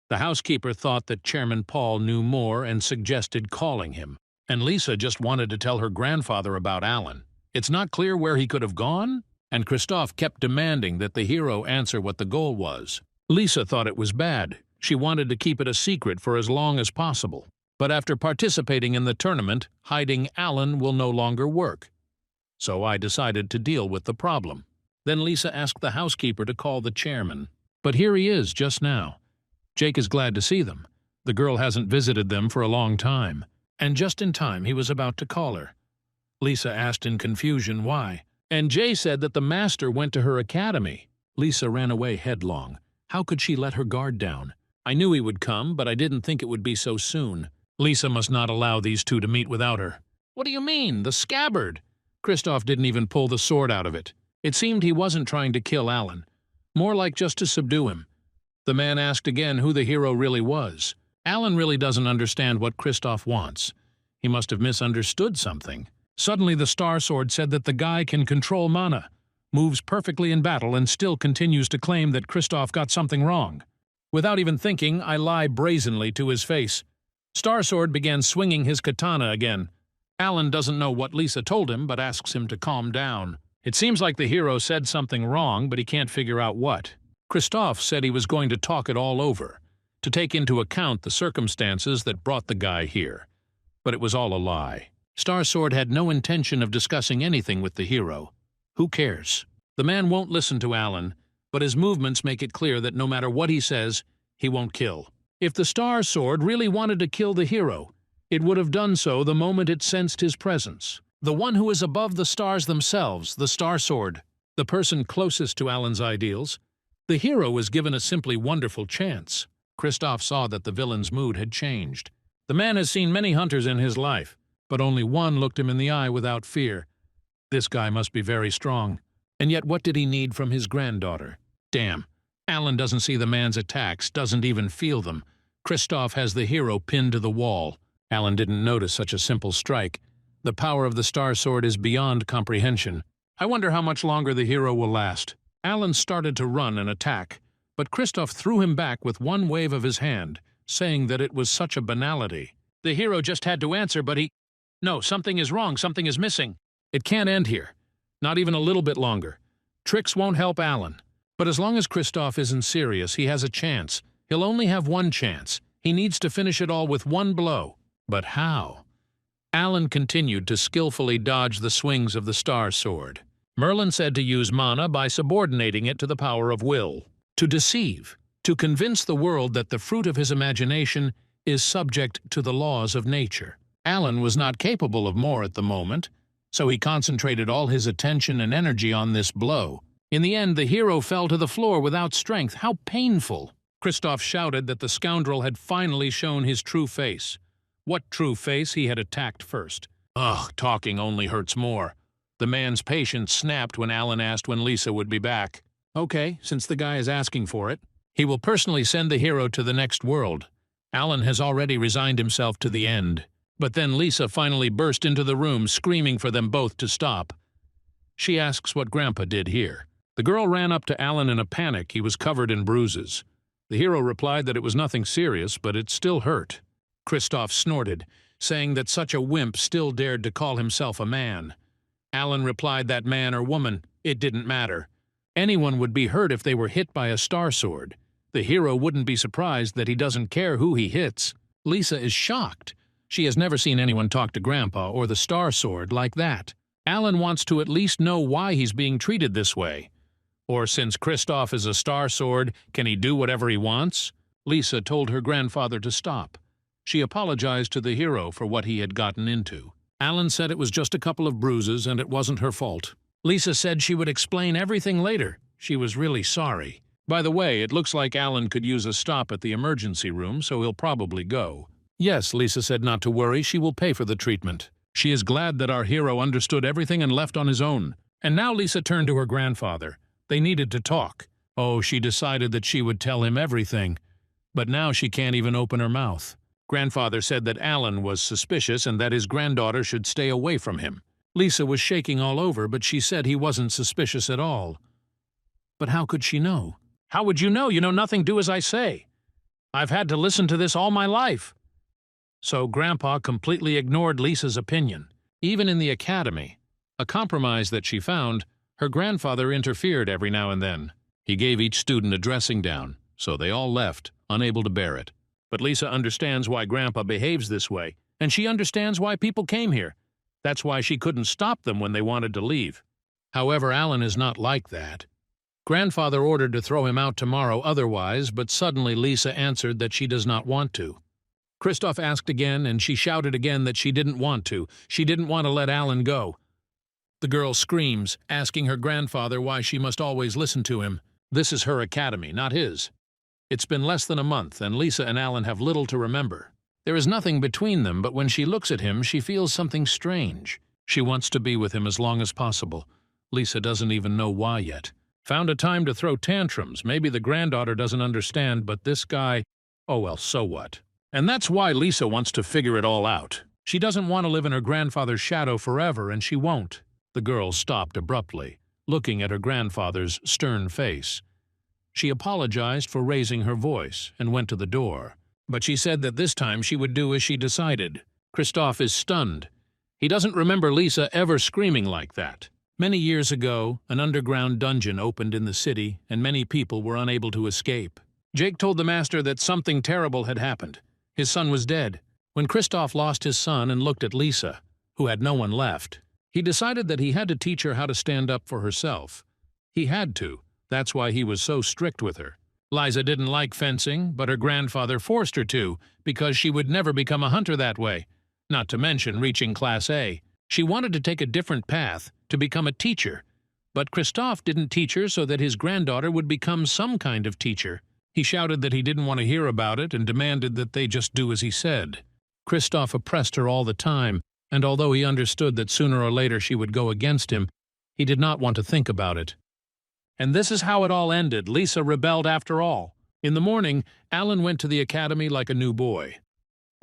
The housekeeper thought that Chairman Paul knew more and suggested calling him, and Lisa just wanted to tell her grandfather about Alan. It's not clear where he could have gone, and Christophe kept demanding that the hero answer what the goal was. Lisa thought it was bad. She wanted to keep it a secret for as long as possible. But after participating in the tournament, hiding Alan will no longer work. So I decided to deal with the problem. Then Lisa asked the housekeeper to call the chairman. But here he is just now. Jake is glad to see them. The girl hasn't visited them for a long time. And just in time, he was about to call her. Lisa asked in confusion why. And Jay said that the master went to her academy. Lisa ran away headlong. How could she let her guard down? I knew he would come, but I didn't think it would be so soon. Lisa must not allow these two to meet without her. What do you mean? The scabbard? Christophe didn't even pull the sword out of it. It seemed he wasn't trying to kill Alan. More like just to subdue him. The man asked again who the hero really was. Alan really doesn't understand what Christophe wants. He must have misunderstood something. Suddenly the Star Sword said that the guy can control mana, moves perfectly in battle, and still continues to claim that Christophe got something wrong. Without even thinking, I lie brazenly to his face. Star Sword began swinging his katana again. Alan doesn't know what Lisa told him, but asks him to calm down. It seems like the hero said something wrong, but he can't figure out what. Christophe said he was going to talk it all over, to take into account the circumstances that brought the guy here. But it was all a lie. Star Sword had no intention of discussing anything with the hero. Who cares? The man won't listen to Alan, but his movements make it clear that no matter what he says, he won't kill. If the Star Sword really wanted to kill the hero, it would have done so the moment it sensed his presence. The one who is above the stars themselves, the Star Sword, the person closest to Alan's ideals. The hero was given a simply wonderful chance. Christophe saw that the villain's mood had changed. The man has seen many hunters in his life, but only one looked him in the eye without fear. This guy must be very strong. And yet what did he need from his granddaughter? Damn, Alan doesn't see the man's attacks, doesn't even feel them. Christophe has the hero pinned to the wall. Alan didn't notice such a simple strike. The power of the Star Sword is beyond comprehension. I wonder how much longer the hero will last. Alan started to run and attack, but Christophe threw him back with one wave of his hand, saying that it was such a banality. The hero just had to answer, but No, something is wrong, something is missing. It can't end here. Not even a little bit longer. Tricks won't help Alan. But as long as Christophe isn't serious, he has a chance. He'll only have one chance. He needs to finish it all with one blow. But how? Alan continued to skillfully dodge the swings of the Star Sword. Merlin said to use mana by subordinating it to the power of will. To deceive. To convince the world that the fruit of his imagination is subject to the laws of nature. Alan was not capable of more at the moment, so he concentrated all his attention and energy on this blow. In the end, the hero fell to the floor without strength. How painful! Christophe shouted that the scoundrel had finally shown his true face. What true face he had attacked first? Ugh, talking only hurts more. The man's patience snapped when Alan asked when Lisa would be back. Okay, since the guy is asking for it. He will personally send the hero to the next world. Alan has already resigned himself to the end. But then Lisa finally burst into the room, screaming for them both to stop. She asks what Grandpa did here. The girl ran up to Alan in a panic. He was covered in bruises. The hero replied that it was nothing serious, but it still hurt. Christophe snorted, saying that such a wimp still dared to call himself a man. Alan replied that man or woman, it didn't matter. Anyone would be hurt if they were hit by a Star Sword. The hero wouldn't be surprised that he doesn't care who he hits. Lisa is shocked. She has never seen anyone talk to Grandpa or the Star Sword like that. Alan wants to at least know why he's being treated this way. Or since Christophe is a Star Sword, can he do whatever he wants? Lisa told her grandfather to stop. She apologized to the hero for what he had gotten into. Alan said it was just a couple of bruises and it wasn't her fault. Lisa said she would explain everything later. She was really sorry. By the way, it looks like Alan could use a stop at the emergency room, so he'll probably go. Yes, Lisa said not to worry, she will pay for the treatment. She is glad that our hero understood everything and left on his own. And now Lisa turned to her grandfather. They needed to talk. Oh, she decided that she would tell him everything. But now she can't even open her mouth. Grandfather said that Alan was suspicious and that his granddaughter should stay away from him. Lisa was shaking all over, but she said he wasn't suspicious at all. But how could she know? How would you know? You know nothing, do as I say. I've had to listen to this all my life. So Grandpa completely ignored Lisa's opinion. Even in the academy, a compromise that she found Her grandfather interfered every now and then. He gave each student a dressing down, so they all left, unable to bear it. But Lisa understands why Grandpa behaves this way, and she understands why people came here. That's why she couldn't stop them when they wanted to leave. However, Alan is not like that. Grandfather ordered to throw him out tomorrow otherwise, but suddenly Lisa answered that she does not want to. Kristoff asked again, and she shouted again that she didn't want to. She didn't want to let Alan go. The girl screams, asking her grandfather why she must always listen to him. This is her academy, not his. It's been less than a month, and Lisa and Alan have little to remember. There is nothing between them, but when she looks at him, she feels something strange. She wants to be with him as long as possible. Lisa doesn't even know why yet. Found a time to throw tantrums. Maybe the granddaughter doesn't understand, but this guy, oh well, so what? And that's why Lisa wants to figure it all out. She doesn't want to live in her grandfather's shadow forever, and she won't. The girl stopped abruptly, looking at her grandfather's stern face. She apologized for raising her voice and went to the door. But she said that this time she would do as she decided. Kristoff is stunned. He doesn't remember Lisa ever screaming like that. Many years ago, an underground dungeon opened in the city, and many people were unable to escape. Jake told the master that something terrible had happened. His son was dead. When Kristoff lost his son and looked at Lisa, who had no one left, he decided that he had to teach her how to stand up for herself. He had to. That's why he was so strict with her. Liza didn't like fencing, but her grandfather forced her to, because she would never become a hunter that way, not to mention reaching Class A. She wanted to take a different path, to become a teacher. But Kristoff didn't teach her so that his granddaughter would become some kind of teacher. He shouted that he didn't want to hear about it and demanded that they just do as he said. Kristoff oppressed her all the time, and although he understood that sooner or later she would go against him, he did not want to think about it. And this is how it all ended. Lisa rebelled after all. In the morning, Alan went to the academy like a new boy.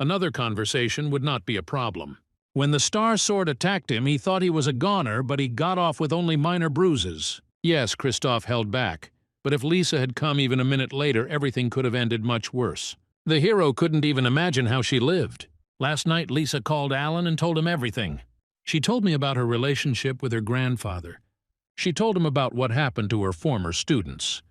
Another conversation would not be a problem. When the Star Sword attacked him, he thought he was a goner, but he got off with only minor bruises. Yes, Kristoff held back, but if Lisa had come even a minute later, everything could have ended much worse. The hero couldn't even imagine how she lived. Last night, Lisa called Alan and told him everything. She told me about her relationship with her grandfather. She told him about what happened to her former students.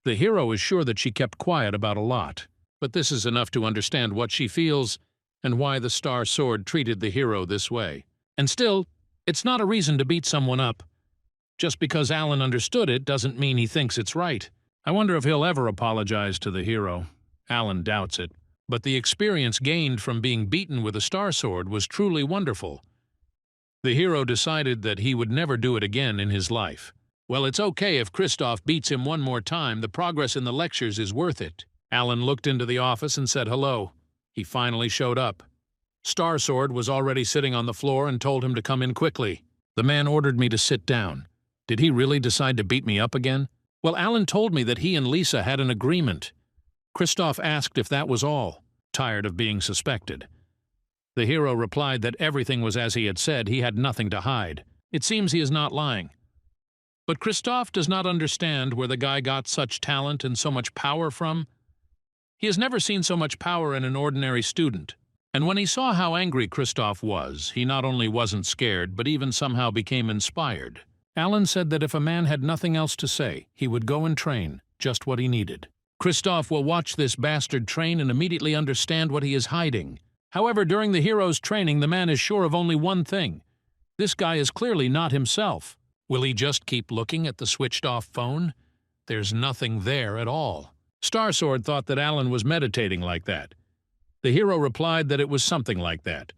The hero is sure that she kept quiet about a lot, but this is enough to understand what she feels and why the Star Sword treated the hero this way. And still, it's not a reason to beat someone up. Just because Alan understood it doesn't mean he thinks it's right. I wonder if he'll ever apologize to the hero. Alan doubts it. But the experience gained from being beaten with a Star Sword was truly wonderful. The hero decided that he would never do it again in his life. Well, it's okay if Kristoff beats him one more time. The progress in the lectures is worth it. Alan looked into the office and said hello. He finally showed up. Star Sword was already sitting on the floor and told him to come in quickly. The man ordered me to sit down. Did he really decide to beat me up again? Well, Alan told me that he and Lisa had an agreement. Kristoff asked if that was all, tired of being suspected. The hero replied that everything was as he had said. He had nothing to hide. It seems he is not lying. But Kristoff does not understand where the guy got such talent and so much power from. He has never seen so much power in an ordinary student. And when he saw how angry Kristoff was, he not only wasn't scared, but even somehow became inspired. Alan said that if a man had nothing else to say, he would go and train, just what he needed. Kristoff will watch this bastard train and immediately understand what he is hiding. However, during the hero's training, the man is sure of only one thing. This guy is clearly not himself. Will he just keep looking at the switched-off phone? There's nothing there at all. Star Sword thought that Alan was meditating like that. The hero replied that it was something like that.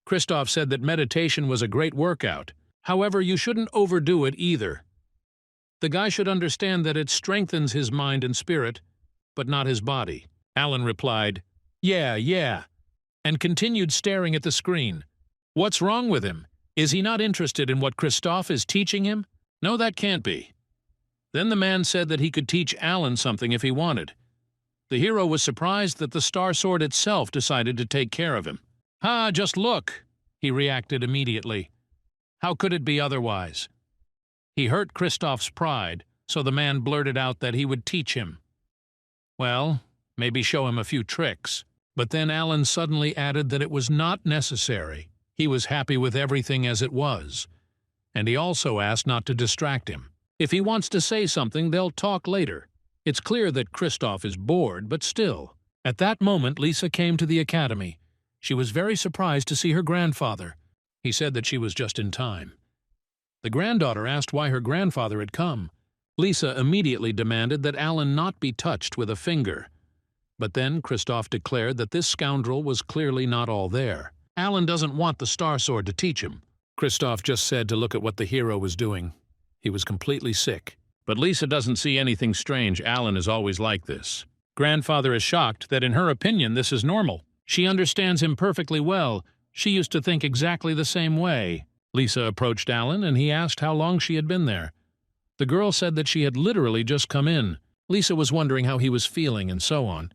Kristoff said that meditation was a great workout. However, you shouldn't overdo it either. The guy should understand that it strengthens his mind and spirit, but not his body. Alan replied, yeah, and continued staring at the screen. What's wrong with him? Is he not interested in what Kristoff is teaching him? No, that can't be. Then the man said that he could teach Alan something if he wanted. The hero was surprised that the Star Sword itself decided to take care of him. "Ah, just look," he reacted immediately. How could it be otherwise? He hurt Kristoff's pride, so the man blurted out that he would teach him. Well, maybe show him a few tricks. But then Alan suddenly added that it was not necessary. He was happy with everything as it was. and he also asked not to distract him. If he wants to say something, they'll talk later. It's clear that Kristoff is bored, but still. At that moment, Lisa came to the academy. She was very surprised to see her grandfather. He said that she was just in time. The granddaughter asked why her grandfather had come. Lisa immediately demanded that Alan not be touched with a finger. But then Kristoff declared that this scoundrel was clearly not all there. Alan doesn't want the Star Sword to teach him. Kristoff just said to look at what the hero was doing. He was completely sick. But Lisa doesn't see anything strange. Alan is always like this. Grandfather is shocked that in her opinion this is normal. She understands him perfectly well. She used to think exactly the same way. Lisa approached Alan and he asked how long she had been there. The girl said that she had literally just come in. Lisa was wondering how he was feeling and so on.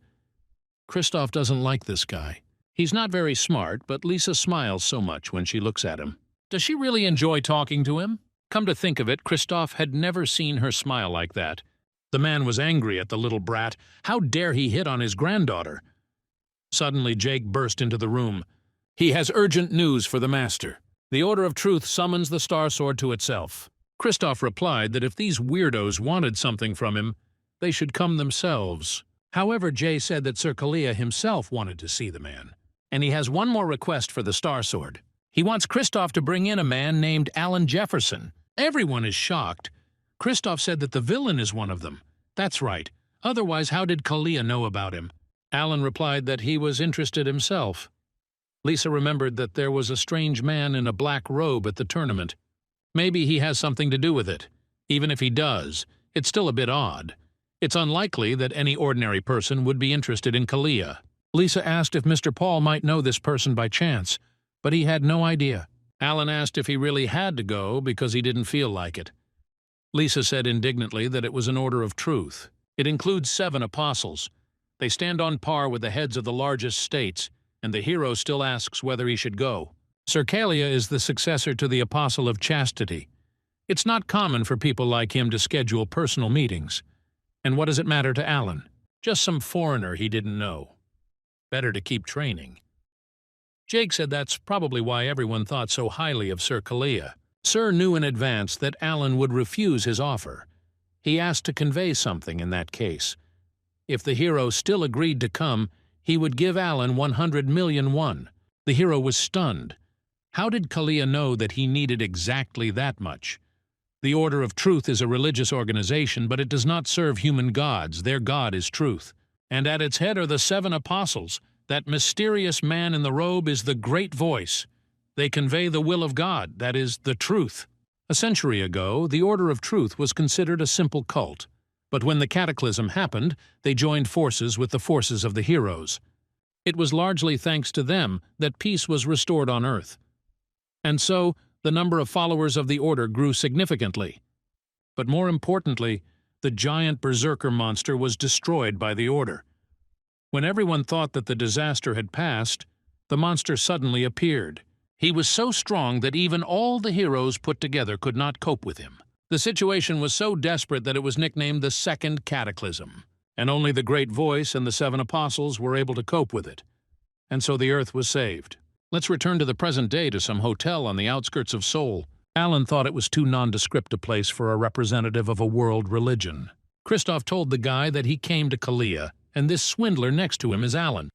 Kristoff doesn't like this guy. He's not very smart, but Lisa smiles so much when she looks at him. Does she really enjoy talking to him? Come to think of it, Kristoff had never seen her smile like that. The man was angry at the little brat. How dare he hit on his granddaughter? Suddenly Jake burst into the room. He has urgent news for the master. The Order of Truth summons the Star Sword to itself. Kristoff replied that if these weirdos wanted something from him, they should come themselves. However, Jay said that Sir Kalia himself wanted to see the man. And he has one more request for the Star Sword. He wants Kristoff to bring in a man named Alan Jefferson. Everyone is shocked. Kristoff said that the villain is one of them. That's right. Otherwise, how did Kalia know about him? Alan replied that he was interested himself. Lisa remembered that there was a strange man in a black robe at the tournament. Maybe he has something to do with it. Even if he does, it's still a bit odd. It's unlikely that any ordinary person would be interested in Kalia. Lisa asked if Mr. Paul might know this person by chance, but he had no idea. Alan asked if he really had to go because he didn't feel like it. Lisa said indignantly that it was an order of truth. It includes 7 apostles. They stand on par with the heads of the largest states, and the hero still asks whether he should go. Sir Kalia is the successor to the Apostle of Chastity. It's not common for people like him to schedule personal meetings. And what does it matter to Alan? Just some foreigner he didn't know. Better to keep training. Jake said that's probably why everyone thought so highly of Sir Kalia. Sir knew in advance that Alan would refuse his offer. He asked to convey something in that case. If the hero still agreed to come, he would give Alan 100 million won. The hero was stunned. How did Kalia know that he needed exactly that much? The Order of Truth is a religious organization, but it does not serve human gods. Their god is truth. And at its head are the 7 apostles. That mysterious man in the robe is the great voice. They convey the will of God, that is, the truth. A century ago, the Order of Truth was considered a simple cult. But when the cataclysm happened, they joined forces with the forces of the heroes. It was largely thanks to them that peace was restored on Earth. And so, the number of followers of the Order grew significantly. But more importantly, the giant berserker monster was destroyed by the Order. When everyone thought that the disaster had passed, the monster suddenly appeared. He was so strong that even all the heroes put together could not cope with him. The situation was so desperate that it was nicknamed the Second Cataclysm, and only the Great Voice and the 7 Apostles were able to cope with it. And so the Earth was saved. Let's return to the present day to some hotel on the outskirts of Seoul. Alan thought it was too nondescript a place for a representative of a world religion. Kristoff told the guy that he came to Kalia, and this swindler next to him is Alan.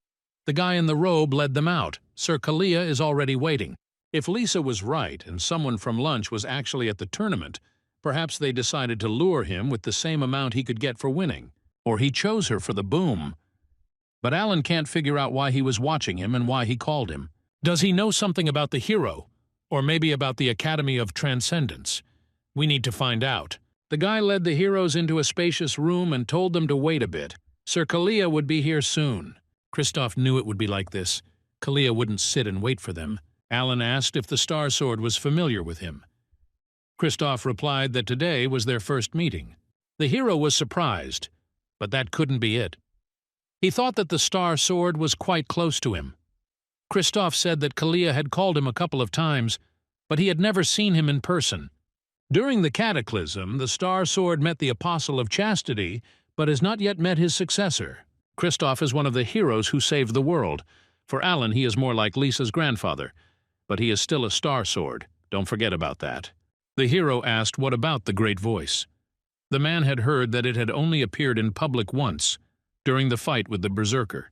The guy in the robe led them out. Sir Kalia is already waiting. If Lisa was right and someone from lunch was actually at the tournament, perhaps they decided to lure him with the same amount he could get for winning. Or he chose her for the boom. But Alan can't figure out why he was watching him and why he called him. Does he know something about the hero? Or maybe about the Academy of Transcendence? We need to find out. The guy led the heroes into a spacious room and told them to wait a bit. Sir Kalia would be here soon. Kristoff knew it would be like this. Kalia wouldn't sit and wait for them. Alan asked if the Star Sword was familiar with him. Kristoff replied that today was their first meeting. The hero was surprised, but that couldn't be it. He thought that the Star Sword was quite close to him. Kristoff said that Kalia had called him a couple of times, but he had never seen him in person. During the Cataclysm, the Star Sword met the Apostle of Chastity, but has not yet met his successor. Kristoff is one of the heroes who saved the world. For Alan, he is more like Lisa's grandfather, but he is still a Star Sword. Don't forget about that. The hero asked what about the great voice. The man had heard that it had only appeared in public once, during the fight with the berserker.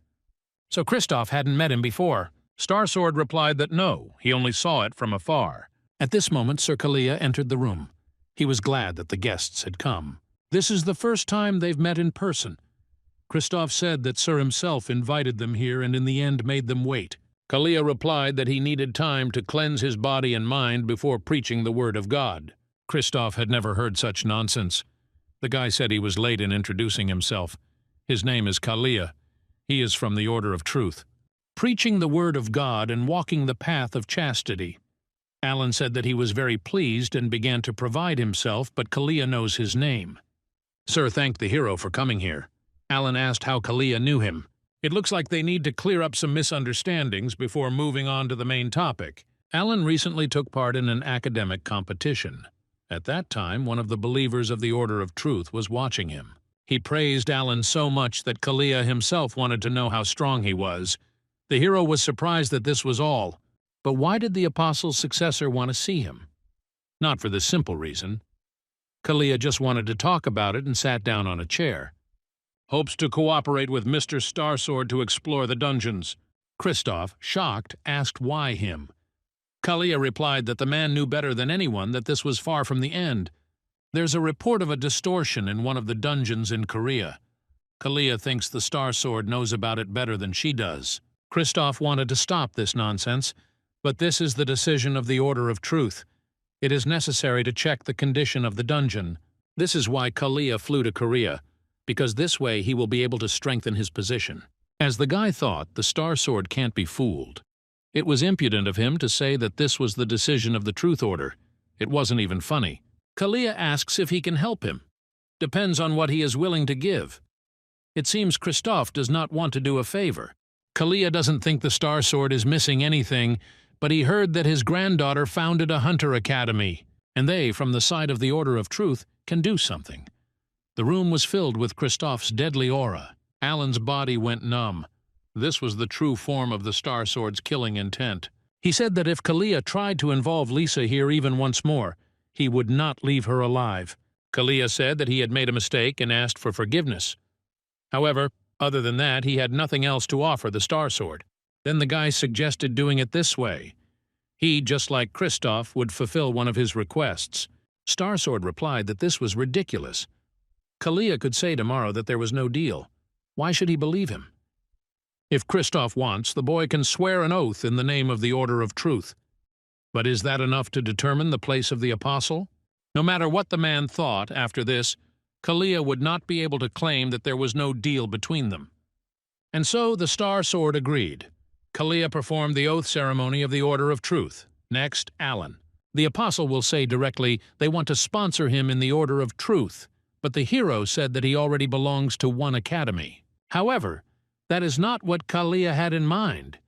So Kristoff hadn't met him before. Starsword replied that no, he only saw it from afar. At this moment, Sir Kalia entered the room. He was glad that the guests had come. This is the first time they've met in person. Kristoff said that Sir himself invited them here and in the end made them wait. Kalia replied that he needed time to cleanse his body and mind before preaching the word of God. Kristoff had never heard such nonsense. The guy said he was late in introducing himself. His name is Kalia. He is from the Order of Truth. Preaching the word of God and walking the path of chastity. Alan said that he was very pleased and began to provide himself, but Kalia knows his name. Sir thanked the hero for coming here. Alan asked how Kalia knew him. It looks like they need to clear up some misunderstandings before moving on to the main topic. Alan recently took part in an academic competition. At that time, one of the believers of the Order of Truth was watching him. He praised Alan so much that Kalia himself wanted to know how strong he was. The hero was surprised that this was all. But why did the apostle's successor want to see him? Not for this simple reason. Kalia just wanted to talk about it and sat down on a chair. Hopes to cooperate with Mr. Starsword to explore the dungeons. Kristoff, shocked, asked why him. Kalia replied that the man knew better than anyone that this was far from the end. There's a report of a distortion in one of the dungeons in Korea. Kalia thinks the Starsword knows about it better than she does. Kristoff wanted to stop this nonsense, but this is the decision of the Order of Truth. It is necessary to check the condition of the dungeon. This is why Kalia flew to Korea, because this way he will be able to strengthen his position. As the guy thought, the Starsword can't be fooled. It was impudent of him to say that this was the decision of the Truth Order. It wasn't even funny. Kalia asks if he can help him. Depends on what he is willing to give. It seems Kristoff does not want to do a favor. Kalia doesn't think the Starsword is missing anything, but he heard that his granddaughter founded a hunter academy, and they, from the side of the Order of Truth, can do something. The room was filled with Kristoff's deadly aura. Alan's body went numb. This was the true form of the Starsword's killing intent. He said that if Kalia tried to involve Lisa here even once more, he would not leave her alive. Kalia said that he had made a mistake and asked for forgiveness. However, other than that, he had nothing else to offer the Starsword. Then the guy suggested doing it this way. He, just like Kristoff, would fulfill one of his requests. Starsword replied that this was ridiculous. Kalia could say tomorrow that there was no deal. Why should he believe him? If Kristoff wants, the boy can swear an oath in the name of the Order of Truth. But is that enough to determine the place of the apostle? No matter what the man thought after this, Kalia would not be able to claim that there was no deal between them. And so the Starsword agreed. Kalia performed the oath ceremony of the Order of Truth. Next, Alan. The apostle will say directly they want to sponsor him in the Order of Truth, but the hero said that he already belongs to one academy. However, that is not what Kalia had in mind.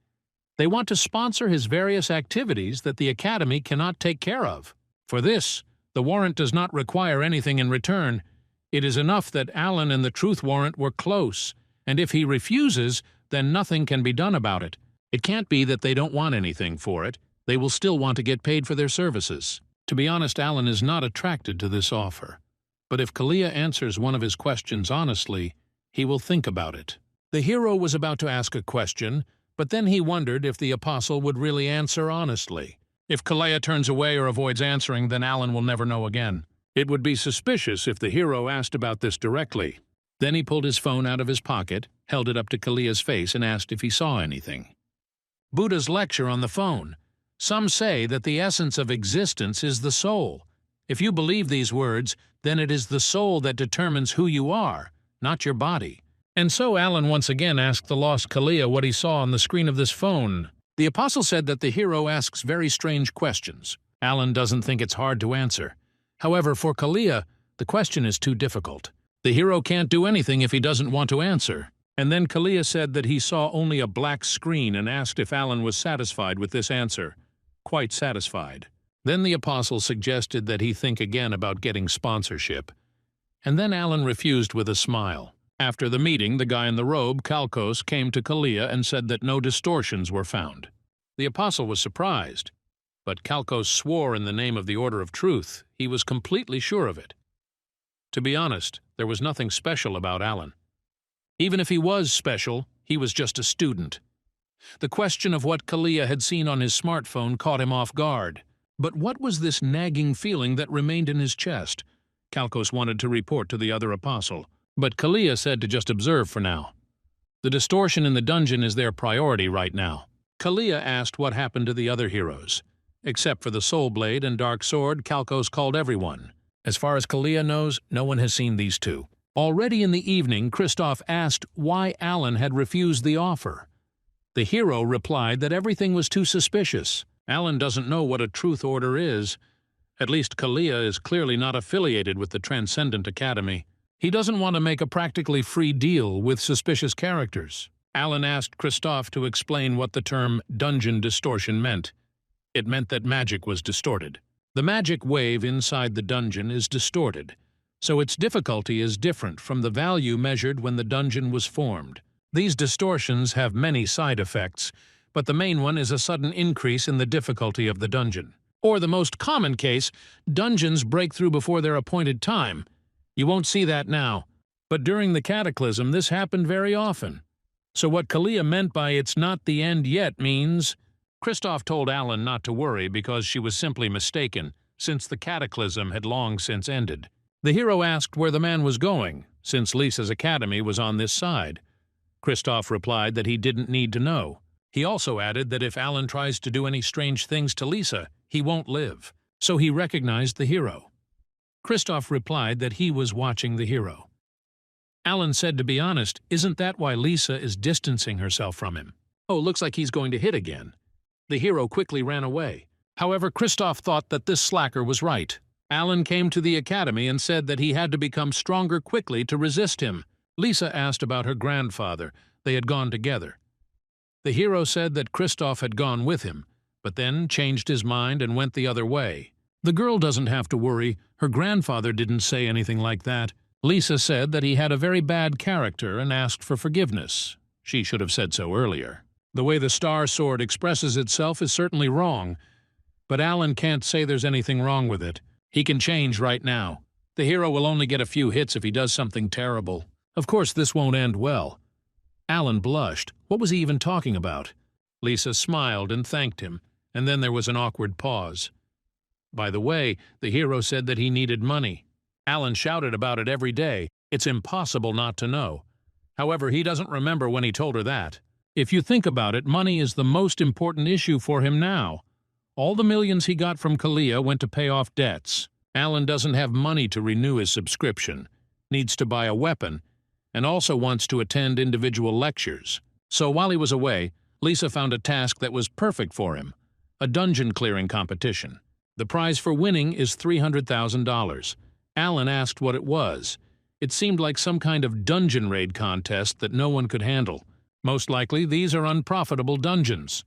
They want to sponsor his various activities that the academy cannot take care of. For this, the warrant does not require anything in return. It is enough that Alan and the Truth Warrant were close, and if he refuses, then nothing can be done about it. It can't be that they don't want anything for it. They will still want to get paid for their services. To be honest, Alan is not attracted to this offer. But if Kalia answers one of his questions honestly, he will think about it. The hero was about to ask a question, but then he wondered if the apostle would really answer honestly. If Kalia turns away or avoids answering, then Alan will never know again. It would be suspicious if the hero asked about this directly. Then he pulled his phone out of his pocket, held it up to Kalia's face, and asked if he saw anything. Buddha's lecture on the phone. Some say that the essence of existence is the soul. If you believe these words, then it is the soul that determines who you are, not your body. And so Alan once again asked the lost Kalia what he saw on the screen of this phone. The apostle said that the hero asks very strange questions. Alan doesn't think it's hard to answer. However, for Kalia, the question is too difficult. The hero can't do anything if he doesn't want to answer. And then Kalia said that he saw only a black screen and asked if Alan was satisfied with this answer. Quite satisfied. Then the apostle suggested that he think again about getting sponsorship. And then Alan refused with a smile. After the meeting, the guy in the robe, Kalkos, came to Kalia and said that no distortions were found. The apostle was surprised. But Kalkos swore in the name of the Order of Truth. He was completely sure of it. To be honest, there was nothing special about Alan. Even if he was special, he was just a student. The question of what Kalia had seen on his smartphone caught him off guard. But what was this nagging feeling that remained in his chest? Kalkos wanted to report to the other apostle, but Kalia said to just observe for now. The distortion in the dungeon is their priority right now. Kalia asked what happened to the other heroes. Except for the Soul Blade and Dark Sword, Kalkos called everyone. As far as Kalia knows, no one has seen these two. Already in the evening, Kristoff asked why Alan had refused the offer. The hero replied that everything was too suspicious. Alan doesn't know what a truth order is. At least Kalia is clearly not affiliated with the Transcendent Academy. He doesn't want to make a practically free deal with suspicious characters. Alan asked Kristoff to explain what the term dungeon distortion meant. It meant that magic was distorted. The magic wave inside the dungeon is distorted, so its difficulty is different from the value measured when the dungeon was formed. These distortions have many side effects, but the main one is a sudden increase in the difficulty of the dungeon. Or the most common case, dungeons break through before their appointed time. You won't see that now, but during the Cataclysm this happened very often. So what Kalia meant by "it's not the end yet" means... Kristoff told Alan not to worry because she was simply mistaken, since the Cataclysm had long since ended. The hero asked where the man was going, since Lisa's academy was on this side. Kristoff replied that he didn't need to know. He also added that if Alan tries to do any strange things to Lisa, he won't live. So he recognized the hero. Kristoff replied that he was watching the hero. Alan said, to be honest, isn't that why Lisa is distancing herself from him? Oh, looks like he's going to hit again. The hero quickly ran away. However, Kristoff thought that this slacker was right. Alan came to the academy and said that he had to become stronger quickly to resist him. Lisa asked about her grandfather. They had gone together. The hero said that Kristoff had gone with him, but then changed his mind and went the other way. The girl doesn't have to worry. Her grandfather didn't say anything like that. Lisa said that he had a very bad character and asked for forgiveness. She should have said so earlier. The way the Star Sword expresses itself is certainly wrong, but Alan can't say there's anything wrong with it. He can change right now. The hero will only get a few hits if he does something terrible. Of course, this won't end well. Alan blushed. What was he even talking about? Lisa smiled and thanked him, and then there was an awkward pause. By the way, the hero said that he needed money. Alan shouted about it every day. It's impossible not to know. However, he doesn't remember when he told her that. If you think about it, money is the most important issue for him now. All the millions he got from Kalia went to pay off debts. Alan doesn't have money to renew his subscription, needs to buy a weapon, and also wants to attend individual lectures. So while he was away, Lisa found a task that was perfect for him, a dungeon clearing competition. The prize for winning is $300,000. Alan asked what it was. It seemed like some kind of dungeon raid contest that no one could handle. Most likely, these are unprofitable dungeons.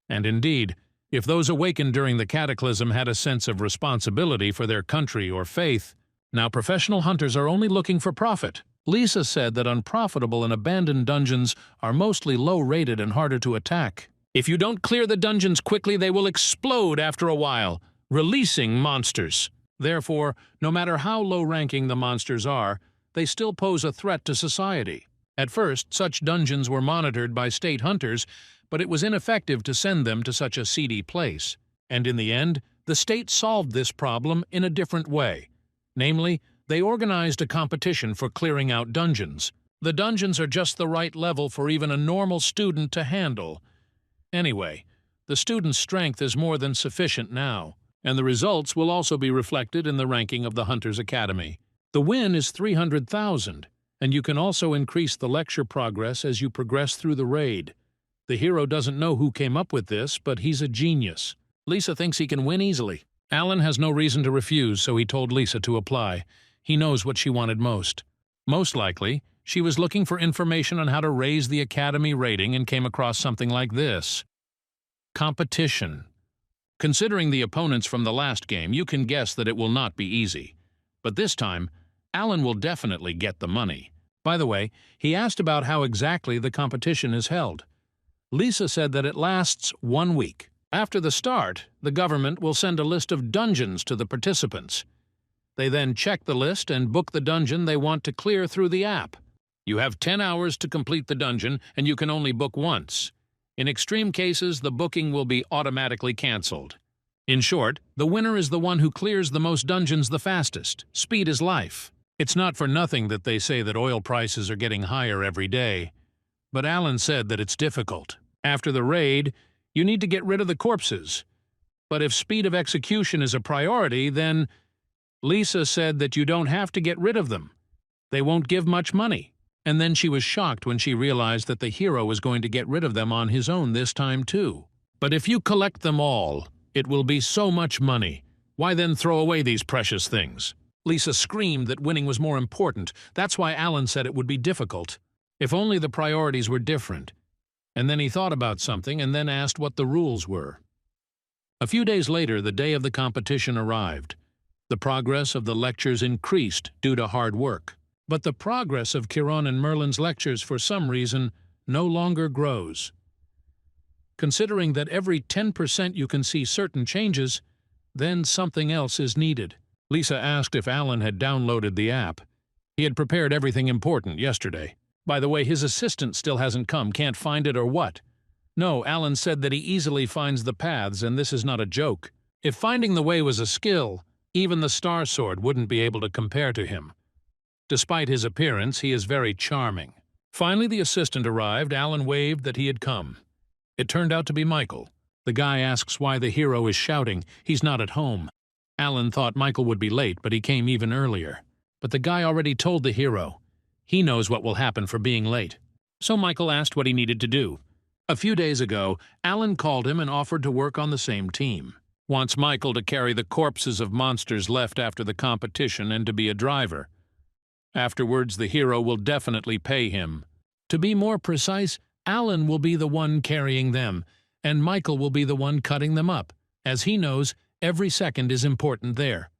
And indeed, if those awakened during the Cataclysm had a sense of responsibility for their country or faith, now professional hunters are only looking for profit. Lisa said that unprofitable and abandoned dungeons are mostly low-rated and harder to attack. If you don't clear the dungeons quickly, they will explode after a while, releasing monsters. Therefore, no matter how low-ranking the monsters are, they still pose a threat to society. At first, such dungeons were monitored by state hunters, but it was ineffective to send them to such a seedy place. And in the end, the state solved this problem in a different way. Namely, they organized a competition for clearing out dungeons. The dungeons are just the right level for even a normal student to handle. Anyway, the student's strength is more than sufficient now, and the results will also be reflected in the ranking of the Hunter's Academy. The win is $300,000. And you can also increase the lecture progress as you progress through the raid. The hero doesn't know who came up with this, but he's a genius. Lisa thinks he can win easily. Alan has no reason to refuse, so he told Lisa to apply. He knows what she wanted most. Most likely, she was looking for information on how to raise the academy rating and came across something like this. Competition. Considering the opponents from the last game, you can guess that it will not be easy. But this time, Alan will definitely get the money. By the way, he asked about how exactly the competition is held. Lisa said that it lasts 1 week. After the start, the government will send a list of dungeons to the participants. They then check the list and book the dungeon they want to clear through the app. You have 10 hours to complete the dungeon, and you can only book once. In extreme cases, the booking will be automatically cancelled. In short, the winner is the one who clears the most dungeons the fastest. Speed is life. It's not for nothing that they say that oil prices are getting higher every day. But Alan said that it's difficult. After the raid, you need to get rid of the corpses. But if speed of execution is a priority, then Lisa said that you don't have to get rid of them. They won't give much money. And then she was shocked when she realized that the hero was going to get rid of them on his own this time too. But if you collect them all, it will be so much money. Why then throw away these precious things? Lisa screamed that winning was more important. That's why Alan said it would be difficult. If only the priorities were different. And then he thought about something and then asked what the rules were. A few days later, the day of the competition arrived. The progress of the lectures increased due to hard work. But the progress of Chiron and Merlin's lectures, for some reason, no longer grows. Considering that every 10% you can see certain changes, then something else is needed. Lisa asked if Alan had downloaded the app. He had prepared everything important yesterday. By the way, his assistant still hasn't come, can't find it or what? No, Alan said that he easily finds the paths, and this is not a joke. If finding the way was a skill, even the Star Sword wouldn't be able to compare to him. Despite his appearance, he is very charming. Finally, the assistant arrived. Alan waved that he had come. It turned out to be Michael. The guy asks why the hero is shouting. He's not at home. Alan thought Michael would be late, but he came even earlier. But the guy already told the hero. He knows what will happen for being late. So Michael asked what he needed to do. A few days ago, Alan called him and offered to work on the same team. Wants Michael to carry the corpses of monsters left after the competition and to be a driver. Afterwards, the hero will definitely pay him. To be more precise, Alan will be the one carrying them, and Michael will be the one cutting them up, as he knows every second is important there.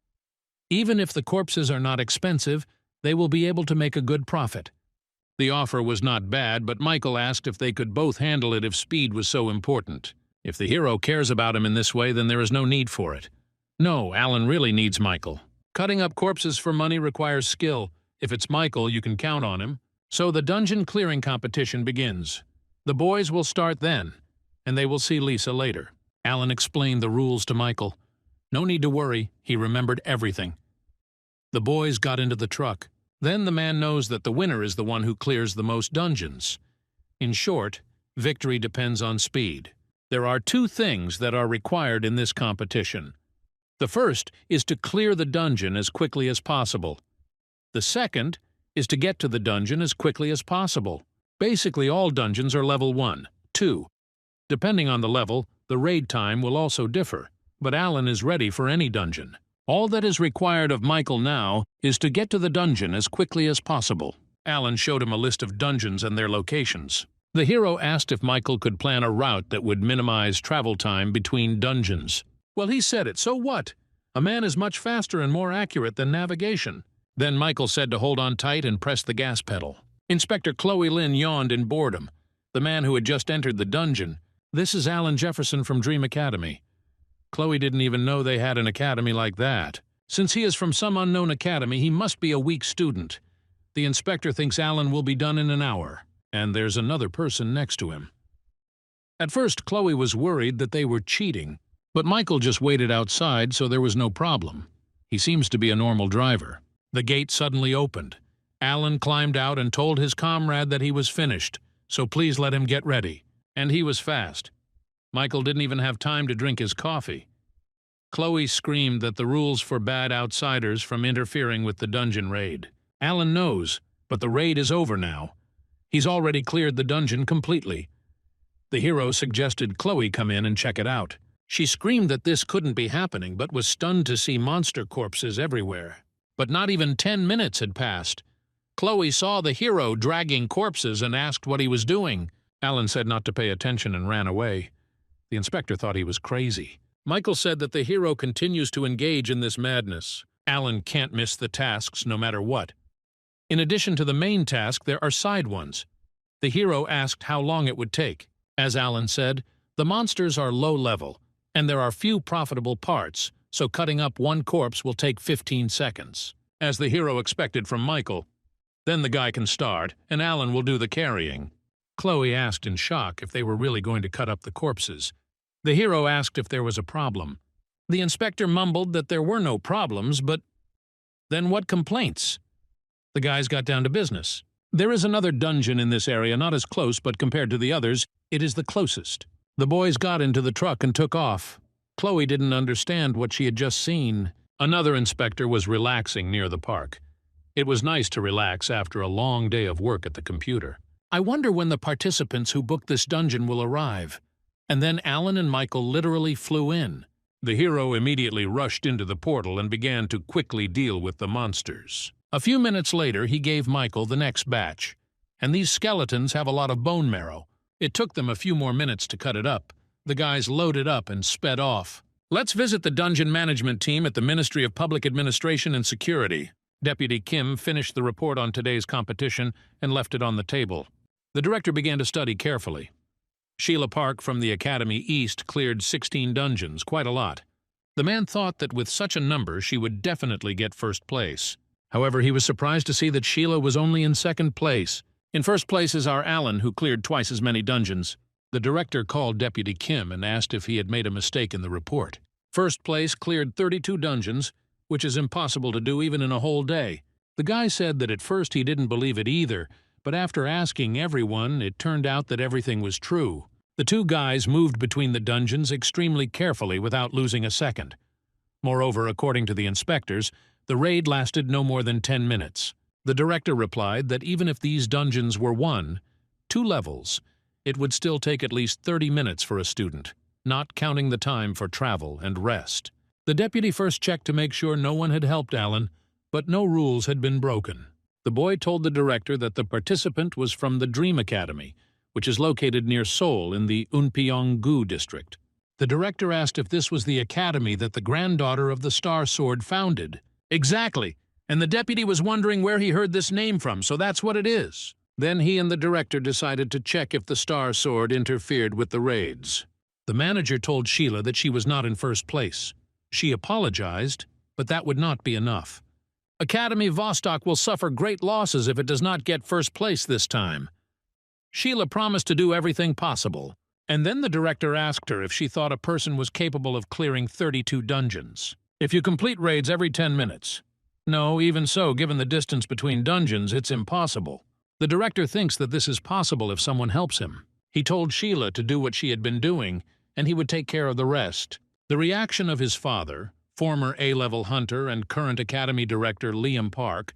Even if the corpses are not expensive, they will be able to make a good profit. The offer was not bad, but Michael asked if they could both handle it if speed was so important. If the hero cares about him in this way, then there is no need for it. No, Alan really needs Michael. Cutting up corpses for money requires skill. If it's Michael, you can count on him. So the dungeon clearing competition begins. The boys will start then, and they will see Lisa later. Alan explained the rules to Michael. No need to worry, he remembered everything. The boys got into the truck. Then the man knows that the winner is the one who clears the most dungeons. In short, victory depends on speed. There are two things that are required in this competition. The first is to clear the dungeon as quickly as possible. The second is to get to the dungeon as quickly as possible. Basically, all dungeons are level 1, 2. Depending on the level, the raid time will also differ, but Alan is ready for any dungeon. All that is required of Michael now is to get to the dungeon as quickly as possible. Alan showed him a list of dungeons and their locations. The hero asked if Michael could plan a route that would minimize travel time between dungeons. Well, he said it, so what? A man is much faster and more accurate than navigation. Then Michael said to hold on tight and press the gas pedal. Inspector Chloe Lynn yawned in boredom. The man who had just entered the dungeon. This is Alan Jefferson from Dream Academy. Chloe didn't even know they had an academy like that. Since he is from some unknown academy, he must be a weak student. The inspector thinks Alan will be done in an hour, and there's another person next to him. At first, Chloe was worried that they were cheating, but Michael just waited outside, so there was no problem. He seems to be a normal driver. The gate suddenly opened. Alan climbed out and told his comrade that he was finished, so please let him get ready. And he was fast. Michael didn't even have time to drink his coffee. Chloe screamed that the rules forbade outsiders from interfering with the dungeon raid. Alan knows, but the raid is over now. He's already cleared the dungeon completely. The hero suggested Chloe come in and check it out. She screamed that this couldn't be happening, but was stunned to see monster corpses everywhere. But not even 10 minutes had passed. Chloe saw the hero dragging corpses and asked what he was doing. Alan said not to pay attention and ran away. The inspector thought he was crazy. Michael said that the hero continues to engage in this madness. Alan can't miss the tasks no matter what. In addition to the main task, there are side ones. The hero asked how long it would take. As Alan said, the monsters are low level, and there are few profitable parts, so cutting up one corpse will take 15 seconds. As the hero expected from Michael. Then the guy can start, and Alan will do the carrying. Chloe asked in shock if they were really going to cut up the corpses. The hero asked if there was a problem. The inspector mumbled that there were no problems, but then what complaints? The guys got down to business. There is another dungeon in this area, not as close, but compared to the others, it is the closest. The boys got into the truck and took off. Chloe didn't understand what she had just seen. Another inspector was relaxing near the park. It was nice to relax after a long day of work at the computer. I wonder when the participants who booked this dungeon will arrive. And then Alan and Michael literally flew in. The hero immediately rushed into the portal and began to quickly deal with the monsters. A few minutes later, he gave Michael the next batch. And these skeletons have a lot of bone marrow. It took them a few more minutes to cut it up. The guys loaded up and sped off. Let's visit the dungeon management team at the Ministry of Public Administration and Security. Deputy Kim finished the report on today's competition and left it on the table. The director began to study carefully. Sheila Park from the Academy East cleared 16 dungeons, quite a lot. The man thought that with such a number she would definitely get first place. However, he was surprised to see that Sheila was only in second place. In first place is our Alan, who cleared twice as many dungeons. The director called Deputy Kim and asked if he had made a mistake in the report. First place cleared 32 dungeons, which is impossible to do even in a whole day. The guy said that at first he didn't believe it either, but after asking everyone, it turned out that everything was true. The two guys moved between the dungeons extremely carefully without losing a second. Moreover, according to the inspectors, the raid lasted no more than 10 minutes. The director replied that even if these dungeons were 2 levels, it would still take at least 30 minutes for a student, not counting the time for travel and rest. The deputy first checked to make sure no one had helped Alan, but no rules had been broken. The boy told the director that the participant was from the Dream Academy, which is located near Seoul in the Unpyeong-gu district. The director asked if this was the academy that the granddaughter of the Star Sword founded. Exactly, and the deputy was wondering where he heard this name from, so that's what it is. Then he and the director decided to check if the Star Sword interfered with the raids. The manager told Sheila that she was not in first place. She apologized, but that would not be enough. Academy Vostok will suffer great losses if it does not get first place this time. Sheila promised to do everything possible, and then the director asked her if she thought a person was capable of clearing 32 dungeons. If you complete raids every 10 minutes. No, even so, given the distance between dungeons, it's impossible. The director thinks that this is possible if someone helps him. He told Sheila to do what she had been doing, and he would take care of the rest. The reaction of his father, former A-level hunter and current Academy director Liam Park,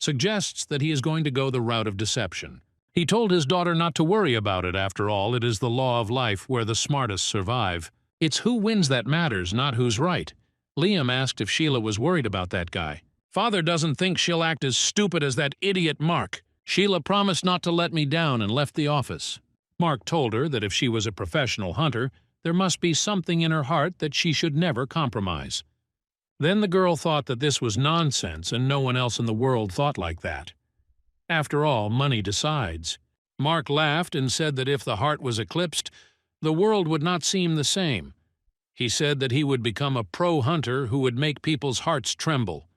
suggests that he is going to go the route of deception. He told his daughter not to worry about it. After all, it is the law of life where the smartest survive. It's who wins that matters, not who's right. Liam asked if Sheila was worried about that guy. Father doesn't think she'll act as stupid as that idiot Mark. Sheila promised not to let me down and left the office. Mark told her that if she was a professional hunter, there must be something in her heart that she should never compromise. Then the girl thought that this was nonsense and no one else in the world thought like that. After all, money decides. Mark laughed and said that if the heart was eclipsed, the world would not seem the same. He said that he would become a pro-hunter who would make people's hearts tremble.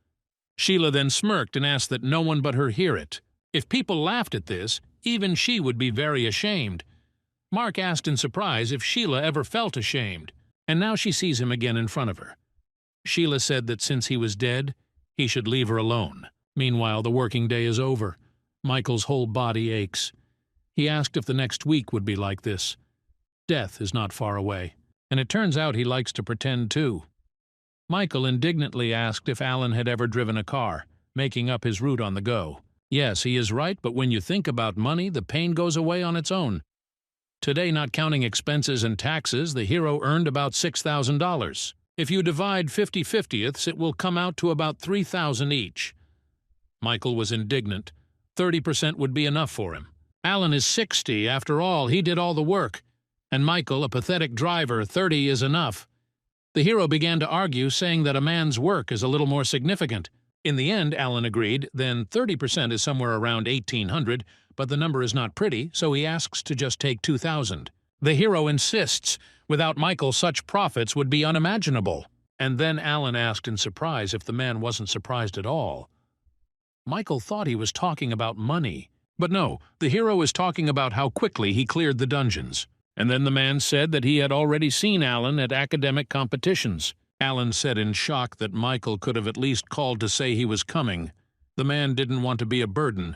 Sheila then smirked and asked that no one but her hear it. If people laughed at this, even she would be very ashamed. Mark asked in surprise if Sheila ever felt ashamed, and now she sees him again in front of her. Sheila said that since he was dead, he should leave her alone. Meanwhile, the working day is over. Michael's whole body aches. He asked if the next week would be like this. Death is not far away, and it turns out he likes to pretend too. Michael indignantly asked if Alan had ever driven a car, making up his route on the go. Yes, he is right, but when you think about money, the pain goes away on its own. Today, not counting expenses and taxes, the hero earned about $6,000. If you divide 50/50ths, it will come out to about $3,000 each. Michael was indignant. 30% would be enough for him. Alan is 60, after all, he did all the work. And Michael, a pathetic driver, 30 is enough. The hero began to argue, saying that a man's work is a little more significant. In the end, Alan agreed, then 30% is somewhere around 1,800, but the number is not pretty, so he asks to just take 2,000. The hero insists, Without Michael, such profits would be unimaginable. And then Alan asked in surprise if the man wasn't surprised at all. Michael thought he was talking about money. But no, the hero is talking about how quickly he cleared the dungeons. And then the man said that he had already seen Alan at academic competitions. Alan said in shock that Michael could have at least called to say he was coming. The man didn't want to be a burden.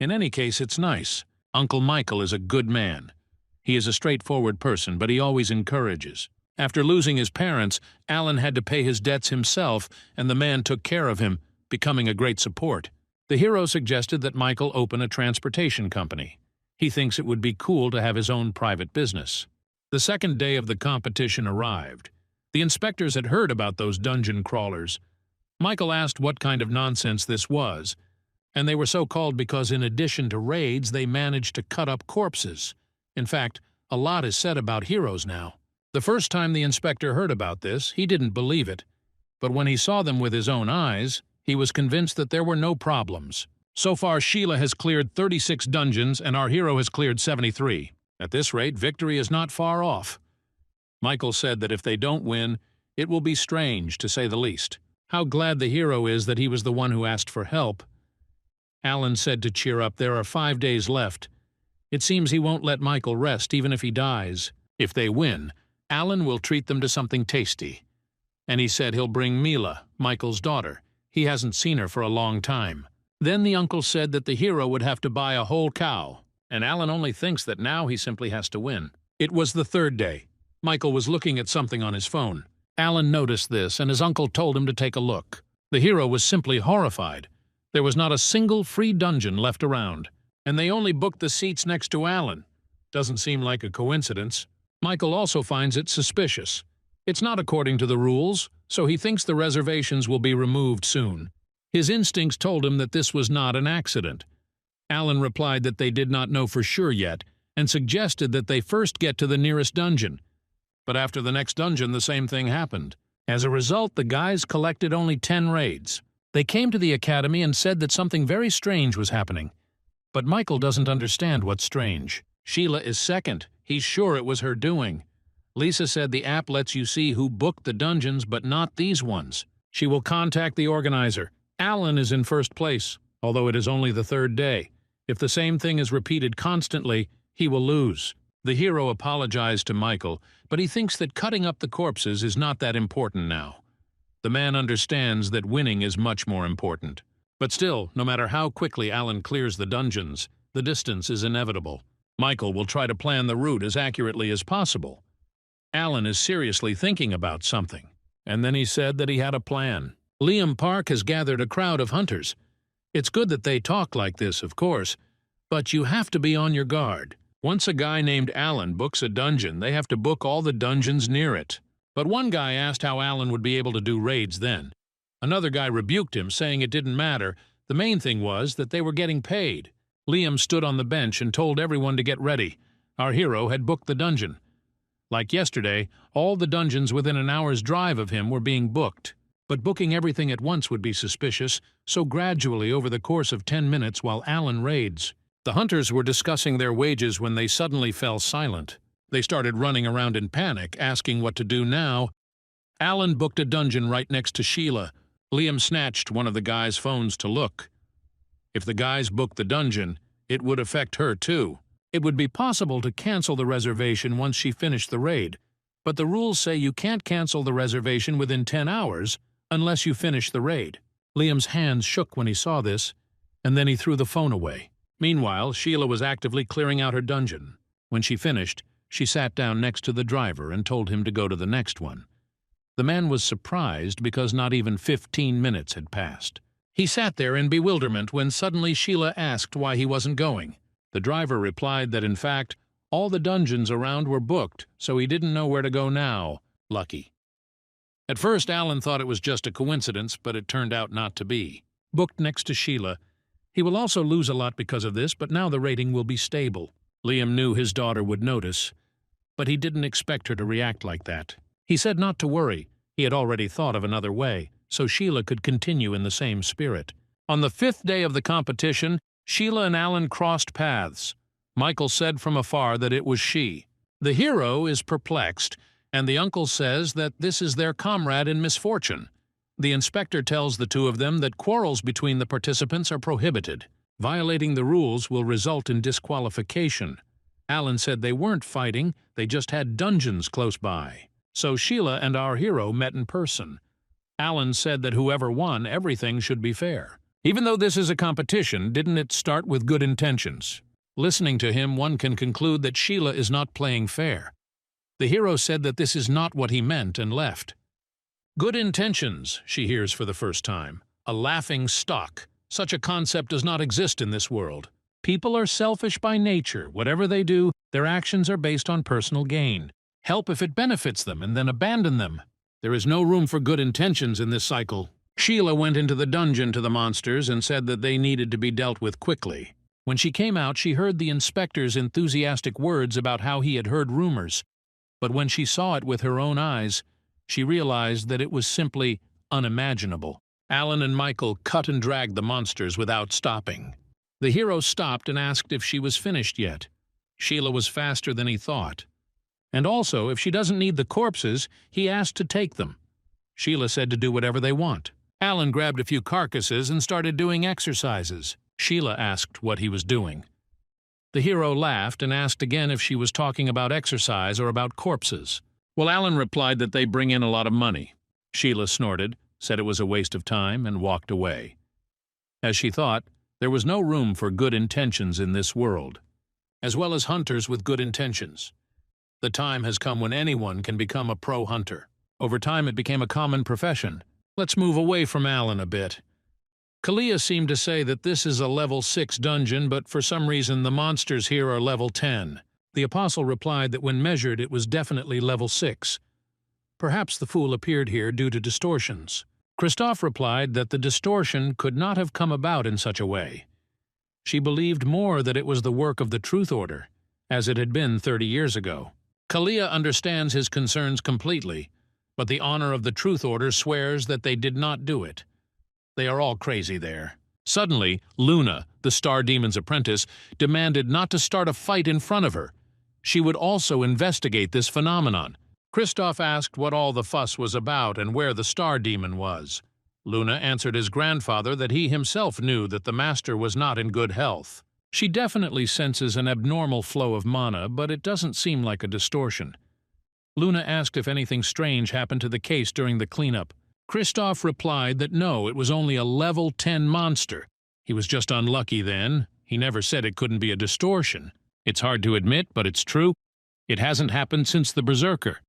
In any case, it's nice. Uncle Michael is a good man. He is a straightforward person, but he always encourages. After losing his parents, Alan had to pay his debts himself, and the man took care of him, becoming a great support. The hero suggested that Michael open a transportation company. He thinks it would be cool to have his own private business. The second day of the competition arrived. The inspectors had heard about those dungeon crawlers. Michael asked what kind of nonsense this was, and they were so called because in addition to raids, they managed to cut up corpses. In fact, a lot is said about heroes now. The first time the inspector heard about this, he didn't believe it. But when he saw them with his own eyes, he was convinced that there were no problems. So far, Sheila has cleared 36 dungeons and our hero has cleared 73. At this rate, victory is not far off. Michael said that if they don't win, it will be strange, to say the least. How glad the hero is that he was the one who asked for help. Alan said to cheer up, there are 5 days left. It seems he won't let Michael rest even if he dies. If they win, Alan will treat them to something tasty. And he said he'll bring Mila, Michael's daughter. He hasn't seen her for a long time. Then the uncle said that the hero would have to buy a whole cow, and Alan only thinks that now he simply has to win. It was the third day. Michael was looking at something on his phone. Alan noticed this, and his uncle told him to take a look. The hero was simply horrified. There was not a single free dungeon left around, and they only booked the seats next to Alan. Doesn't seem like a coincidence. Michael also finds it suspicious. It's not according to the rules, so he thinks the reservations will be removed soon. His instincts told him that this was not an accident. Alan replied that they did not know for sure yet, and suggested that they first get to the nearest dungeon. But after the next dungeon, the same thing happened. As a result, the guys collected only 10 raids. They came to the academy and said that something very strange was happening. But Michael doesn't understand what's strange. Sheila is second. He's sure it was her doing. Lisa said the app lets you see who booked the dungeons, but not these ones. She will contact the organizer. Alan is in first place, although it is only the third day. If the same thing is repeated constantly, he will lose. The hero apologized to Michael, but he thinks that cutting up the corpses is not that important now. The man understands that winning is much more important. But still, no matter how quickly Alan clears the dungeons, the distance is inevitable. Michael will try to plan the route as accurately as possible. Alan is seriously thinking about something, and then he said that he had a plan. Liam Park has gathered a crowd of hunters. It's good that they talk like this, of course, but you have to be on your guard. Once a guy named Alan books a dungeon, they have to book all the dungeons near it. But one guy asked how Alan would be able to do raids then. Another guy rebuked him, saying it didn't matter. The main thing was that they were getting paid. Liam stood on the bench and told everyone to get ready. Our hero had booked the dungeon. Like yesterday, all the dungeons within an hour's drive of him were being booked. But booking everything at once would be suspicious, so gradually over the course of 10 minutes while Alan raids. The hunters were discussing their wages when they suddenly fell silent. They started running around in panic, asking what to do now. Alan booked a dungeon right next to Sheila. Liam snatched one of the guys' phones to look. If the guys booked the dungeon, it would affect her too. It would be possible to cancel the reservation once she finished the raid, but the rules say you can't cancel the reservation within 10 hours unless you finish the raid. Liam's hands shook when he saw this, and then he threw the phone away. Meanwhile, Sheila was actively clearing out her dungeon. When she finished, she sat down next to the driver and told him to go to the next one. The man was surprised because not even 15 minutes had passed. He sat there in bewilderment when suddenly Sheila asked why he wasn't going. The driver replied that in fact, all the dungeons around were booked, so he didn't know where to go now. Lucky. At first, Alan thought it was just a coincidence, but it turned out not to be. Booked next to Sheila. He will also lose a lot because of this, but now the rating will be stable. Liam knew his daughter would notice, but he didn't expect her to react like that. He said not to worry. He had already thought of another way, so Sheila could continue in the same spirit. On the 5th day of the competition, Sheila and Alan crossed paths. Michael said from afar that it was she. The hero is perplexed, and the uncle says that this is their comrade in misfortune. The inspector tells the two of them that quarrels between the participants are prohibited. Violating the rules will result in disqualification. Alan said they weren't fighting, they just had dungeons close by. So Sheila and our hero met in person. Alan said that whoever won, everything should be fair. Even though this is a competition, didn't it start with good intentions? Listening to him, one can conclude that Sheila is not playing fair. The hero said that this is not what he meant and left. Good intentions, she hears for the first time. A laughing stock. Such a concept does not exist in this world. People are selfish by nature. Whatever they do, their actions are based on personal gain. Help if it benefits them, and then abandon them. There is no room for good intentions in this cycle. Sheila went into the dungeon to the monsters and said that they needed to be dealt with quickly. When she came out, she heard the inspector's enthusiastic words about how he had heard rumors. But when she saw it with her own eyes, she realized that it was simply unimaginable. Alan and Michael cut and dragged the monsters without stopping. The hero stopped and asked if she was finished yet. Sheila was faster than he thought. And also, if she doesn't need the corpses, he asked to take them. Sheila said to do whatever they want. Alan grabbed a few carcasses and started doing exercises. Sheila asked what he was doing. The hero laughed and asked again if she was talking about exercise or about corpses. Well, Alan replied that they bring in a lot of money. Sheila snorted, said it was a waste of time, and walked away. As she thought, there was no room for good intentions in this world, as well as hunters with good intentions. The time has come when anyone can become a pro hunter. Over time it became a common profession. Let's move away from Alan a bit. Kalia seemed to say that this is a level 6 dungeon, but for some reason the monsters here are level 10. The apostle replied that when measured it was definitely level 6. Perhaps the fool appeared here due to distortions. Christophe replied that the distortion could not have come about in such a way. She believed more that it was the work of the Truth Order, as it had been 30 years ago. Kalia understands his concerns completely, but the honor of the Truth Order swears that they did not do it. They are all crazy there. Suddenly, Luna, the Star Demon's apprentice, demanded not to start a fight in front of her. She would also investigate this phenomenon. Christophe asked what all the fuss was about and where the Star Demon was. Luna answered his grandfather that he himself knew that the master was not in good health. She definitely senses an abnormal flow of mana, but it doesn't seem like a distortion. Luna asked if anything strange happened to the case during the cleanup. Christophe replied that no, it was only a level 10 monster. He was just unlucky then. He never said it couldn't be a distortion. It's hard to admit, but it's true. It hasn't happened since the Berserker.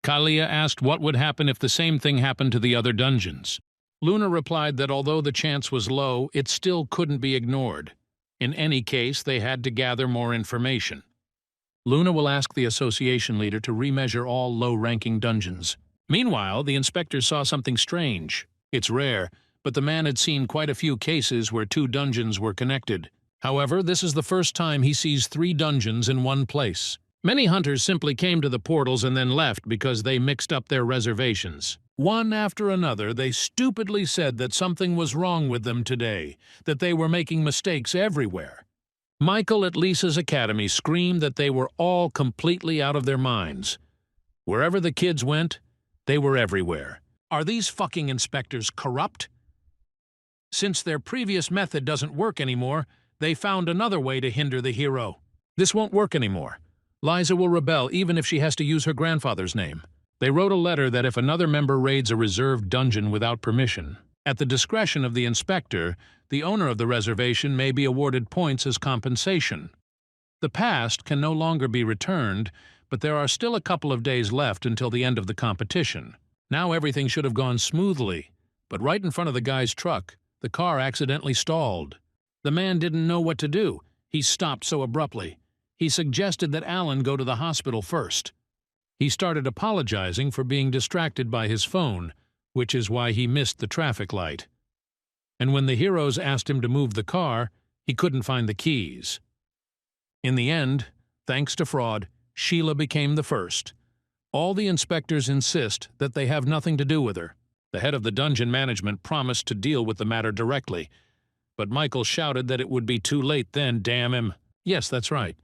Kalia asked what would happen if the same thing happened to the other dungeons. Luna replied that although the chance was low, it still couldn't be ignored. In any case, they had to gather more information. Luna will ask the association leader to remeasure all low-ranking dungeons. Meanwhile, the inspector saw something strange. It's rare, but the man had seen quite a few cases where 2 dungeons were connected. However, this is the first time he sees 3 dungeons in one place. Many hunters simply came to the portals and then left because they mixed up their reservations. One after another, they stupidly said that something was wrong with them today, that they were making mistakes everywhere. Michael at Lisa's academy screamed that they were all completely out of their minds. Wherever the kids went, they were everywhere. Are these fucking inspectors corrupt? Since their previous method doesn't work anymore, they found another way to hinder the hero. This won't work anymore. Liza will rebel even if she has to use her grandfather's name. They wrote a letter that if another member raids a reserved dungeon without permission, at the discretion of the inspector, the owner of the reservation may be awarded points as compensation. The past can no longer be returned, but there are still a couple of days left until the end of the competition. Now everything should have gone smoothly, but right in front of the guy's truck, the car accidentally stalled. The man didn't know what to do. He stopped so abruptly. He suggested that Alan go to the hospital first. He started apologizing for being distracted by his phone, which is why he missed the traffic light. And when the heroes asked him to move the car, he couldn't find the keys. In the end, thanks to fraud, Sheila became the first. All the inspectors insist that they have nothing to do with her. The head of the dungeon management promised to deal with the matter directly, but Michael shouted that it would be too late then, damn him. Yes, that's right.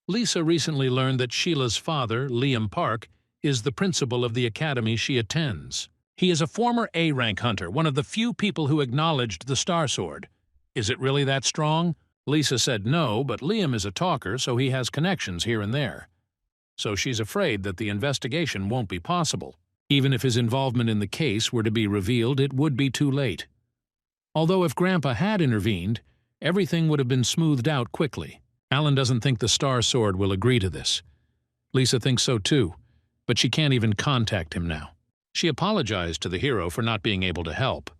Lisa recently learned that Sheila's father, Liam Park, is the principal of the academy she attends. He is a former A-rank hunter, one of the few people who acknowledged the Star Sword. Is it really that strong? Lisa said no, but Liam is a talker, so he has connections here and there. So she's afraid that the investigation won't be possible. Even if his involvement in the case were to be revealed, it would be too late. Although if Grandpa had intervened, everything would have been smoothed out quickly. Alan doesn't think the Star Sword will agree to this. Lisa thinks so too, but she can't even contact him now. She apologized to the hero for not being able to help.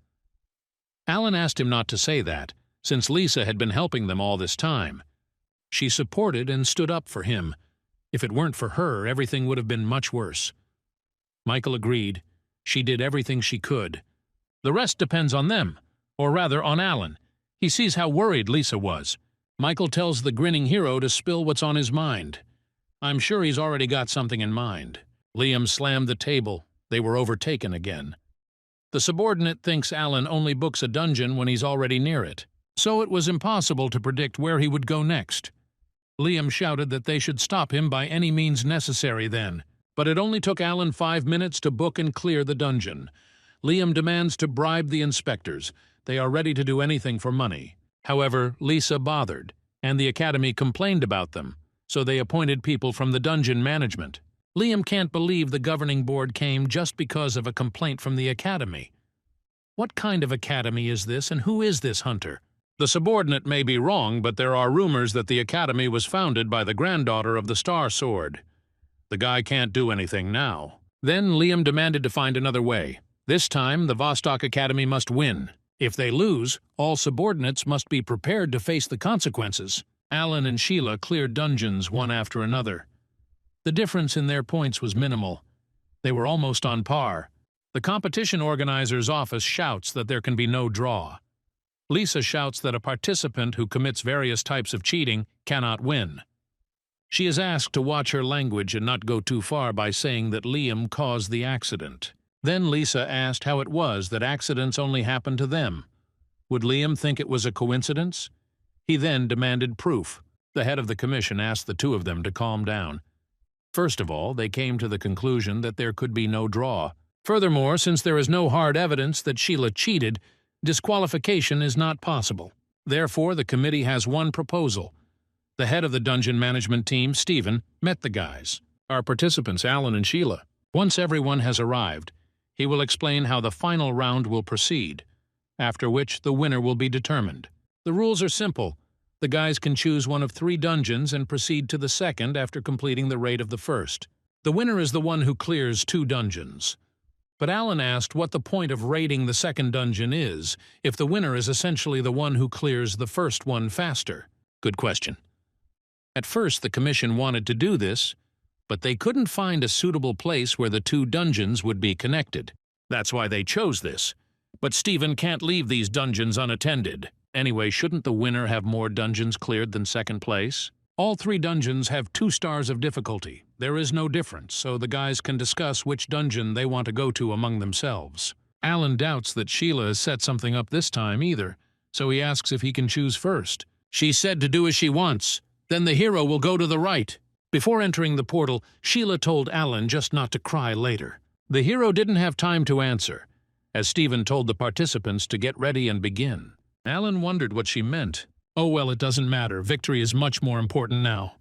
Alan asked him not to say that, since Lisa had been helping them all this time. She supported and stood up for him. If it weren't for her, everything would have been much worse. Michael agreed. She did everything she could. The rest depends on them, or rather on Alan. He sees how worried Lisa was. Michael tells the grinning hero to spill what's on his mind. I'm sure he's already got something in mind. Liam slammed the table. They were overtaken again. The subordinate thinks Alan only books a dungeon when he's already near it, so it was impossible to predict where he would go next. Liam shouted that they should stop him by any means necessary then, but it only took Alan 5 minutes to book and clear the dungeon. Liam demands to bribe the inspectors. They are ready to do anything for money. However, Lisa bothered, and the academy complained about them, so they appointed people from the dungeon management. Liam can't believe the governing board came just because of a complaint from the academy. What kind of academy is this, and who is this hunter? The subordinate may be wrong, but there are rumors that the academy was founded by the granddaughter of the Star Sword. The guy can't do anything now. Then Liam demanded to find another way. This time, the Vostok Academy must win. If they lose, all subordinates must be prepared to face the consequences. Alan and Sheila cleared dungeons one after another. The difference in their points was minimal. They were almost on par. The competition organizer's office shouts that there can be no draw. Lisa shouts that a participant who commits various types of cheating cannot win. She is asked to watch her language and not go too far by saying that Liam caused the accident. Then Lisa asked how it was that accidents only happened to them. Would Liam think it was a coincidence? He then demanded proof. The head of the commission asked the two of them to calm down. First of all, they came to the conclusion that there could be no draw. Furthermore, since there is no hard evidence that Sheila cheated, disqualification is not possible. Therefore, the committee has one proposal. The head of the dungeon management team, Stephen, met the guys. Our participants, Alan and Sheila. Once everyone has arrived, he will explain how the final round will proceed, after which the winner will be determined. The rules are simple. The guys can choose one of 3 dungeons and proceed to the second after completing the raid of the first. The winner is the one who clears 2 dungeons. But Alan asked what the point of raiding the second dungeon is, if the winner is essentially the one who clears the first one faster. Good question. At first, the commission wanted to do this, but they couldn't find a suitable place where the 2 dungeons would be connected. That's why they chose this. But Stephen can't leave these dungeons unattended. Anyway, shouldn't the winner have more dungeons cleared than second place? All 3 dungeons have 2 stars of difficulty. There is no difference, so the guys can discuss which dungeon they want to go to among themselves. Alan doubts that Sheila has set something up this time either, so he asks if he can choose first. She said to do as she wants. Then the hero will go to the right. Before entering the portal, Sheila told Alan just not to cry later. The hero didn't have time to answer, as Stephen told the participants to get ready and begin. Alan wondered what she meant. Oh well, it doesn't matter. Victory is much more important now.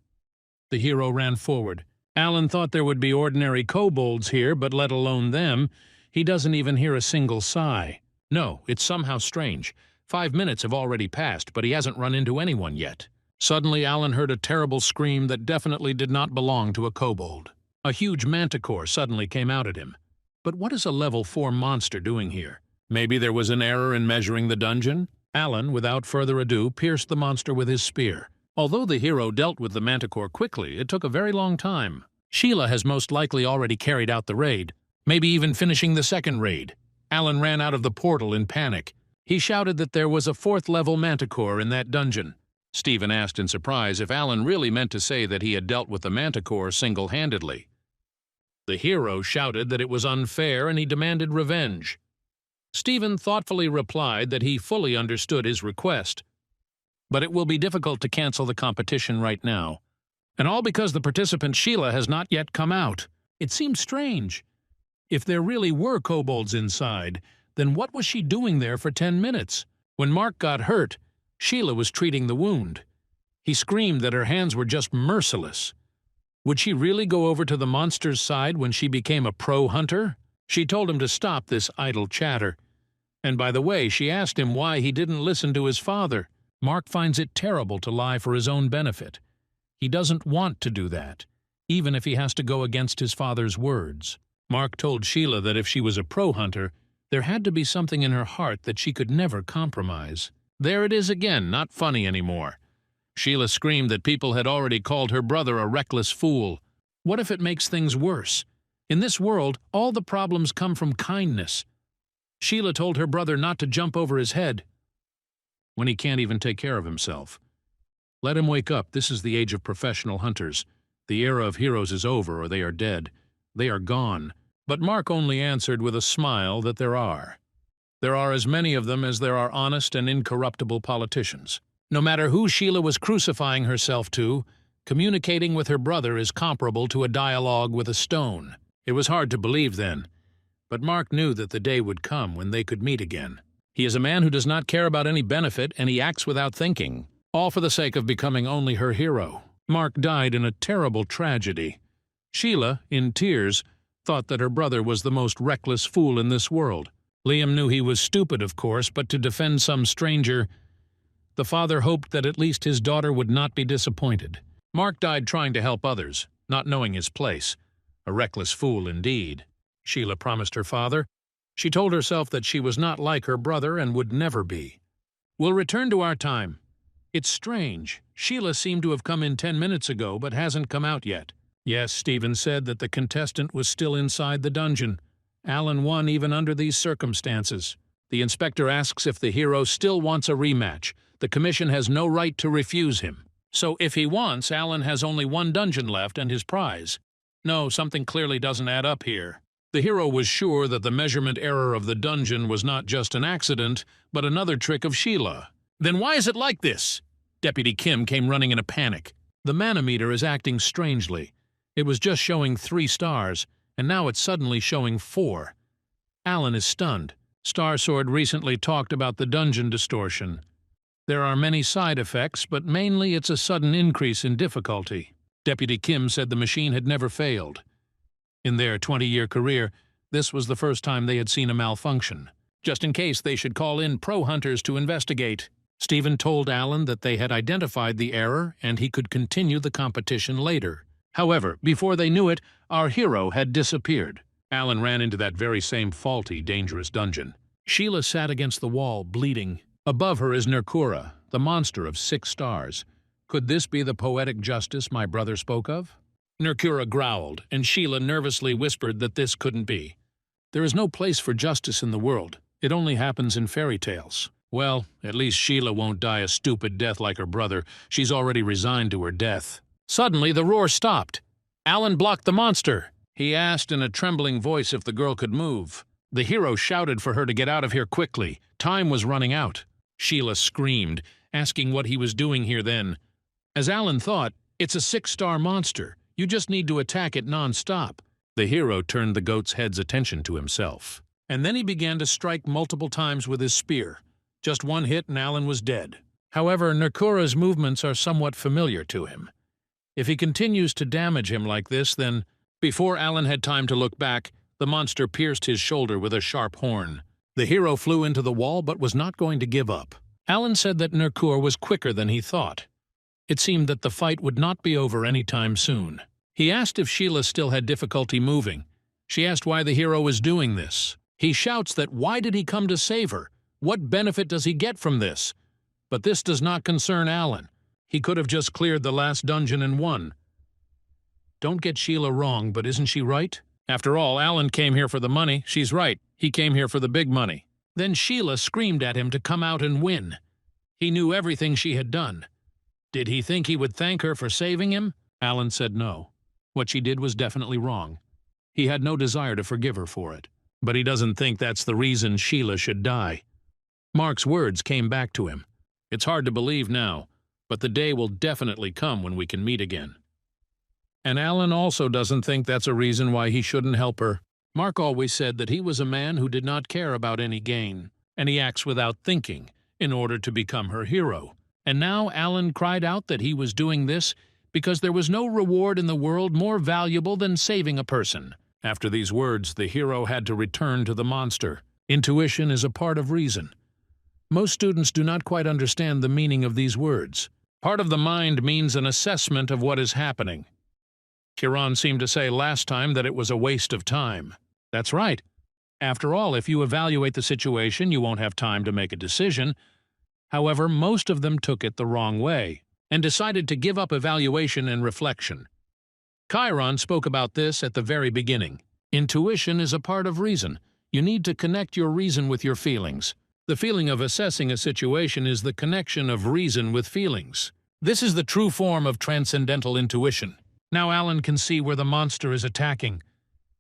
The hero ran forward. Alan thought there would be ordinary kobolds here, but let alone them, he doesn't even hear a single sigh. No, it's somehow strange. 5 minutes have already passed, but he hasn't run into anyone yet. Suddenly, Alan heard a terrible scream that definitely did not belong to a kobold. A huge manticore suddenly came out at him. But what is a level 4 monster doing here? Maybe there was an error in measuring the dungeon? Alan, without further ado, pierced the monster with his spear. Although the hero dealt with the manticore quickly, it took a very long time. Sheila has most likely already carried out the raid, maybe even finishing the second raid. Alan ran out of the portal in panic. He shouted that there was a 4th-level manticore in that dungeon. Stephen asked in surprise if Alan really meant to say that he had dealt with the manticore single-handedly. The hero shouted that it was unfair and he demanded revenge. Stephen thoughtfully replied that he fully understood his request, but it will be difficult to cancel the competition right now. And all because the participant Sheila has not yet come out. It seemed strange. If there really were kobolds inside, then what was she doing there for 10 minutes? When Mark got hurt, Sheila was treating the wound. He screamed that her hands were just merciless. Would she really go over to the monster's side when she became a pro hunter? She told him to stop this idle chatter. And by the way, she asked him why he didn't listen to his father. Mark finds it terrible to lie for his own benefit. He doesn't want to do that, even if he has to go against his father's words. Mark told Sheila that if she was a pro hunter, there had to be something in her heart that she could never compromise. There it is again, not funny anymore. Sheila screamed that people had already called her brother a reckless fool. What if it makes things worse? In this world, all the problems come from kindness. Sheila told her brother not to jump over his head when he can't even take care of himself. Let him wake up. This is the age of professional hunters. The era of heroes is over, or they are dead. They are gone. But Mark only answered with a smile that there are. There are as many of them as there are honest and incorruptible politicians. No matter who Sheila was crucifying herself to, communicating with her brother is comparable to a dialogue with a stone. It was hard to believe then, but Mark knew that the day would come when they could meet again. He is a man who does not care about any benefit, and he acts without thinking, all for the sake of becoming only her hero. Mark died in a terrible tragedy. Sheila, in tears, thought that her brother was the most reckless fool in this world. Liam knew he was stupid, of course, but to defend some stranger, the father hoped that at least his daughter would not be disappointed. Mark died trying to help others, not knowing his place. A reckless fool indeed. Sheila promised her father. She told herself that she was not like her brother and would never be. We'll return to our time. It's strange. Sheila seemed to have come in 10 minutes ago, but hasn't come out yet. Yes, Stephen said that the contestant was still inside the dungeon. Alan won even under these circumstances. The inspector asks if the hero still wants a rematch. The commission has no right to refuse him. So if he wants, Alan has only one dungeon left and his prize. No, something clearly doesn't add up here. The hero was sure that the measurement error of the dungeon was not just an accident, but another trick of Sheila. Then why is it like this? Deputy Kim came running in a panic. The manometer is acting strangely. It was just showing 3 stars, and now it's suddenly showing 4. Alan is stunned. Starsword recently talked about the dungeon distortion. There are many side effects, but mainly it's a sudden increase in difficulty. Deputy Kim said the machine had never failed. In their 20-year career, this was the first time they had seen a malfunction. Just in case, they should call in pro hunters to investigate. Stephen told Alan that they had identified the error and he could continue the competition later. However, before they knew it, our hero had disappeared. Alan ran into that very same faulty, dangerous dungeon. Sheila sat against the wall, bleeding. Above her is Nerkura, the monster of 6 stars. Could this be the poetic justice my brother spoke of? Nerkura growled, and Sheila nervously whispered that this couldn't be. There is no place for justice in the world. It only happens in fairy tales. Well, at least Sheila won't die a stupid death like her brother. She's already resigned to her death. Suddenly, the roar stopped. Alan blocked the monster. He asked in a trembling voice if the girl could move. The hero shouted for her to get out of here quickly. Time was running out. Sheila screamed, asking what he was doing here then. As Alan thought, it's a 6-star monster. You just need to attack it non-stop. The hero turned the goat's head's attention to himself. And then he began to strike multiple times with his spear. Just one hit and Alan was dead. However, Nerkura's movements are somewhat familiar to him. If he continues to damage him like this, then, before Alan had time to look back, the monster pierced his shoulder with a sharp horn. The hero flew into the wall but was not going to give up. Alan said that Nerkura was quicker than he thought. It seemed that the fight would not be over any time soon. He asked if Sheila still had difficulty moving. She asked why the hero was doing this. He shouts that why did he come to save her? What benefit does he get from this? But this does not concern Alan. He could have just cleared the last dungeon and won. Don't get Sheila wrong, but isn't she right? After all, Alan came here for the money. She's right. He came here for the big money. Then Sheila screamed at him to come out and win. He knew everything she had done. Did he think he would thank her for saving him? Alan said no. What she did was definitely wrong. He had no desire to forgive her for it. But he doesn't think that's the reason Sheila should die. Mark's words came back to him. It's hard to believe now, but the day will definitely come when we can meet again. And Alan also doesn't think that's a reason why he shouldn't help her. Mark always said that he was a man who did not care about any gain, and he acts without thinking in order to become her hero. And now Alan cried out that he was doing this because there was no reward in the world more valuable than saving a person. After these words, the hero had to return to the monster. Intuition is a part of reason. Most students do not quite understand the meaning of these words. Part of the mind means an assessment of what is happening. Kiran seemed to say last time that it was a waste of time. That's right. After all, if you evaluate the situation, you won't have time to make a decision. However, most of them took it the wrong way and decided to give up evaluation and reflection. Chiron spoke about this at the very beginning. Intuition is a part of reason. You need to connect your reason with your feelings. The feeling of assessing a situation is the connection of reason with feelings. This is the true form of transcendental intuition. Now Alan can see where the monster is attacking.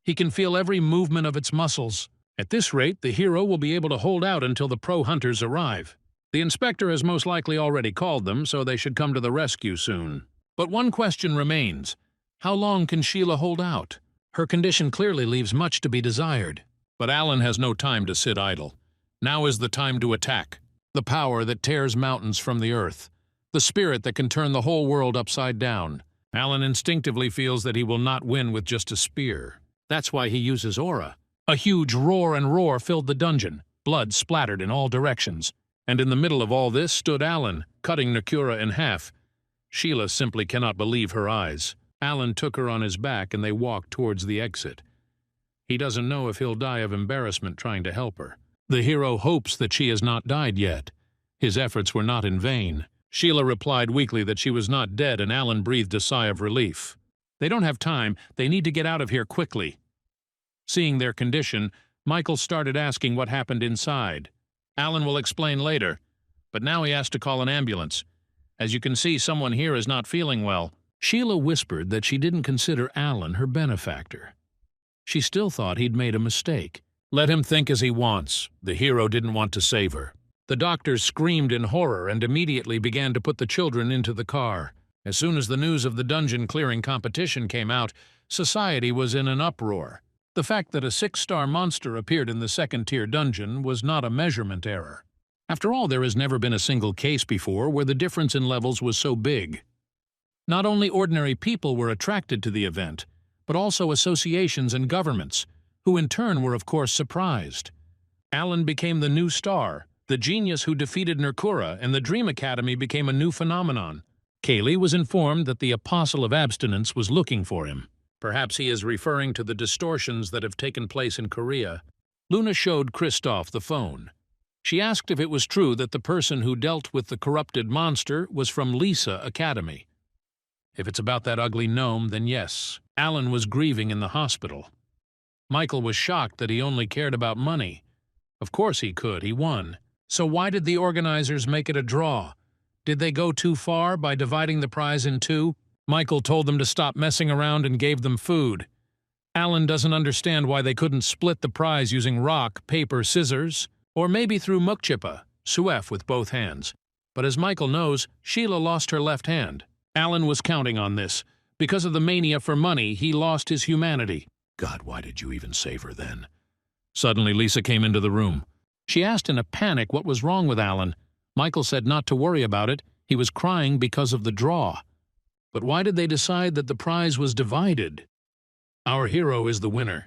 He can feel every movement of its muscles. At this rate, the hero will be able to hold out until the pro-hunters arrive. The inspector has most likely already called them, so they should come to the rescue soon. But one question remains. How long can Sheila hold out? Her condition clearly leaves much to be desired. But Alan has no time to sit idle. Now is the time to attack. The power that tears mountains from the earth. The spirit that can turn the whole world upside down. Alan instinctively feels that he will not win with just a spear. That's why he uses aura. A huge roar and roar filled the dungeon. Blood splattered in all directions. And in the middle of all this stood Alan, cutting Nakura in half. Sheila simply cannot believe her eyes. Alan took her on his back and they walked towards the exit. He doesn't know if he'll die of embarrassment trying to help her. The hero hopes that she has not died yet. His efforts were not in vain. Sheila replied weakly that she was not dead, and Alan breathed a sigh of relief. They don't have time. They need to get out of here quickly. Seeing their condition, Michael started asking what happened inside. Alan will explain later, but now he has to call an ambulance. As you can see, someone here is not feeling well. Sheila whispered that she didn't consider Alan her benefactor. She still thought he'd made a mistake. Let him think as he wants. The hero didn't want to save her. The doctors screamed in horror and immediately began to put the children into the car. As soon as the news of the dungeon-clearing competition came out, society was in an uproar. The fact that a 6-star monster appeared in the second-tier dungeon was not a measurement error. After all, there has never been a single case before where the difference in levels was so big. Not only ordinary people were attracted to the event, but also associations and governments, who in turn were of course surprised. Alan became the new star, the genius who defeated Nakura, and the Dream Academy became a new phenomenon. Kaylee was informed that the Apostle of Abstinence was looking for him. Perhaps he is referring to the distortions that have taken place in Korea. Luna showed Kristoff the phone. She asked if it was true that the person who dealt with the corrupted monster was from Lisa Academy. If it's about that ugly gnome, then yes. Alan was grieving in the hospital. Michael was shocked that he only cared about money. Of course he could, he won. So why did the organizers make it a draw? Did they go too far by dividing the prize in two? Michael told them to stop messing around and gave them food. Alan doesn't understand why they couldn't split the prize using rock, paper, scissors, or maybe through mukchipa, suef with both hands. But as Michael knows, Sheila lost her left hand. Alan was counting on this. Because of the mania for money, he lost his humanity. God, why did you even save her then? Suddenly, Lisa came into the room. She asked in a panic what was wrong with Alan. Michael said not to worry about it. He was crying because of the draw. But why did they decide that the prize was divided? Our hero is the winner.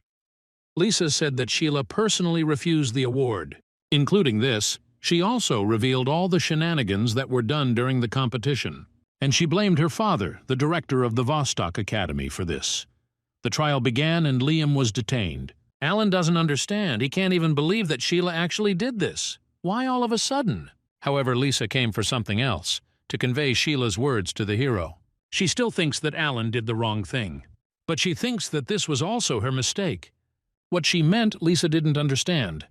Lisa said that Sheila personally refused the award. Including this, she also revealed all the shenanigans that were done during the competition. And she blamed her father, the director of the Vostok Academy, for this. The trial began and Liam was detained. Alan doesn't understand. He can't even believe that Sheila actually did this. Why all of a sudden? However, Lisa came for something else, to convey Sheila's words to the hero. She still thinks that Alan did the wrong thing. But she thinks that this was also her mistake. What she meant, Lisa didn't understand.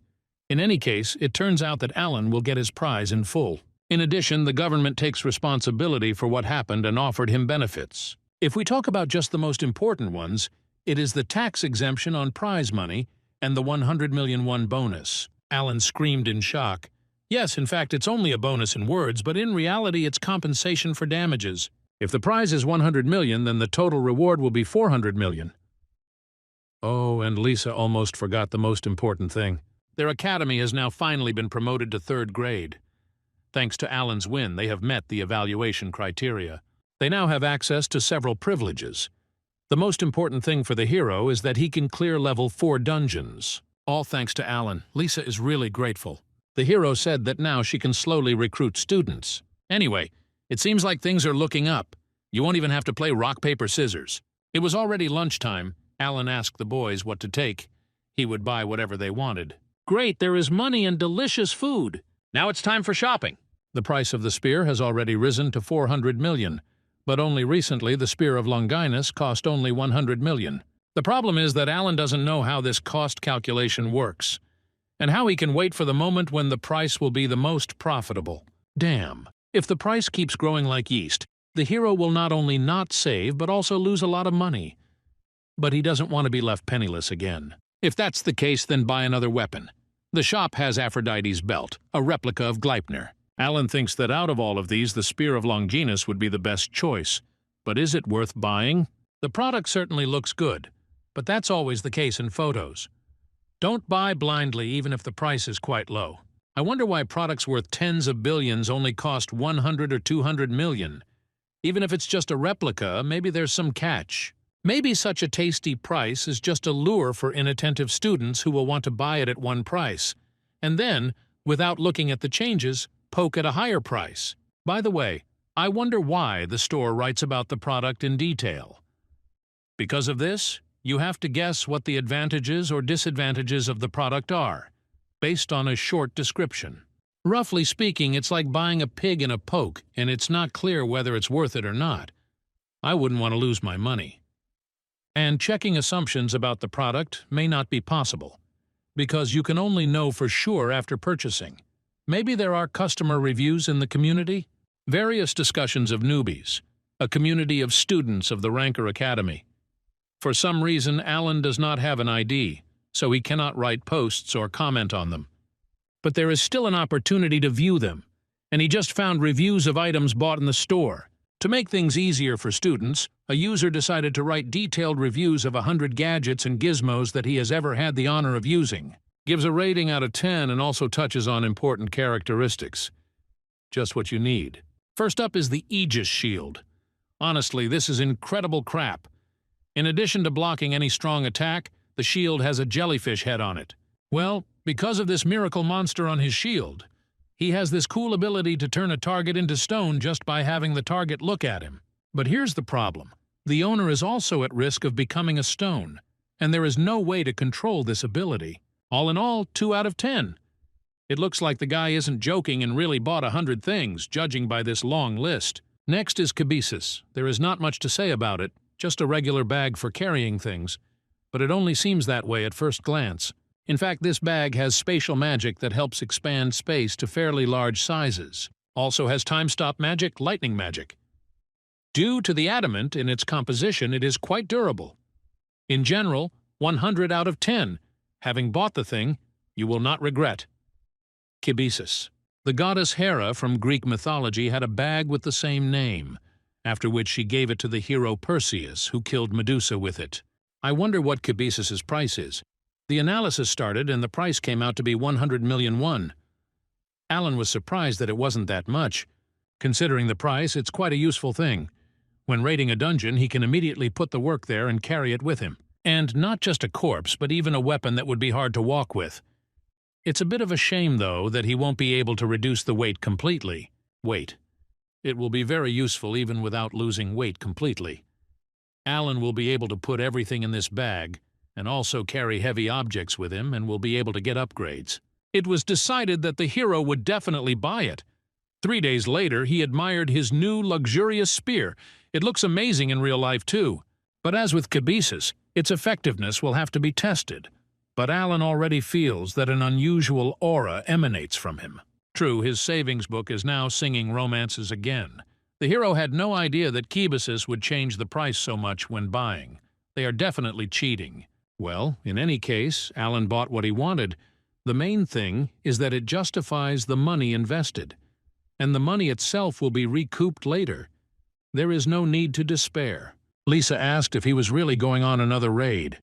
In any case, it turns out that Alan will get his prize in full. In addition, the government takes responsibility for what happened and offered him benefits. If we talk about just the most important ones, it is the tax exemption on prize money and the 100 million won bonus. Alan screamed in shock. Yes, in fact, it's only a bonus in words, but in reality it's compensation for damages. If the prize is 100 million, then the total reward will be 400 million. Oh, and Lisa almost forgot the most important thing. Their academy has now finally been promoted to 3rd grade. Thanks to Alan's win, they have met the evaluation criteria. They now have access to several privileges. The most important thing for the hero is that he can clear level 4 dungeons. All thanks to Alan. Lisa is really grateful. The hero said that now she can slowly recruit students. Anyway, it seems like things are looking up. You won't even have to play rock, paper, scissors. It was already lunchtime. Alan asked the boys what to take. He would buy whatever they wanted. Great, there is money and delicious food. Now it's time for shopping. The price of the spear has already risen to 400 million, but only recently the Spear of Longinus cost only 100 million. The problem is that Alan doesn't know how this cost calculation works, and how he can wait for the moment when the price will be the most profitable. Damn. If the price keeps growing like yeast, the hero will not only not save, but also lose a lot of money. But he doesn't want to be left penniless again. If that's the case, then buy another weapon. The shop has Aphrodite's belt, a replica of Gleipnir. Alan thinks that out of all of these, the Spear of Longinus would be the best choice. But is it worth buying? The product certainly looks good, but that's always the case in photos. Don't buy blindly even if the price is quite low. I wonder why products worth tens of billions only cost 100 or 200 million. Even if it's just a replica, maybe there's some catch. Maybe such a tasty price is just a lure for inattentive students who will want to buy it at one price, and then, without looking at the changes, poke at a higher price. By the way, I wonder why the store writes about the product in detail. Because of this, you have to guess what the advantages or disadvantages of the product are, based on a short description. Roughly speaking, it's like buying a pig in a poke, and it's not clear whether it's worth it or not. I wouldn't want to lose my money. And checking assumptions about the product may not be possible, because you can only know for sure after purchasing. Maybe there are customer reviews in the community? Various discussions of newbies, a community of students of the Ranker Academy. For some reason, Alan does not have an ID, so he cannot write posts or comment on them. But there is still an opportunity to view them, and he just found reviews of items bought in the store. To make things easier for students, a user decided to write detailed reviews of 100 gadgets and gizmos that he has ever had the honor of using. Gives a rating out of 10 and also touches on important characteristics. Just what you need. First up is the Aegis Shield. Honestly, this is incredible crap. In addition to blocking any strong attack, the shield has a jellyfish head on it. Well, because of this miracle monster on his shield, he has this cool ability to turn a target into stone just by having the target look at him. But here's the problem. The owner is also at risk of becoming a stone, and there is no way to control this ability. All in all, 2 out of 10. It looks like the guy isn't joking and really bought 100 things, judging by this long list. Next is Cabesus. There is not much to say about it, just a regular bag for carrying things. But it only seems that way at first glance. In fact, this bag has spatial magic that helps expand space to fairly large sizes. Also has time-stop magic, lightning magic. Due to the adamant in its composition, it is quite durable. In general, 100 out of 10. Having bought the thing, you will not regret. Cabesus. The goddess Hera from Greek mythology had a bag with the same name, after which she gave it to the hero Perseus, who killed Medusa with it. I wonder what Cabesus's price is. The analysis started and the price came out to be 100 million won. Alan was surprised that it wasn't that much. Considering the price, it's quite a useful thing. When raiding a dungeon, he can immediately put the work there and carry it with him. And not just a corpse, but even a weapon that would be hard to walk with. It's a bit of a shame, though, that he won't be able to reduce the weight completely. Wait. It will be very useful even without losing weight completely. Alan will be able to put everything in this bag, and also carry heavy objects with him, and will be able to get upgrades. It was decided that the hero would definitely buy it. 3 days later, he admired his new luxurious spear. It looks amazing in real life, too. But as with Cabesus, its effectiveness will have to be tested. But Alan already feels that an unusual aura emanates from him. True, his savings book is now singing romances again. The hero had no idea that Cabesus would change the price so much when buying. They are definitely cheating. Well, in any case, Alan bought what he wanted. The main thing is that it justifies the money invested, and the money itself will be recouped later. there is no need to despair. Lisa asked if he was really going on another raid.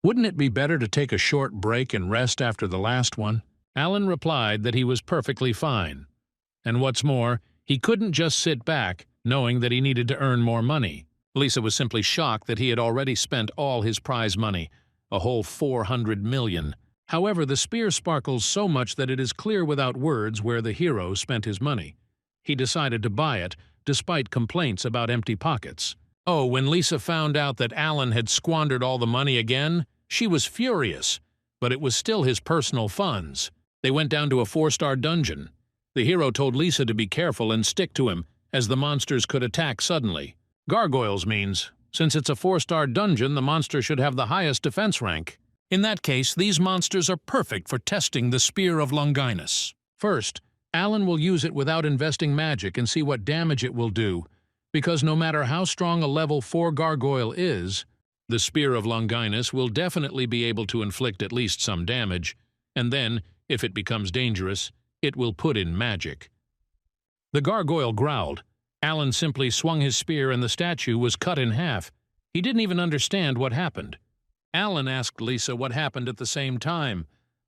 Wouldn't it be better to take a short break and rest after the last one? Alan replied that he was perfectly fine. And what's more, he couldn't just sit back, knowing that he needed to earn more money. Lisa was simply shocked that he had already spent all his prize money, a whole 400 million. However, the spear sparkles so much that it is clear without words where the hero spent his money. He decided to buy it, despite complaints about empty pockets. Oh, when Lisa found out that Alan had squandered all the money again, she was furious, but it was still his personal funds. They went down to a 4-star dungeon. The hero told Lisa to be careful and stick to him, as the monsters could attack suddenly. Gargoyles means, since it's a 4-star dungeon, the monster should have the highest defense rank. In that case, these monsters are perfect for testing the Spear of Longinus. First, Alan will use it without investing magic and see what damage it will do, because no matter how strong a level 4 gargoyle is, the Spear of Longinus will definitely be able to inflict at least some damage, and then, if it becomes dangerous, it will put in magic. The gargoyle growled. Alan simply swung his spear and the statue was cut in half. He didn't even understand what happened. Alan asked Lisa what happened at the same time.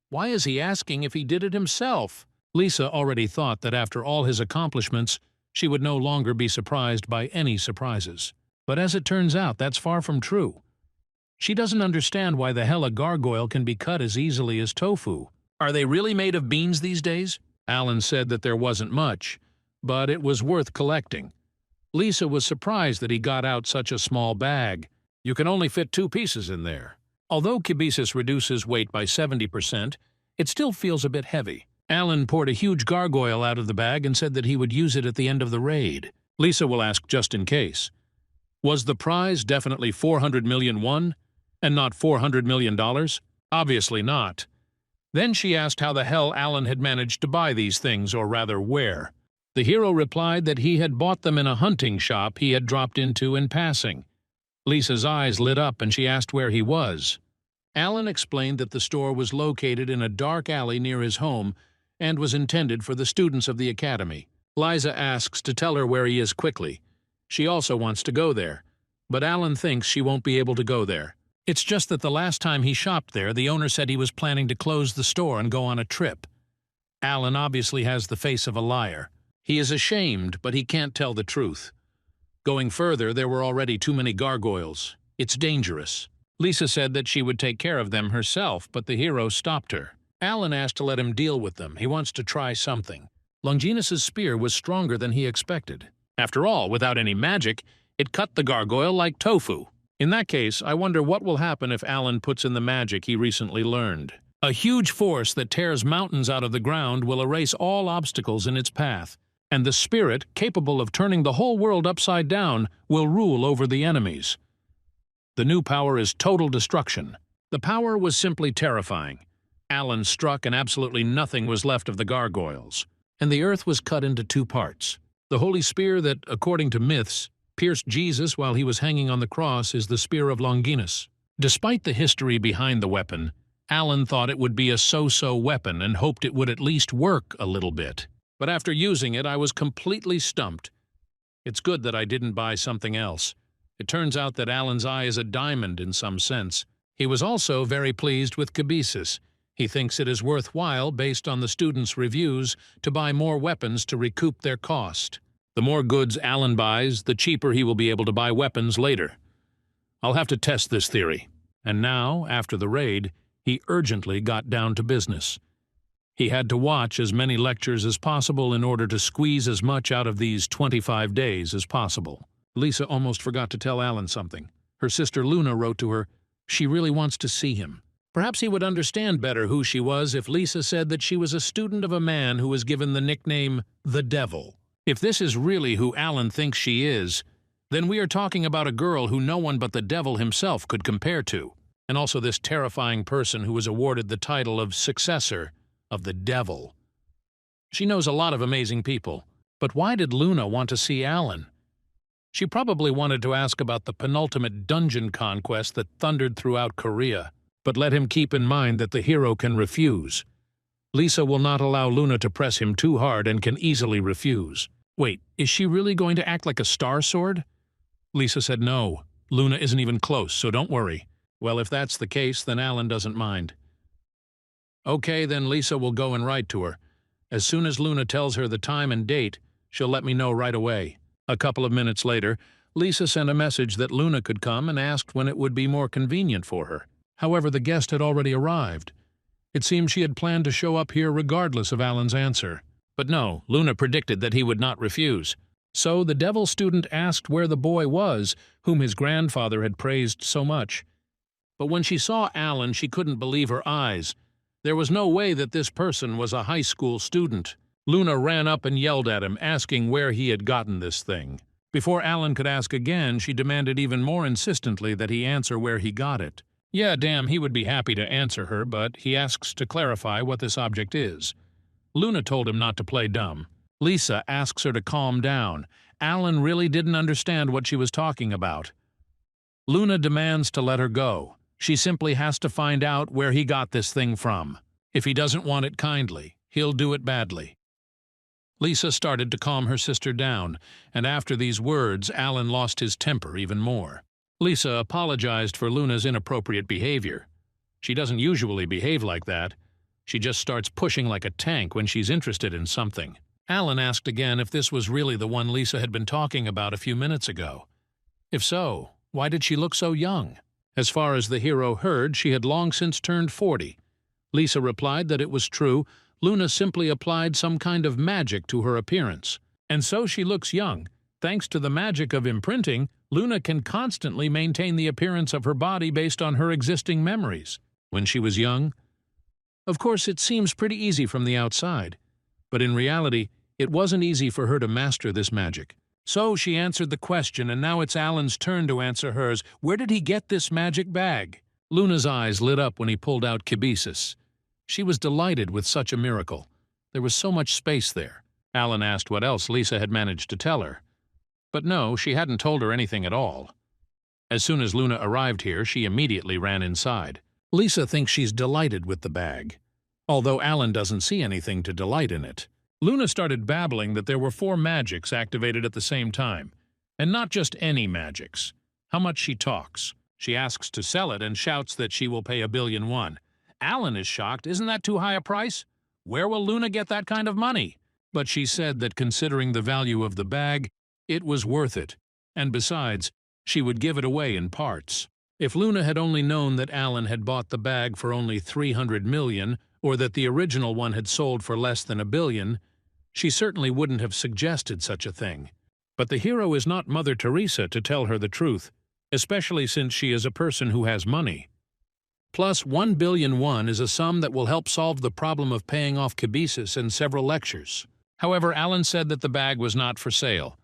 Why is he asking if he did it himself? Lisa already thought that after all his accomplishments, she would no longer be surprised by any surprises. But as it turns out, that's far from true. She doesn't understand why the hell a gargoyle can be cut as easily as tofu. Are they really made of beans these days? Alan said that there wasn't much, but it was worth collecting. Lisa was surprised that he got out such a small bag. You can only fit 2 pieces in there. Although kibisis reduces weight by 70%, it still feels a bit heavy. Alan poured a huge gargoyle out of the bag and said that he would use it at the end of the raid. Lisa will ask just in case. Was the prize definitely 400 million won, and not $400 million? Obviously not. Then she asked how the hell Alan had managed to buy these things, or rather where. The hero replied that he had bought them in a hunting shop he had dropped into in passing. Lisa's eyes lit up and she asked where he was. Alan explained that the store was located in a dark alley near his home and was intended for the students of the academy. Liza asks to tell her where he is quickly. She also wants to go there, but Alan thinks she won't be able to go there. It's just that the last time he shopped there, the owner said he was planning to close the store and go on a trip. Alan obviously has the face of a liar. He is ashamed, but he can't tell the truth. Going further, there were already too many gargoyles. It's dangerous. Lisa said that she would take care of them herself, but the hero stopped her. Alan asked to let him deal with them. He wants to try something. Longinus's spear was stronger than he expected. After all, without any magic, it cut the gargoyle like tofu. In that case, I wonder what will happen if Alan puts in the magic he recently learned. A huge force that tears mountains out of the ground will erase all obstacles in its path, and the spirit, capable of turning the whole world upside down, will rule over the enemies. The new power is total destruction. The power was simply terrifying. Alan struck and absolutely nothing was left of the gargoyles, and the earth was cut into 2 parts. The holy spear that, according to myths, pierced Jesus while he was hanging on the cross is the Spear of Longinus. Despite the history behind the weapon, Alan thought it would be a so-so weapon and hoped it would at least work a little bit. But after using it, I was completely stumped. It's good that I didn't buy something else. It turns out that Alan's eye is a diamond in some sense. He was also very pleased with kibisis. He thinks it is worthwhile, based on the students' reviews, to buy more weapons to recoup their cost. The more goods Alan buys, the cheaper he will be able to buy weapons later. I'll have to test this theory. And now, after the raid, he urgently got down to business. He had to watch as many lectures as possible in order to squeeze as much out of these 25 days as possible. Lisa almost forgot to tell Alan something. Her sister Luna wrote to her, she really wants to see him. Perhaps he would understand better who she was if Lisa said that she was a student of a man who was given the nickname the Devil. If this is really who Alan thinks she is, then we are talking about a girl who no one but the devil himself could compare to, and also this terrifying person who was awarded the title of successor of the devil. She knows a lot of amazing people, but why did Luna want to see Alan? She probably wanted to ask about the penultimate dungeon conquest that thundered throughout Korea, but let him keep in mind that the hero can refuse. Lisa will not allow Luna to press him too hard and can easily refuse. Wait, is she really going to act like a star sword? Lisa said no. Luna isn't even close, so don't worry. Well, if that's the case, then Alan doesn't mind. Okay, then Lisa will go and write to her. As soon as Luna tells her the time and date, she'll let me know right away. A couple of minutes later, Lisa sent a message that Luna could come and asked when it would be more convenient for her. However, the guest had already arrived. It seemed she had planned to show up here regardless of Alan's answer. But no, Luna predicted that he would not refuse. So the devil student asked where the boy was, whom his grandfather had praised so much. But when she saw Alan, she couldn't believe her eyes. There was no way that this person was a high school student. Luna ran up and yelled at him, asking where he had gotten this thing. Before Alan could ask again, she demanded even more insistently that he answer where he got it. Yeah, damn, he would be happy to answer her, but he asks to clarify what this object is. Luna told him not to play dumb. Lisa asks her to calm down. Alan really didn't understand what she was talking about. Luna demands to let her go. She simply has to find out where he got this thing from. If he doesn't want it kindly, he'll do it badly. Lisa started to calm her sister down, and after these words, Alan lost his temper even more. Lisa apologized for Luna's inappropriate behavior. She doesn't usually behave like that. She just starts pushing like a tank when she's interested in something. Alan asked again if this was really the one Lisa had been talking about a few minutes ago. If so, why did she look so young? As far as the hero heard, she had long since turned 40. Lisa replied that it was true. Luna simply applied some kind of magic to her appearance. And so she looks young. Thanks to the magic of imprinting, Luna can constantly maintain the appearance of her body based on her existing memories. When she was young? Of course, it seems pretty easy from the outside. But in reality, it wasn't easy for her to master this magic. So she answered the question, and now it's Alan's turn to answer hers. Where did he get this magic bag? Luna's eyes lit up when he pulled out Kibisis. She was delighted with such a miracle. There was so much space there. Alan asked what else Lisa had managed to tell her. But no, she hadn't told her anything at all. As soon as Luna arrived here, she immediately ran inside. Lisa thinks she's delighted with the bag, although Alan doesn't see anything to delight in it. Luna started babbling that there were 4 magics activated at the same time, and not just any magics. How much she talks. She asks to sell it and shouts that she will pay 1 billion won. Alan is shocked. Isn't that too high a price? Where will Luna get that kind of money? But she said that considering the value of the bag, it was worth it, and besides, she would give it away in parts. If Luna had only known that Alan had bought the bag for only 300 million, or that the original one had sold for less than 1 billion, she certainly wouldn't have suggested such a thing. But the hero is not Mother Teresa to tell her the truth, especially since she is a person who has money. Plus, 1 billion won is a sum that will help solve the problem of paying off Kibisis and several lectures. However, Alan said that the bag was not for sale.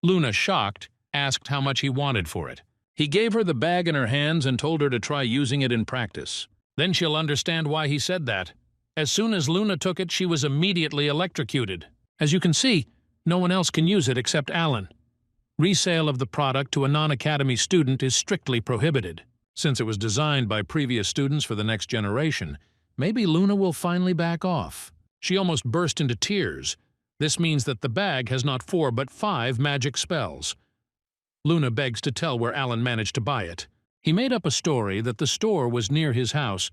Luna, shocked, asked how much he wanted for it. He gave her the bag in her hands and told her to try using it in practice. Then she'll understand why he said that. As soon as Luna took it, she was immediately electrocuted. As you can see, no one else can use it except Alan. Resale of the product to a non-academy student is strictly prohibited. Since it was designed by previous students for the next generation, maybe Luna will finally back off. She almost burst into tears. This means that the bag has not 4 but 5 magic spells. Luna begs to tell where Alan managed to buy it. He made up a story that the store was near his house,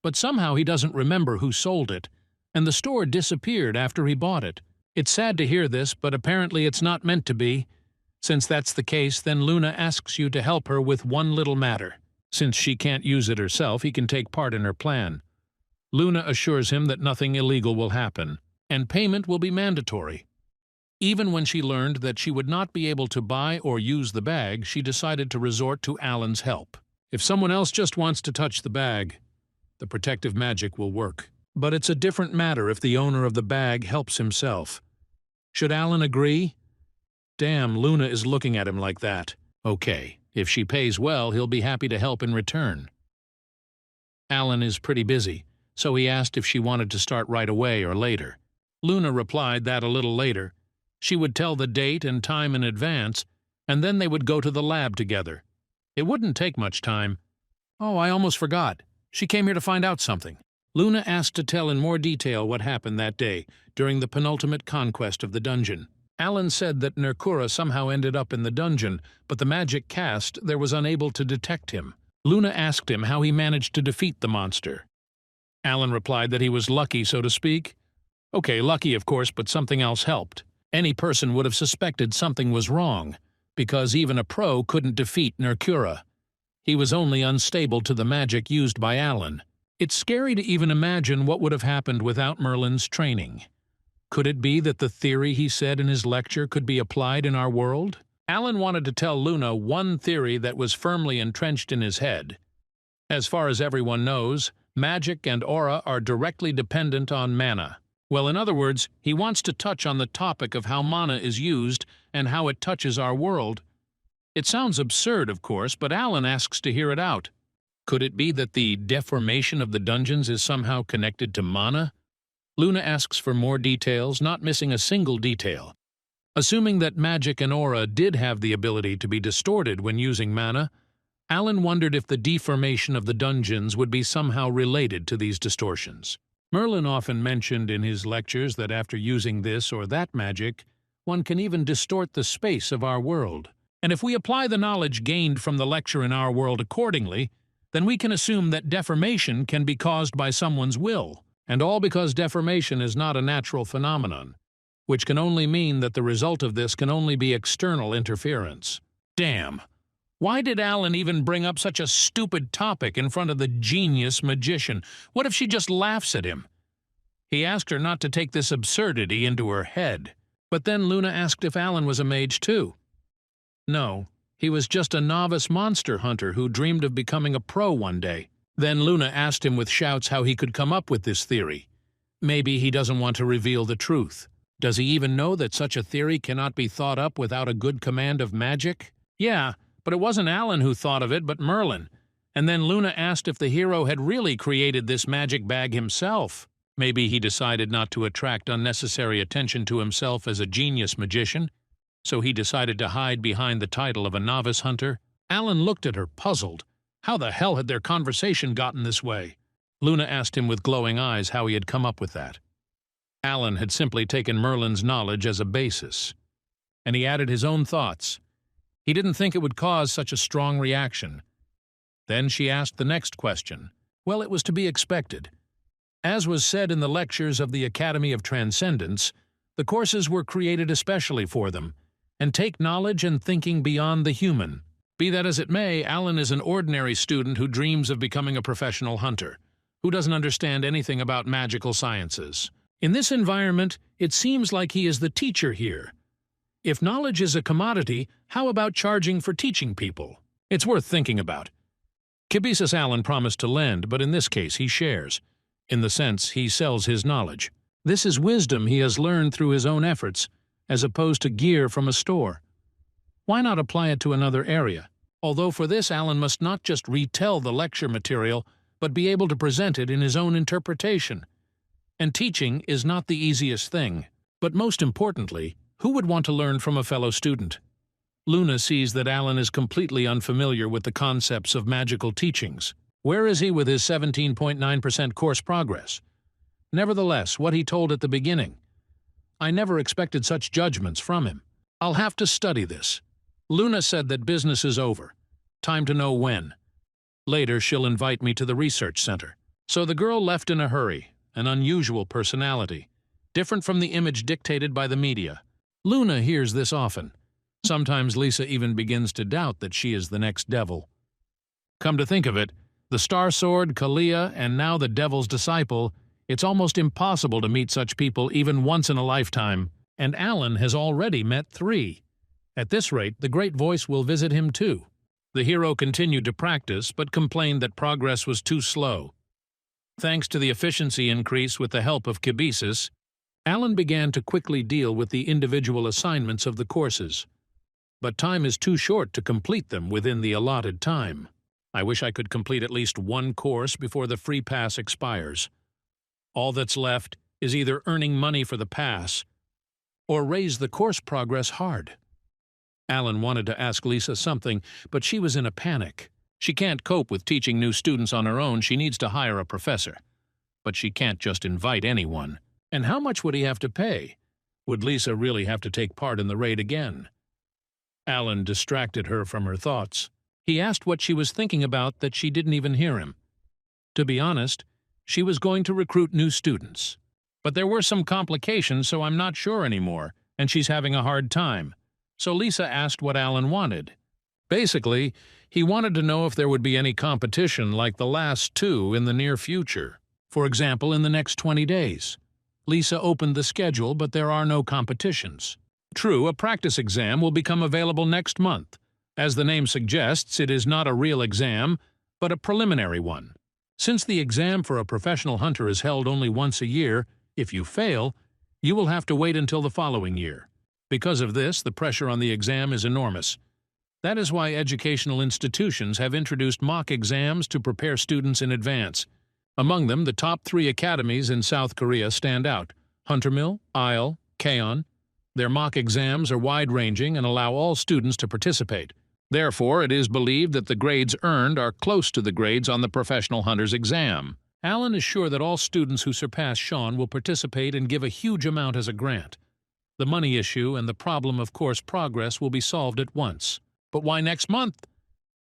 but somehow he doesn't remember who sold it, and the store disappeared after he bought it. It's sad to hear this, but apparently it's not meant to be. Since that's the case, then Luna asks you to help her with one little matter. Since she can't use it herself, he can take part in her plan. Luna assures him that nothing illegal will happen, and payment will be mandatory. Even when she learned that she would not be able to buy or use the bag, she decided to resort to Alan's help. If someone else just wants to touch the bag, the protective magic will work. But it's a different matter if the owner of the bag helps himself. Should Alan agree? Damn, Luna is looking at him like that. Okay, if she pays well, he'll be happy to help in return. Alan is pretty busy, so he asked if she wanted to start right away or later. Luna replied that a little later. She would tell the date and time in advance, and then they would go to the lab together. It wouldn't take much time. Oh, I almost forgot. She came here to find out something. Luna asked to tell in more detail what happened that day, during the penultimate conquest of the dungeon. Alan said that Nerkura somehow ended up in the dungeon, but the magic cast there was unable to detect him. Luna asked him how he managed to defeat the monster. Alan replied that he was lucky, so to speak. Okay, lucky of course, but something else helped. Any person would have suspected something was wrong, because even a pro couldn't defeat Nerkura. He was only unstable to the magic used by Alan. It's scary to even imagine what would have happened without Merlin's training. Could it be that the theory he said in his lecture could be applied in our world? Alan wanted to tell Luna one theory that was firmly entrenched in his head. As far as everyone knows, magic and aura are directly dependent on mana. Well, in other words, he wants to touch on the topic of how mana is used and how it touches our world. It sounds absurd, of course, but Alan asks to hear it out. Could it be that the deformation of the dungeons is somehow connected to mana? Luna asks for more details, not missing a single detail. Assuming that magic and aura did have the ability to be distorted when using mana, Alan wondered if the deformation of the dungeons would be somehow related to these distortions. Merlin often mentioned in his lectures that after using this or that magic, one can even distort the space of our world. And if we apply the knowledge gained from the lecture in our world accordingly, then we can assume that deformation can be caused by someone's will. And all because deformation is not a natural phenomenon, which can only mean that the result of this can only be external interference. Damn! Why did Alan even bring up such a stupid topic in front of the genius magician? What if she just laughs at him? He asked her not to take this absurdity into her head. But then Luna asked if Alan was a mage too. No, he was just a novice monster hunter who dreamed of becoming a pro one day. Then Luna asked him with shouts how he could come up with this theory. Maybe he doesn't want to reveal the truth. Does he even know that such a theory cannot be thought up without a good command of magic? Yeah, but it wasn't Alan who thought of it, but Merlin. And then Luna asked if the hero had really created this magic bag himself. Maybe he decided not to attract unnecessary attention to himself as a genius magician, so he decided to hide behind the title of a novice hunter. Alan looked at her, puzzled. How the hell had their conversation gotten this way? Luna asked him with glowing eyes how he had come up with that. Alan had simply taken Merlin's knowledge as a basis, and he added his own thoughts. He didn't think it would cause such a strong reaction. Then she asked the next question. Well, it was to be expected. As was said in the lectures of the Academy of Transcendence, the courses were created especially for them, and take knowledge and thinking beyond the human. Be that as it may, Alan is an ordinary student who dreams of becoming a professional hunter, who doesn't understand anything about magical sciences. In this environment, it seems like he is the teacher here. If knowledge is a commodity, how about charging for teaching people? It's worth thinking about. Kibisis Alan promised to lend, but in this case he shares. In the sense, he sells his knowledge. This is wisdom he has learned through his own efforts, as opposed to gear from a store. Why not apply it to another area? Although for this Alan must not just retell the lecture material, but be able to present it in his own interpretation. And teaching is not the easiest thing. But most importantly, who would want to learn from a fellow student? Luna sees that Alan is completely unfamiliar with the concepts of magical teachings. Where is he with his 17.9% course progress? Nevertheless, what he told at the beginning. I never expected such judgments from him. I'll have to study this. Luna said that business is over. Time to know when. Later, she'll invite me to the research center. So the girl left in a hurry, an unusual personality, different from the image dictated by the media. Luna hears this often. Sometimes Lisa even begins to doubt that she is the next devil. Come to think of it, the Star Sword, Kalia, and now the Devil's Disciple, it's almost impossible to meet such people even once in a lifetime, and Alan has already met 3. At this rate, the Great Voice will visit him too. The hero continued to practice, but complained that progress was too slow. Thanks to the efficiency increase with the help of Kibisis, Alan began to quickly deal with the individual assignments of the courses. But time is too short to complete them within the allotted time. I wish I could complete at least one course before the free pass expires. All that's left is either earning money for the pass or raise the course progress hard. Alan wanted to ask Lisa something, but she was in a panic. She can't cope with teaching new students on her own. She needs to hire a professor. But she can't just invite anyone. And how much would he have to pay? Would Lisa really have to take part in the raid again? Alan distracted her from her thoughts. He asked what she was thinking about that she didn't even hear him. To be honest, she was going to recruit new students. But there were some complications, so I'm not sure anymore, and she's having a hard time. So Lisa asked what Alan wanted. Basically, he wanted to know if there would be any competition like the last two in the near future. For example, in the next 20 days. Lisa opened the schedule, but there are no competitions. True, a practice exam will become available next month. As the name suggests, it is not a real exam, but a preliminary one. Since the exam for a professional hunter is held only once a year, if you fail, you will have to wait until the following year. Because of this, the pressure on the exam is enormous. That is why educational institutions have introduced mock exams to prepare students in advance. Among them, the top 3 academies in South Korea stand out: Huntermill, Isle, Kaon. Their mock exams are wide-ranging and allow all students to participate. Therefore, it is believed that the grades earned are close to the grades on the professional hunter's exam. Alan is sure that all students who surpass Shawn will participate and give a huge amount as a grant. The money issue and the problem of course progress will be solved at once. But why next month?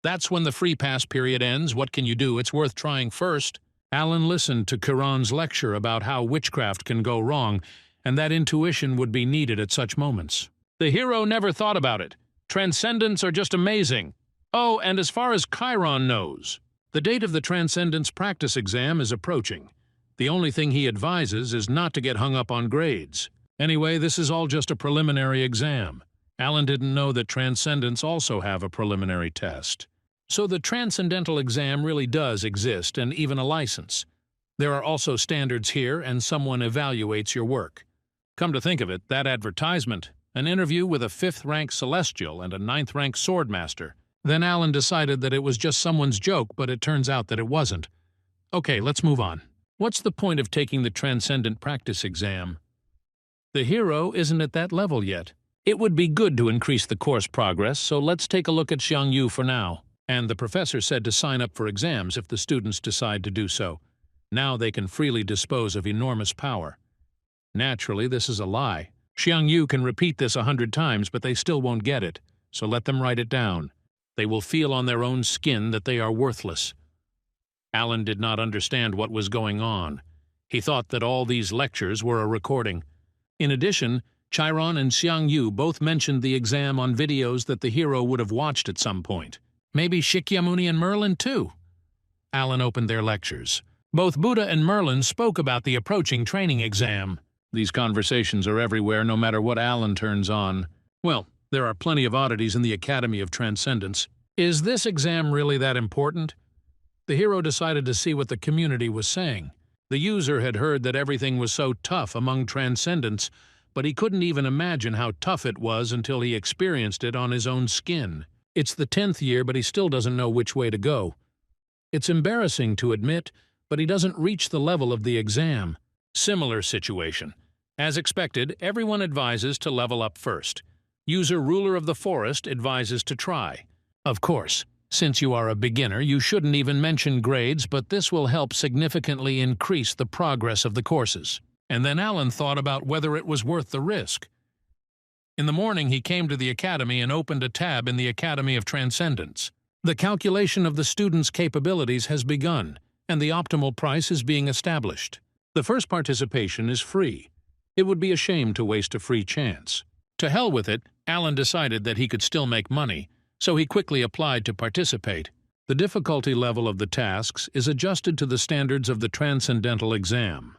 That's when the free pass period ends. What can you do? It's worth trying first. Alan listened to Karan's lecture about how witchcraft can go wrong, and that intuition would be needed at such moments. The hero never thought about it. Transcendence are just amazing. Oh, and as far as Chiron knows, the date of the Transcendence practice exam is approaching. The only thing he advises is not to get hung up on grades. Anyway, this is all just a preliminary exam. Alan didn't know that Transcendence also have a preliminary test. So the Transcendental exam really does exist, and even a license. There are also standards here, and someone evaluates your work. Come to think of it, that advertisement, an interview with a 5th-rank Celestial and a 9th-rank Swordmaster. Then Alan decided that it was just someone's joke, but it turns out that it wasn't. Okay, let's move on. What's the point of taking the Transcendent practice exam? The hero isn't at that level yet. It would be good to increase the course progress, so let's take a look at Xiangyu for now. And the professor said to sign up for exams if the students decide to do so. Now they can freely dispose of enormous power. Naturally, this is a lie. Xiangyu can repeat this 100 times, but they still won't get it, so let them write it down. They will feel on their own skin that they are worthless. Alan did not understand what was going on. He thought that all these lectures were a recording. In addition, Chiron and Xiangyu both mentioned the exam on videos that the hero would have watched at some point. Maybe Shakyamuni and Merlin, too. Alan opened their lectures. Both Buddha and Merlin spoke about the approaching training exam. These conversations are everywhere, no matter what Alan turns on. Well, there are plenty of oddities in the Academy of Transcendence. Is this exam really that important? The hero decided to see what the community was saying. The user had heard that everything was so tough among Transcendents, but he couldn't even imagine how tough it was until he experienced it on his own skin. It's the 10th year, but he still doesn't know which way to go. It's embarrassing to admit, but he doesn't reach the level of the exam. Similar situation. As expected, everyone advises to level up first. User Ruler of the Forest advises to try. Of course, since you are a beginner, you shouldn't even mention grades, but this will help significantly increase the progress of the courses. And then Alan thought about whether it was worth the risk. In the morning, he came to the academy and opened a tab in the Academy of Transcendence. The calculation of the students' capabilities has begun, and the optimal price is being established. The first participation is free. It would be a shame to waste a free chance. To hell with it, Alan decided that he could still make money, so he quickly applied to participate. The difficulty level of the tasks is adjusted to the standards of the Transcendental exam.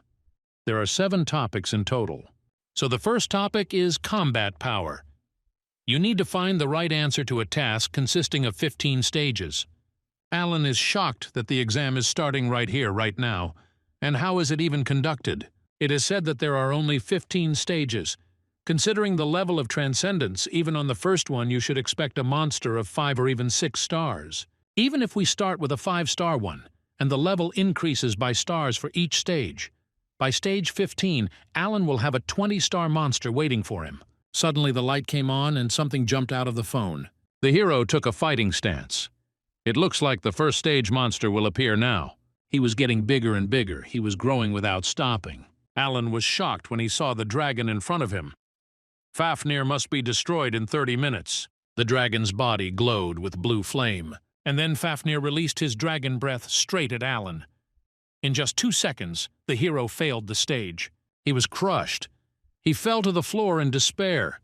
There are 7 topics in total. So the first topic is combat power. You need to find the right answer to a task consisting of 15 stages. Alan is shocked that the exam is starting right here, right now. And how is it even conducted? It is said that there are only 15 stages. Considering the level of Transcendence, even on the first one you should expect a monster of 5 or even 6 stars. Even if we start with a 5-star one, and the level increases by stars for each stage, by stage 15, Alan will have a 20-star monster waiting for him. Suddenly the light came on and something jumped out of the phone. The hero took a fighting stance. It looks like the first stage monster will appear now. He was getting bigger and bigger. He was growing without stopping. Alan was shocked when he saw the dragon in front of him. Fafnir must be destroyed in 30 minutes. The dragon's body glowed with blue flame, and then Fafnir released his dragon breath straight at Alan. In just 2 seconds, the hero failed the stage. He was crushed. He fell to the floor in despair.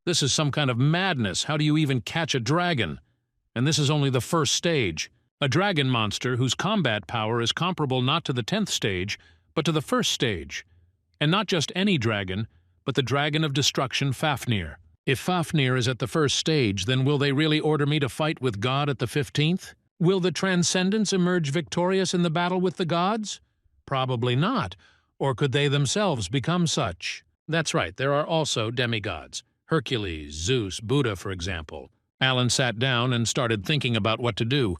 This is some kind of madness. How do you even catch a dragon? And this is only the first stage. A dragon monster whose combat power is comparable not to the 10th stage, but to the first stage. And not just any dragon, but the dragon of destruction Fafnir. If Fafnir is at the first stage, then will they really order me to fight with God at the 15th? Will the Transcendence emerge victorious in the battle with the gods? Probably not. Or could they themselves become such? That's right, there are also demigods. Hercules, Zeus, Buddha, for example. Alan sat down and started thinking about what to do.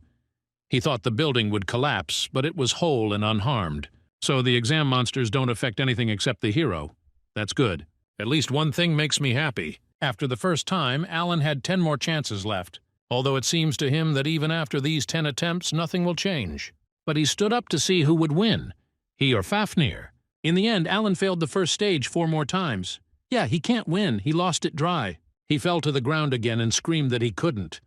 He thought the building would collapse, but it was whole and unharmed. So the exam monsters don't affect anything except the hero. That's good. At least one thing makes me happy. After the first time, Alan had 10 more chances left, although it seems to him that even after these 10 attempts, nothing will change. But he stood up to see who would win, he or Fafnir. In the end, Alan failed the first stage 4 more times. Yeah, he can't win. He lost it dry. He fell to the ground again and screamed that he couldn't.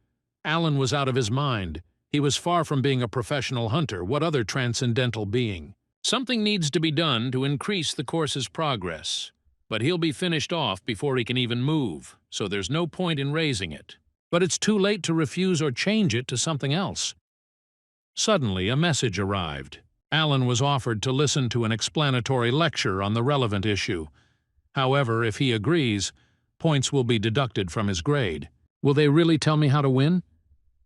Alan was out of his mind. He was far from being a professional hunter. What other transcendental being? Something needs to be done to increase the course's progress. But he'll be finished off before he can even move, so there's no point in raising it. But it's too late to refuse or change it to something else. Suddenly, a message arrived. Alan was offered to listen to an explanatory lecture on the relevant issue. However, if he agrees, points will be deducted from his grade. Will they really tell me how to win?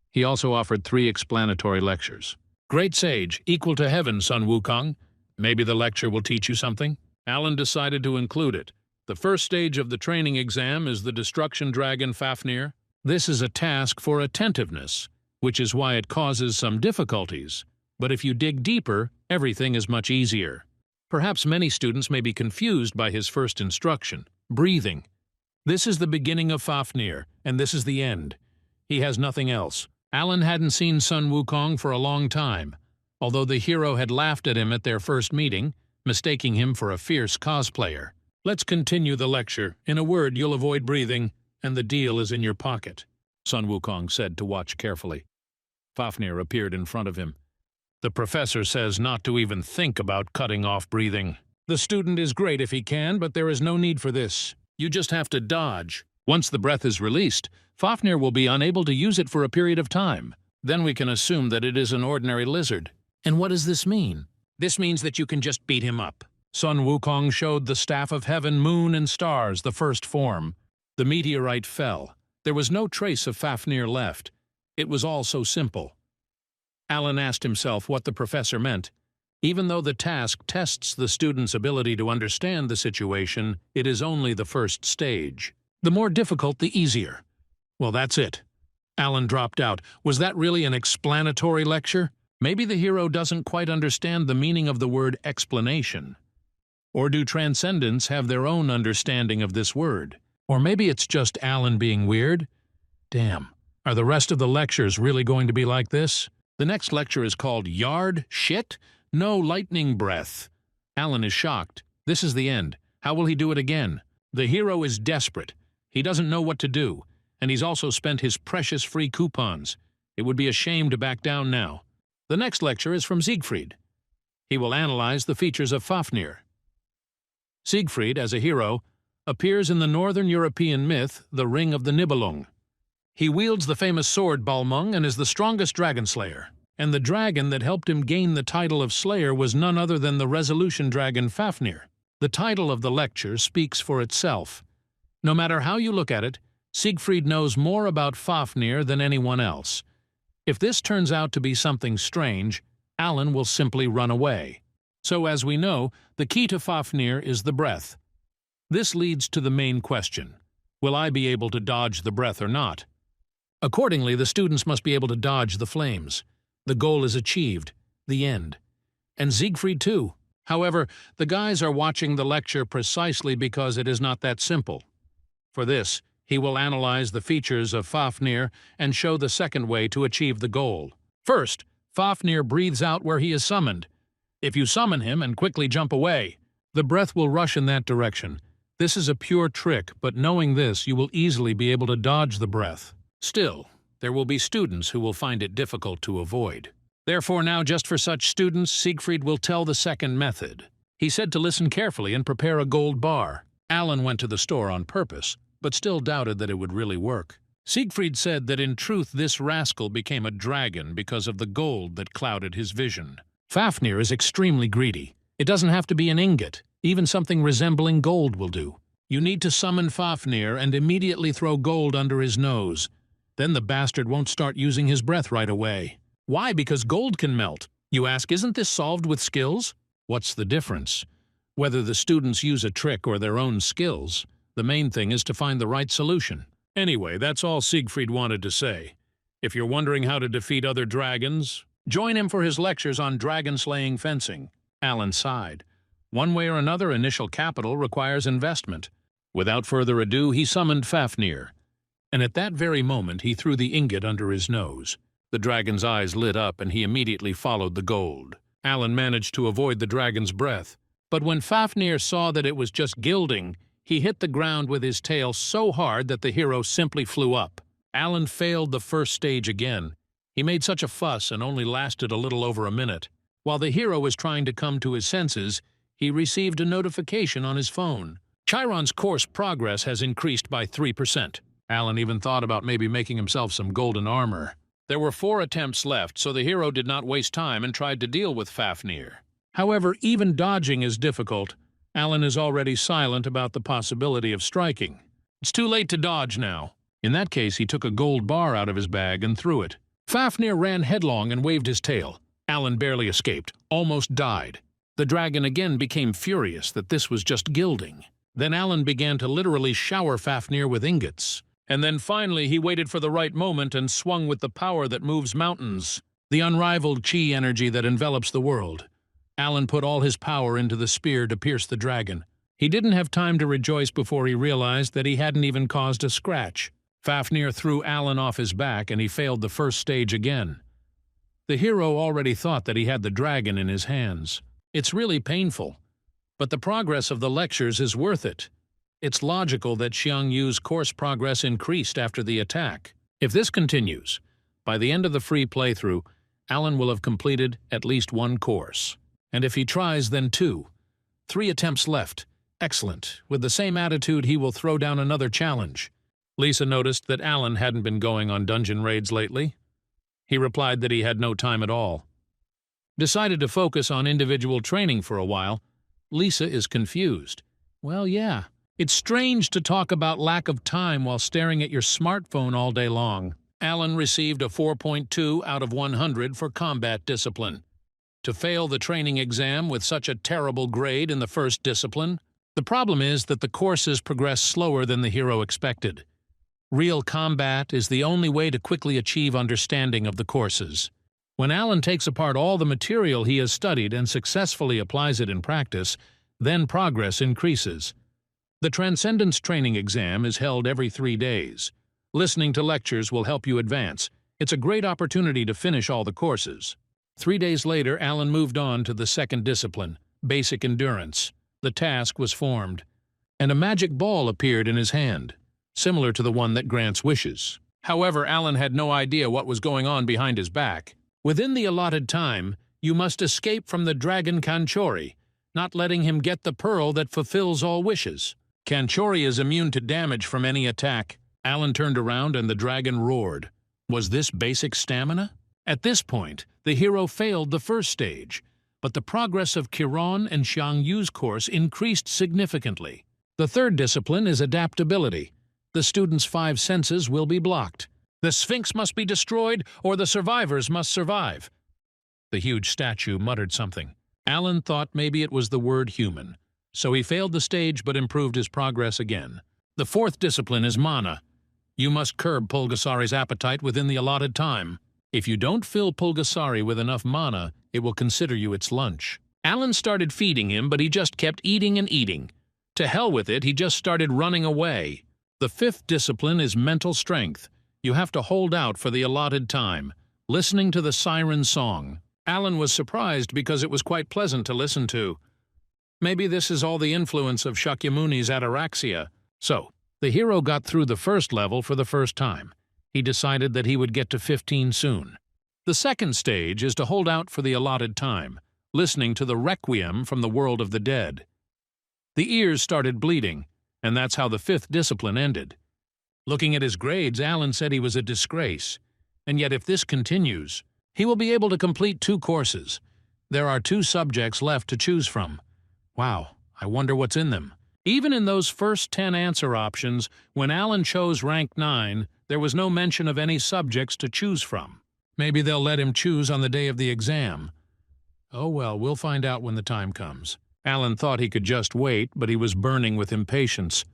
He also offered 3 explanatory lectures. Great sage, equal to heaven, Sun Wukong. Maybe the lecture will teach you something? Alan decided to include it. The first stage of the training exam is the destruction dragon Fafnir. This is a task for attentiveness, which is why it causes some difficulties. But if you dig deeper, everything is much easier. Perhaps many students may be confused by his first instruction, breathing. This is the beginning of Fafnir, and this is the end. He has nothing else. Alan hadn't seen Sun Wukong for a long time, although the hero had laughed at him at their first meeting, mistaking him for a fierce cosplayer. Let's continue the lecture. In a word, you'll avoid breathing, and the deal is in your pocket, Sun Wukong said to watch carefully. Fafnir appeared in front of him. The professor says not to even think about cutting off breathing. The student is great if he can, but there is no need for this. You just have to dodge. Once the breath is released, Fafnir will be unable to use it for a period of time. Then we can assume that it is an ordinary lizard. And what does this mean? This means that you can just beat him up. Sun Wukong showed the staff of heaven, moon, and stars, the first form. The meteorite fell. There was no trace of Fafnir left. It was all so simple. Alan asked himself what the professor meant. Even though the task tests the student's ability to understand the situation, it is only the first stage. The more difficult, the easier. Well, that's it. Alan dropped out. Was that really an explanatory lecture? Maybe the hero doesn't quite understand the meaning of the word explanation. Or do Transcendents have their own understanding of this word? Or maybe it's just Alan being weird? Damn, are the rest of the lectures really going to be like this? The next lecture is called Yard Shit? No Lightning Breath. Alan is shocked. This is the end. How will he do it again? The hero is desperate. He doesn't know what to do, and he's also spent his precious free coupons. It would be a shame to back down now. The next lecture is from Siegfried. He will analyze the features of Fafnir. Siegfried, as a hero, appears in the northern European myth, the Ring of the Nibelung. He wields the famous sword Balmung and is the strongest dragon slayer. And the dragon that helped him gain the title of Slayer was none other than the resolution dragon Fafnir. The title of the lecture speaks for itself. No matter how you look at it, Siegfried knows more about Fafnir than anyone else. If this turns out to be something strange, Alan will simply run away. So as we know, the key to Fafnir is the breath. This leads to the main question. Will I be able to dodge the breath or not? Accordingly, the students must be able to dodge the flames. The goal is achieved, the end. And Siegfried too. However, the guys are watching the lecture precisely because it is not that simple. For this, he will analyze the features of Fafnir and show the second way to achieve the goal. First, Fafnir breathes out where he is summoned. If you summon him and quickly jump away, the breath will rush in that direction. This is a pure trick, but knowing this, you will easily be able to dodge the breath. Still, there will be students who will find it difficult to avoid. Therefore now, just for such students, Siegfried will tell the second method. He said to listen carefully and prepare a gold bar. Alan went to the store on purpose, but still doubted that it would really work. Siegfried said that in truth this rascal became a dragon because of the gold that clouded his vision. Fafnir is extremely greedy. It doesn't have to be an ingot. Even something resembling gold will do. You need to summon Fafnir and immediately throw gold under his nose. Then the bastard won't start using his breath right away. Why? Because gold can melt. You ask, isn't this solved with skills? What's the difference? Whether the students use a trick or their own skills, the main thing is to find the right solution. Anyway, that's all Siegfried wanted to say. If you're wondering how to defeat other dragons, join him for his lectures on dragon-slaying fencing. Alan sighed. One way or another, initial capital requires investment. Without further ado, he summoned Fafnir, and at that very moment he threw the ingot under his nose. The dragon's eyes lit up, and he immediately followed the gold. Alan managed to avoid the dragon's breath, but when Fafnir saw that it was just gilding, he hit the ground with his tail so hard that the hero simply flew up. Alan failed the first stage again. He made such a fuss and only lasted a little over a minute. While the hero was trying to come to his senses, he received a notification on his phone. Chiron's course progress has increased by 3%. Alan even thought about maybe making himself some golden armor. There were 4 attempts left, so the hero did not waste time and tried to deal with Fafnir. However, even dodging is difficult. Alan is already silent about the possibility of striking. It's too late to dodge now. In that case, he took a gold bar out of his bag and threw it. Fafnir ran headlong and waved his tail. Alan barely escaped, almost died. The dragon again became furious that this was just gilding. Then Alan began to literally shower Fafnir with ingots. And then finally he waited for the right moment and swung with the power that moves mountains, the unrivaled chi energy that envelops the world. Alan put all his power into the spear to pierce the dragon. He didn't have time to rejoice before he realized that he hadn't even caused a scratch. Fafnir threw Alan off his back and he failed the first stage again. The hero already thought that he had the dragon in his hands. It's really painful, but the progress of the lectures is worth it. It's logical that Xiang Yu's course progress increased after the attack. If this continues, by the end of the free playthrough, Alan will have completed at least 1 course. And if he tries, then 2. 3 attempts left. Excellent. With the same attitude, he will throw down another challenge. Lisa noticed that Alan hadn't been going on dungeon raids lately. He replied that he had no time at all. Decided to focus on individual training for a while. Lisa is confused. Well, yeah. It's strange to talk about lack of time while staring at your smartphone all day long. Alan received a 4.2 out of 100 for combat discipline. To fail the training exam with such a terrible grade in the first discipline? The problem is that the courses progress slower than the hero expected. Real combat is the only way to quickly achieve understanding of the courses. When Alan takes apart all the material he has studied and successfully applies it in practice, then progress increases. The Transcendence training exam is held every 3 days. Listening to lectures will help you advance. It's a great opportunity to finish all the courses. 3 days later, Alan moved on to the second discipline, basic endurance. The task was formed, and a magic ball appeared in his hand, similar to the one that grants wishes. However, Alan had no idea what was going on behind his back. Within the allotted time, you must escape from the dragon Kanchori, not letting him get the pearl that fulfills all wishes. Kanchori is immune to damage from any attack. Alan turned around and the dragon roared. Was this basic stamina? At this point, the hero failed the first stage, but the progress of Chiron and Xiang Yu's course increased significantly. The third discipline is adaptability. The student's 5 senses will be blocked. The Sphinx must be destroyed, or the survivors must survive. The huge statue muttered something. Alan thought maybe it was the word human, so he failed the stage but improved his progress again. The fourth discipline is mana. You must curb Pulgasari's appetite within the allotted time. If you don't fill Pulgasari with enough mana, it will consider you its lunch. Alan started feeding him, but he just kept eating and eating. To hell with it, he just started running away. The fifth discipline is mental strength. You have to hold out for the allotted time, listening to the siren song. Alan was surprised because it was quite pleasant to listen to. Maybe this is all the influence of Shakyamuni's ataraxia. So, the hero got through the first level for the first time. He decided that he would get to 15 soon. The second stage is to hold out for the allotted time, listening to the requiem from the world of the dead. The ears started bleeding, and that's how the fifth discipline ended. Looking at his grades, Alan said he was a disgrace. And yet if this continues, he will be able to complete 2 courses. There are 2 subjects left to choose from. Wow, I wonder what's in them. Even in those first 10 answer options, when Alan chose rank 9, there was no mention of any subjects to choose from. Maybe they'll let him choose on the day of the exam. Oh well, we'll find out when the time comes. Alan thought he could just wait, but he was burning with impatience.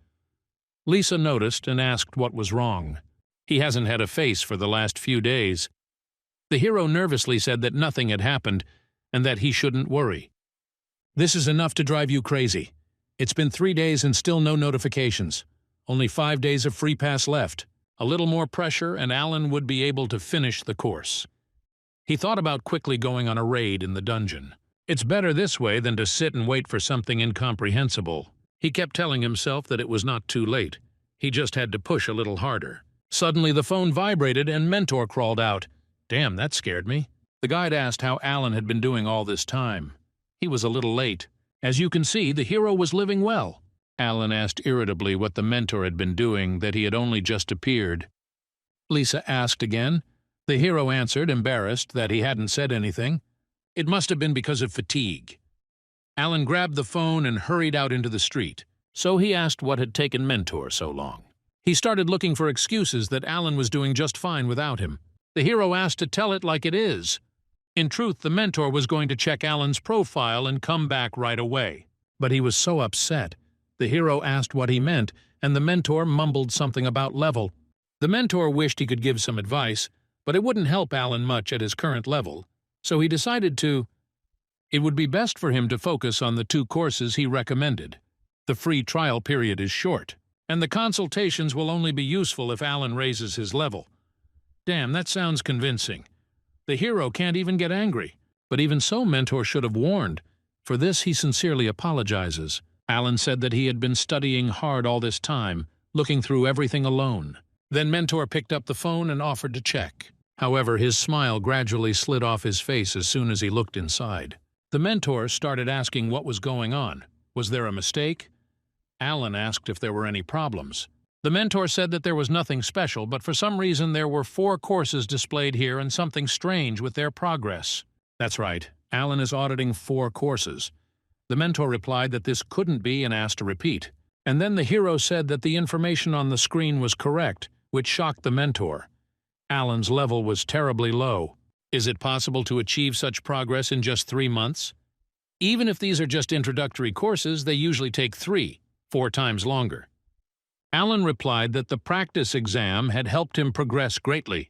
Lisa noticed and asked what was wrong. He hasn't had a face for the last few days. The hero nervously said that nothing had happened and that he shouldn't worry. This is enough to drive you crazy. It's been 3 days and still no notifications. Only 5 days of free pass left. A little more pressure and Alan would be able to finish the course. He thought about quickly going on a raid in the dungeon. It's better this way than to sit and wait for something incomprehensible. He kept telling himself that it was not too late. He just had to push a little harder. Suddenly the phone vibrated and Mentor crawled out. Damn, that scared me. The guide asked how Alan had been doing all this time. He was a little late. As you can see, the hero was living well. Alan asked irritably what the Mentor had been doing, that he had only just appeared. Lisa asked again. The hero answered, embarrassed, that he hadn't said anything. It must have been because of fatigue. Alan grabbed the phone and hurried out into the street. So he asked what had taken Mentor so long. He started looking for excuses that Alan was doing just fine without him. The hero asked to tell it like it is. In truth, the Mentor was going to check Alan's profile and come back right away. But he was so upset. The hero asked what he meant, and the Mentor mumbled something about level. The Mentor wished he could give some advice, but it wouldn't help Alan much at his current level, so he decided it would be best for him to focus on the 2 courses he recommended. The free trial period is short, and the consultations will only be useful if Alan raises his level. Damn, that sounds convincing. The hero can't even get angry, but even so Mentor should have warned. For this he sincerely apologizes. Alan said that he had been studying hard all this time, looking through everything alone. Then Mentor picked up the phone and offered to check. However, his smile gradually slid off his face as soon as he looked inside. The Mentor started asking what was going on. Was there a mistake? Alan asked if there were any problems. The Mentor said that there was nothing special, but for some reason there were 4 courses displayed here and something strange with their progress. That's right, Alan is auditing 4 courses. The Mentor replied that this couldn't be and asked to repeat. And then the hero said that the information on the screen was correct, which shocked the Mentor. Alan's level was terribly low. Is it possible to achieve such progress in just 3 months? Even if these are just introductory courses, they usually take 4 times longer. Alan replied that the practice exam had helped him progress greatly.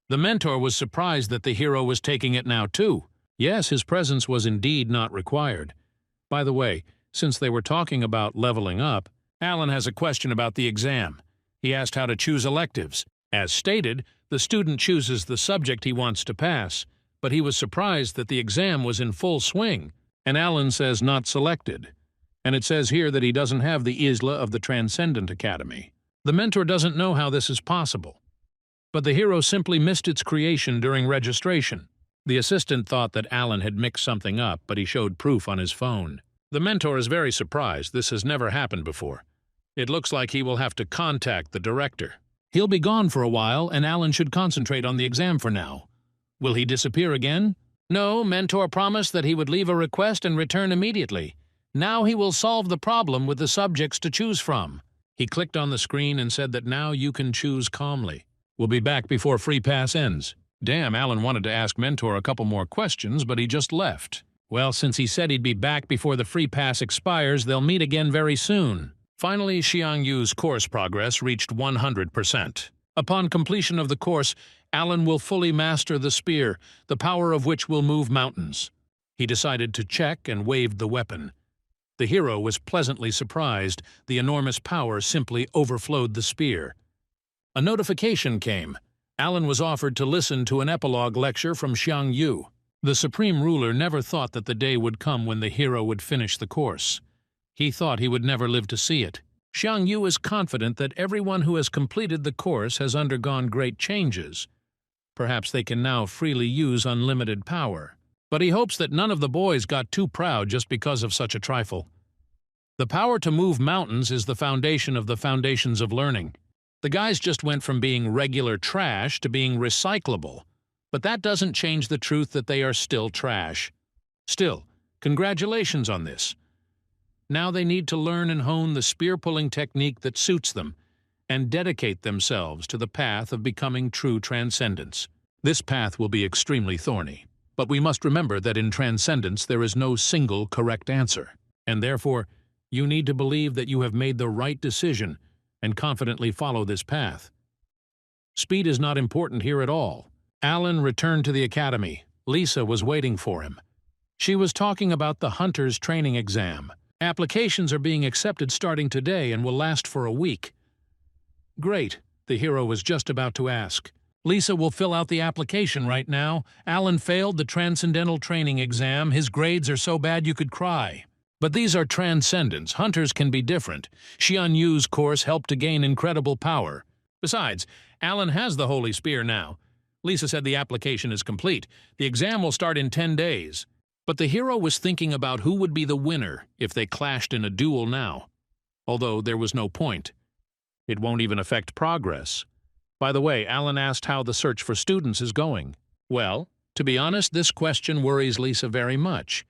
The Mentor was surprised that the hero was taking it now too. Yes, his presence was indeed not required. By the way, since they were talking about leveling up, Alan has a question about the exam. He asked how to choose electives. As stated, the student chooses the subject he wants to pass, but he was surprised that the exam was in full swing, and Alan says not selected. And it says here that he doesn't have the Isla of the Transcendent Academy. The Mentor doesn't know how this is possible. But the hero simply missed its creation during registration. The assistant thought that Alan had mixed something up, but he showed proof on his phone. The Mentor is very surprised. This has never happened before. It looks like he will have to contact the director. He'll be gone for a while, and Alan should concentrate on the exam for now. Will he disappear again? No, Mentor promised that he would leave a request and return immediately. Now he will solve the problem with the subjects to choose from. He clicked on the screen and said that now you can choose calmly. We'll be back before free pass ends. Damn, Alan wanted to ask Mentor a couple more questions, but he just left. Well, since he said he'd be back before the free pass expires, they'll meet again very soon. Finally, Xiang Yu's course progress reached 100%. Upon completion of the course, Alan will fully master the spear, the power of which will move mountains. He decided to check and waved the weapon. The hero was pleasantly surprised. The enormous power simply overflowed the spear. A notification came. Alan was offered to listen to an epilogue lecture from Xiang Yu. The Supreme Ruler never thought that the day would come when the hero would finish the course. He thought he would never live to see it. Xiang Yu is confident that everyone who has completed the course has undergone great changes. Perhaps they can now freely use unlimited power. But he hopes that none of the boys got too proud just because of such a trifle. The power to move mountains is the foundation of the foundations of learning. The guys just went from being regular trash to being recyclable. But that doesn't change the truth that they are still trash. Still, congratulations on this. Now they need to learn and hone the spear-pulling technique that suits them, and dedicate themselves to the path of becoming true transcendence. This path will be extremely thorny, but we must remember that in Transcendence there is no single correct answer, and therefore you need to believe that you have made the right decision and confidently follow this path. Speed is not important here at all. Alan returned to the academy. Lisa was waiting for him. She was talking about the Hunter's training exam. Applications are being accepted starting today and will last for a week. Great, the hero was just about to ask. Lisa will fill out the application right now. Alan failed the Transcendental training exam. His grades are so bad you could cry. But these are Transcendence. Hunters can be different. Xian Yu's course helped to gain incredible power. Besides, Alan has the Holy Spear now. Lisa said the application is complete. The exam will start in 10 days. But the hero was thinking about who would be the winner if they clashed in a duel now. Although there was no point. It won't even affect progress. By the way, Alan asked how the search for students is going. Well, to be honest, this question worries Lisa very much.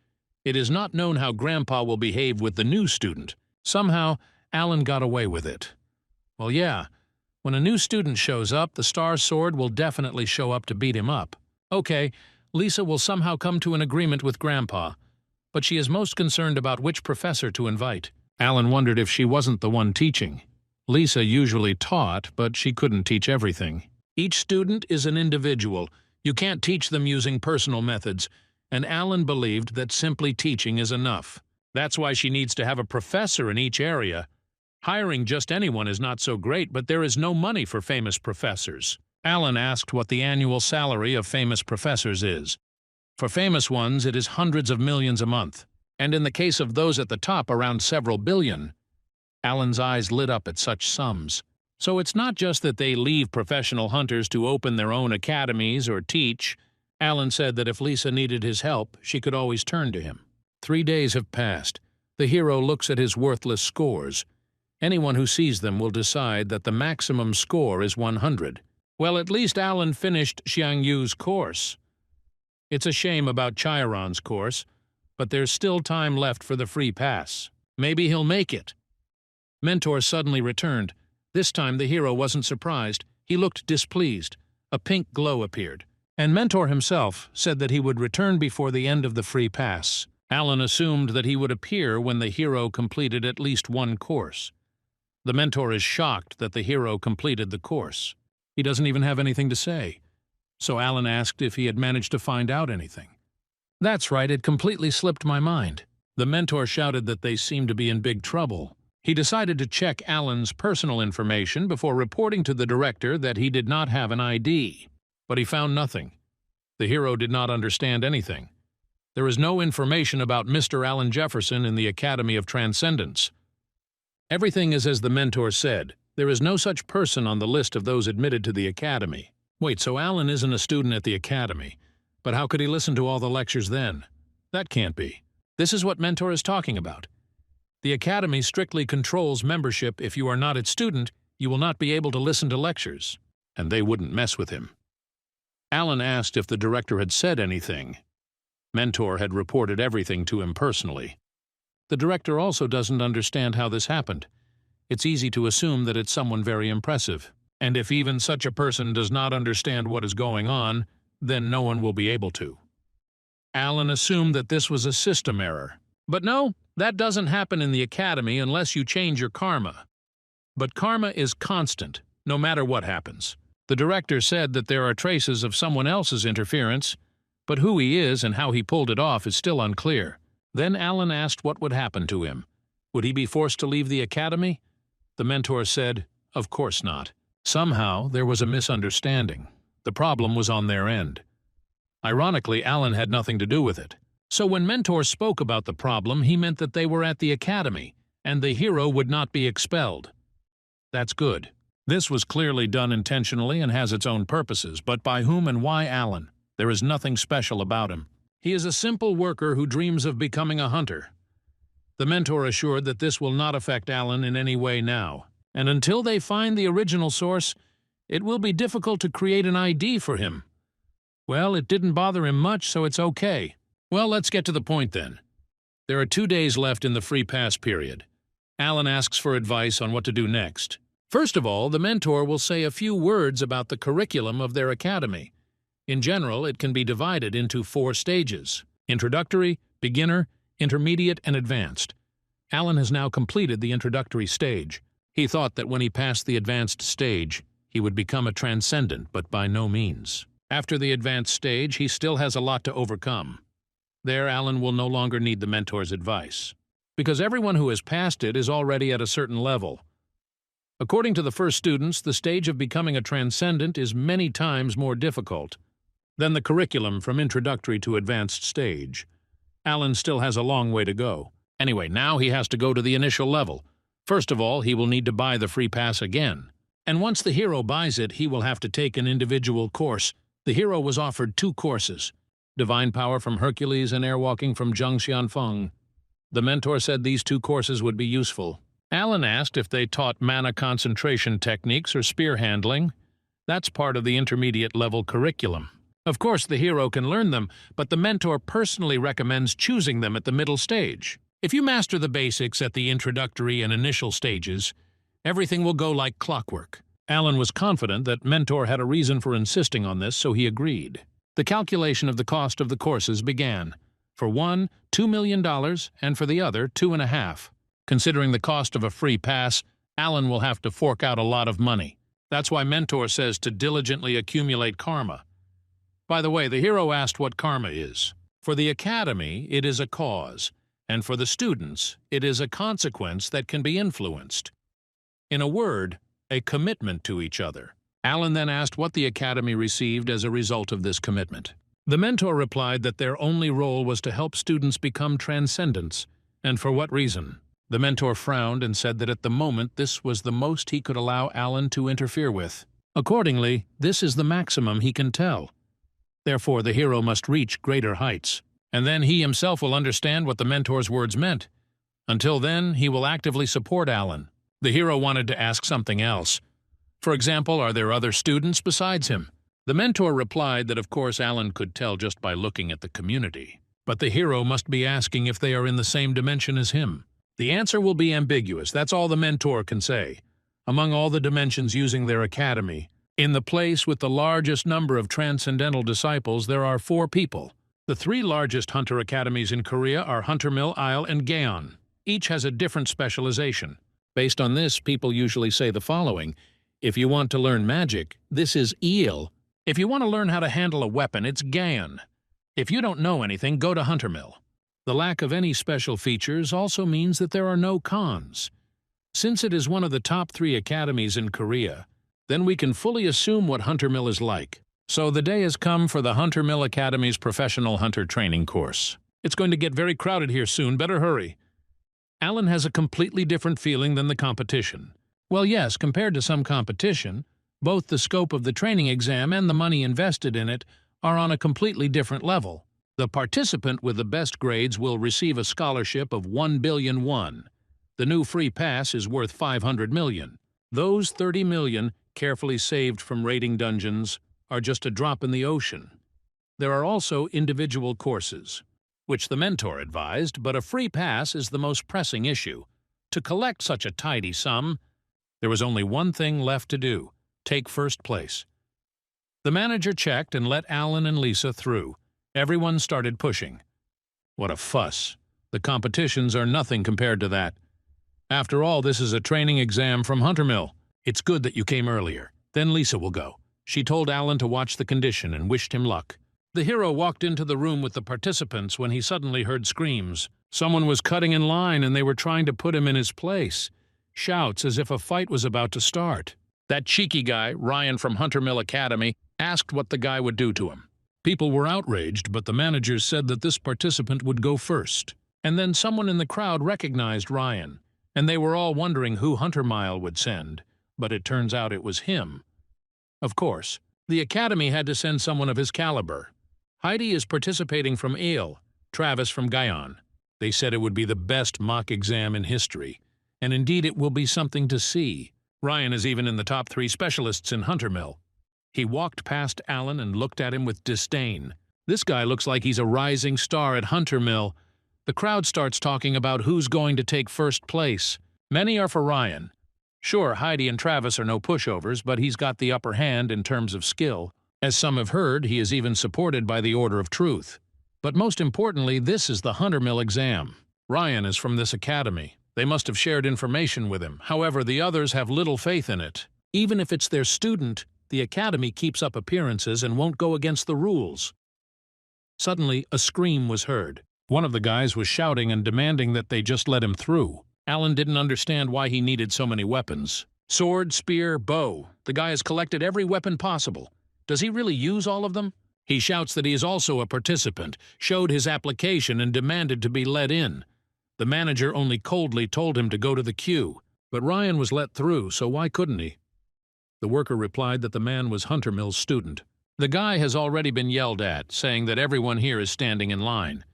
It is not known how Grandpa will behave with the new student. Somehow, Alan got away with it. Well, yeah. When a new student shows up, the Star Sword will definitely show up to beat him up. Okay, Lisa will somehow come to an agreement with Grandpa, but she is most concerned about which professor to invite. Alan wondered if she wasn't the one teaching. Lisa usually taught, but she couldn't teach everything. Each student is an individual. You can't teach them using personal methods, and Alan believed that simply teaching is enough. That's why she needs to have a professor in each area. Hiring just anyone is not so great, but there is no money for famous professors. Alan asked what the annual salary of famous professors is. For famous ones, it is hundreds of millions a month, and in the case of those at the top, around several billion. Alan's eyes lit up at such sums. So it's not just that they leave professional hunters to open their own academies or teach. Alan said that if Lisa needed his help, she could always turn to him. 3 days have passed. The hero looks at his worthless scores. Anyone who sees them will decide that the maximum score is 100. Well, at least Alan finished Xiang Yu's course. It's a shame about Chiron's course, but there's still time left for the free pass. Maybe he'll make it. Mentor suddenly returned. This time the hero wasn't surprised. He looked displeased. A pink glow appeared. And Mentor himself said that he would return before the end of the free pass. Alan assumed that he would appear when the hero completed at least one course. The Mentor is shocked that the hero completed the course. He doesn't even have anything to say. So Alan asked if he had managed to find out anything. That's right, it completely slipped my mind. The Mentor shouted that they seemed to be in big trouble. He decided to check Alan's personal information before reporting to the director that he did not have an ID. But he found nothing. The hero did not understand anything. There is no information about Mr. Alan Jefferson in the Academy of Transcendence. Everything is as the Mentor said. There is no such person on the list of those admitted to the Academy. Wait, so Alan isn't a student at the Academy. But how could he listen to all the lectures then? That can't be. This is what Mentor is talking about. The Academy strictly controls membership. If you are not its student, you will not be able to listen to lectures. And they wouldn't mess with him. Alan asked if the director had said anything. Mentor had reported everything to him personally. The director also doesn't understand how this happened. It's easy to assume that it's someone very impressive. And if even such a person does not understand what is going on, then no one will be able to. Alan assumed that this was a system error. But no, that doesn't happen in the Academy unless you change your karma. But karma is constant, no matter what happens. The director said that there are traces of someone else's interference, but who he is and how he pulled it off is still unclear. Then Alan asked what would happen to him. Would he be forced to leave the Academy? The Mentor said, of course not. Somehow, there was a misunderstanding. The problem was on their end. Ironically, Alan had nothing to do with it. So when Mentor spoke about the problem, he meant that they were at the academy, and the hero would not be expelled. That's good. This was clearly done intentionally and has its own purposes, but by whom and why Alan? There is nothing special about him. He is a simple worker who dreams of becoming a hunter. The mentor assured that this will not affect Alan in any way now, and until they find the original source, it will be difficult to create an ID for him. Well, it didn't bother him much, so it's okay. Well, let's get to the point then. There are 2 days left in the free pass period. Alan asks for advice on what to do next. First of all, the mentor will say a few words about the curriculum of their academy. In general, it can be divided into 4 stages: introductory, beginner, intermediate, and advanced. Alan has now completed the introductory stage. He thought that when he passed the advanced stage, he would become a transcendent, but by no means. After the advanced stage, he still has a lot to overcome. There, Alan will no longer need the mentor's advice, because everyone who has passed it is already at a certain level. According to the first students, the stage of becoming a transcendent is many times more difficult than the curriculum from introductory to advanced stage. Alan still has a long way to go. Anyway, now he has to go to the initial level. First of all, he will need to buy the free pass again. And once the hero buys it, he will have to take an individual course. The hero was offered 2 courses: Divine Power from Hercules and Airwalking from Zheng Xianfeng. The mentor said these 2 courses would be useful. Alan asked if they taught mana concentration techniques or spear handling. That's part of the intermediate level curriculum. Of course, the hero can learn them, but the mentor personally recommends choosing them at the middle stage. If you master the basics at the introductory and initial stages, everything will go like clockwork. Alan was confident that mentor had a reason for insisting on this, so he agreed. The calculation of the cost of the courses began. For one, $2 million, and for the other, $2.5 million. Considering the cost of a free pass, Alan will have to fork out a lot of money. That's why mentor says to diligently accumulate karma. By the way, the hero asked what karma is. For the academy, it is a cause, and for the students, it is a consequence that can be influenced. In a word, a commitment to each other. Alan then asked what the academy received as a result of this commitment. The mentor replied that their only role was to help students become transcendents, and for what reason? The mentor frowned and said that at the moment this was the most he could allow Alan to interfere with. Accordingly, this is the maximum he can tell. Therefore, the hero must reach greater heights. And then he himself will understand what the mentor's words meant. Until then, he will actively support Alan. The hero wanted to ask something else. For example, are there other students besides him? The mentor replied that of course Alan could tell just by looking at the community. But the hero must be asking if they are in the same dimension as him. The answer will be ambiguous, that's all the mentor can say. Among all the dimensions using their academy, in the place with the largest number of transcendental disciples, there are 4 people. The 3 largest hunter academies in Korea are Huntermill, Isle, and Gaon. Each has a different specialization. Based on this, people usually say the following: if you want to learn magic, this is Eel. If you want to learn how to handle a weapon, it's Gaon. If you don't know anything, go to Huntermill. The lack of any special features also means that there are no cons. Since it is one of the top 3 academies in Korea, then we can fully assume what Huntermill is like. So the day has come for the Huntermill Academy's professional hunter training course. It's going to get very crowded here soon, better hurry. Alan has a completely different feeling than the competition. Well, yes, compared to some competition, both the scope of the training exam and the money invested in it are on a completely different level. The participant with the best grades will receive a scholarship of 1 billion won. The new free pass is worth 500 million. Those 30 million, carefully saved from raiding dungeons, are just a drop in the ocean. There are also individual courses, which the mentor advised, but a free pass is the most pressing issue. To collect such a tidy sum, there was only one thing left to do: take first place. The manager checked and let Alan and Lisa through. Everyone started pushing. What a fuss. The competitions are nothing compared to that. After all, this is a training exam from Huntermill. It's good that you came earlier. Then Lisa will go. She told Alan to watch the condition and wished him luck. The hero walked into the room with the participants when he suddenly heard screams. Someone was cutting in line and they were trying to put him in his place. Shouts as if a fight was about to start. That cheeky guy, Ryan from Huntermill Academy, asked what the guy would do to him. People were outraged, but the managers said that this participant would go first. And then someone in the crowd recognized Ryan, and they were all wondering who Hunter Mile would send, but it turns out it was him. Of course, the Academy had to send someone of his caliber. Heidi is participating from Ale, Travis from Gaon. They said it would be the best mock exam in history, and indeed it will be something to see. Ryan is even in the top 3 specialists in Hunter Mill. He walked past Alan and looked at him with disdain. This guy looks like he's a rising star at Hunter Mill. The crowd starts talking about who's going to take first place. Many are for Ryan. Sure, Heidi and Travis are no pushovers, but he's got the upper hand in terms of skill. As some have heard, he is even supported by the Order of Truth. But most importantly, this is the Hunter Mill exam. Ryan is from this academy. They must have shared information with him. However, the others have little faith in it. Even if it's their student, the academy keeps up appearances and won't go against the rules. Suddenly, a scream was heard. One of the guys was shouting and demanding that they just let him through. Alan didn't understand why he needed so many weapons. Sword, spear, bow. The guy has collected every weapon possible. Does he really use all of them? He shouts that he is also a participant, showed his application and demanded to be let in. The manager only coldly told him to go to the queue, but Ryan was let through, so why couldn't he? The worker replied that the man was Hunter Mill's student. The guy has already been yelled at, saying that everyone here is standing in line.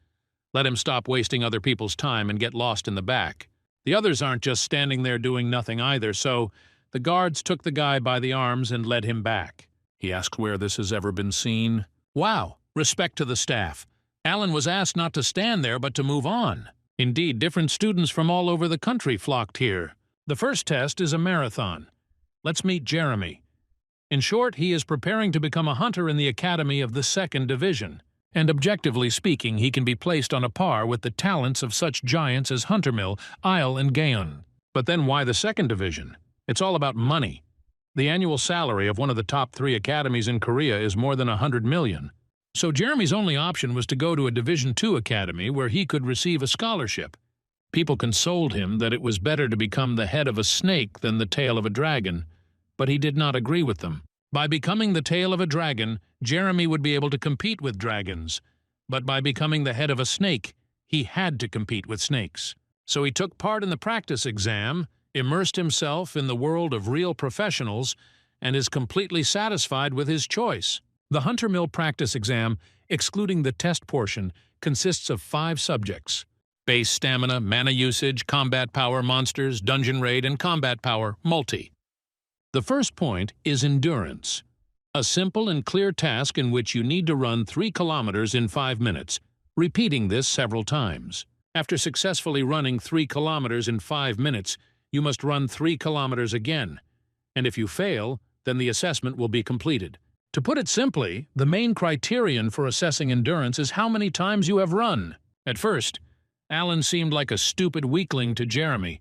Let him stop wasting other people's time and get lost in the back. The others aren't just standing there doing nothing either, so the guards took the guy by the arms and led him back. He asked where this has ever been seen. Wow, respect to the staff. Alan was asked not to stand there but to move on. Indeed, different students from all over the country flocked here. The first test is a marathon. Let's meet Jeremy. In short, he is preparing to become a hunter in the Academy of the 2nd Division. And objectively speaking, he can be placed on a par with the talents of such giants as Hunter Mill, Isle, and Gaon. But then why the 2nd Division? It's all about money. The annual salary of one of the top 3 academies in Korea is more than 100 million. So Jeremy's only option was to go to a Division II academy where he could receive a scholarship. People consoled him that it was better to become the head of a snake than the tail of a dragon, but he did not agree with them. By becoming the tail of a dragon, Jeremy would be able to compete with dragons, but by becoming the head of a snake, he had to compete with snakes. So he took part in the practice exam, immersed himself in the world of real professionals, and is completely satisfied with his choice. The Hunter Mill practice exam, excluding the test portion, consists of 5 subjects: base stamina, mana usage, combat power, monsters, dungeon raid, and combat power, multi. The first point is endurance, a simple and clear task in which you need to run 3 kilometers in 5 minutes, repeating this several times. After successfully running 3 kilometers in 5 minutes, you must run 3 kilometers again, and if you fail, then the assessment will be completed. To put it simply, the main criterion for assessing endurance is how many times you have run. At first, Alan seemed like a stupid weakling to Jeremy,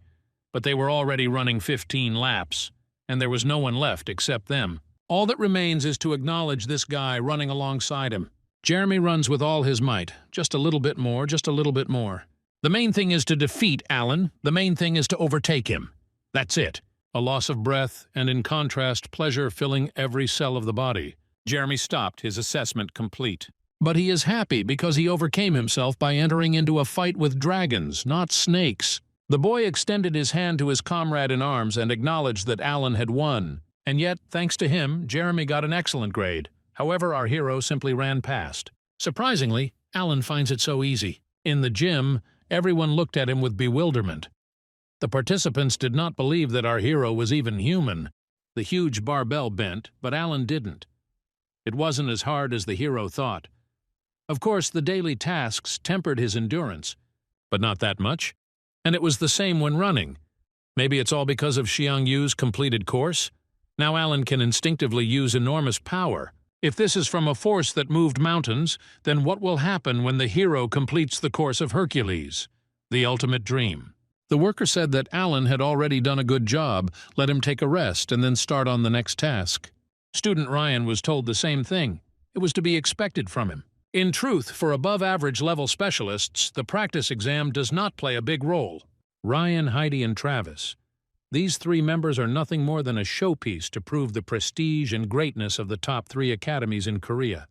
but they were already running 15 laps, and there was no one left except them. All that remains is to acknowledge this guy running alongside him. Jeremy runs with all his might, just a little bit more, just a little bit more. The main thing is to defeat Alan, the main thing is to overtake him. That's it. A loss of breath, and in contrast, pleasure filling every cell of the body. Jeremy stopped, his assessment complete. But he is happy because he overcame himself by entering into a fight with dragons, not snakes. The boy extended his hand to his comrade in arms and acknowledged that Alan had won. And yet, thanks to him, Jeremy got an excellent grade. However, our hero simply ran past. Surprisingly, Alan finds it so easy. In the gym, everyone looked at him with bewilderment. The participants did not believe that our hero was even human. The huge barbell bent, but Alan didn't. It wasn't as hard as the hero thought. Of course, the daily tasks tempered his endurance, but not that much. And it was the same when running. Maybe it's all because of Xiang Yu's completed course? Now Alan can instinctively use enormous power. If this is from a force that moved mountains, then what will happen when the hero completes the course of Hercules? The ultimate dream. The worker said that Alan had already done a good job, let him take a rest, and then start on the next task. Student Ryan was told the same thing. It was to be expected from him. In truth, for above-average level specialists, the practice exam does not play a big role. Ryan, Heidi, and Travis. These 3 members are nothing more than a showpiece to prove the prestige and greatness of the top 3 academies in Korea.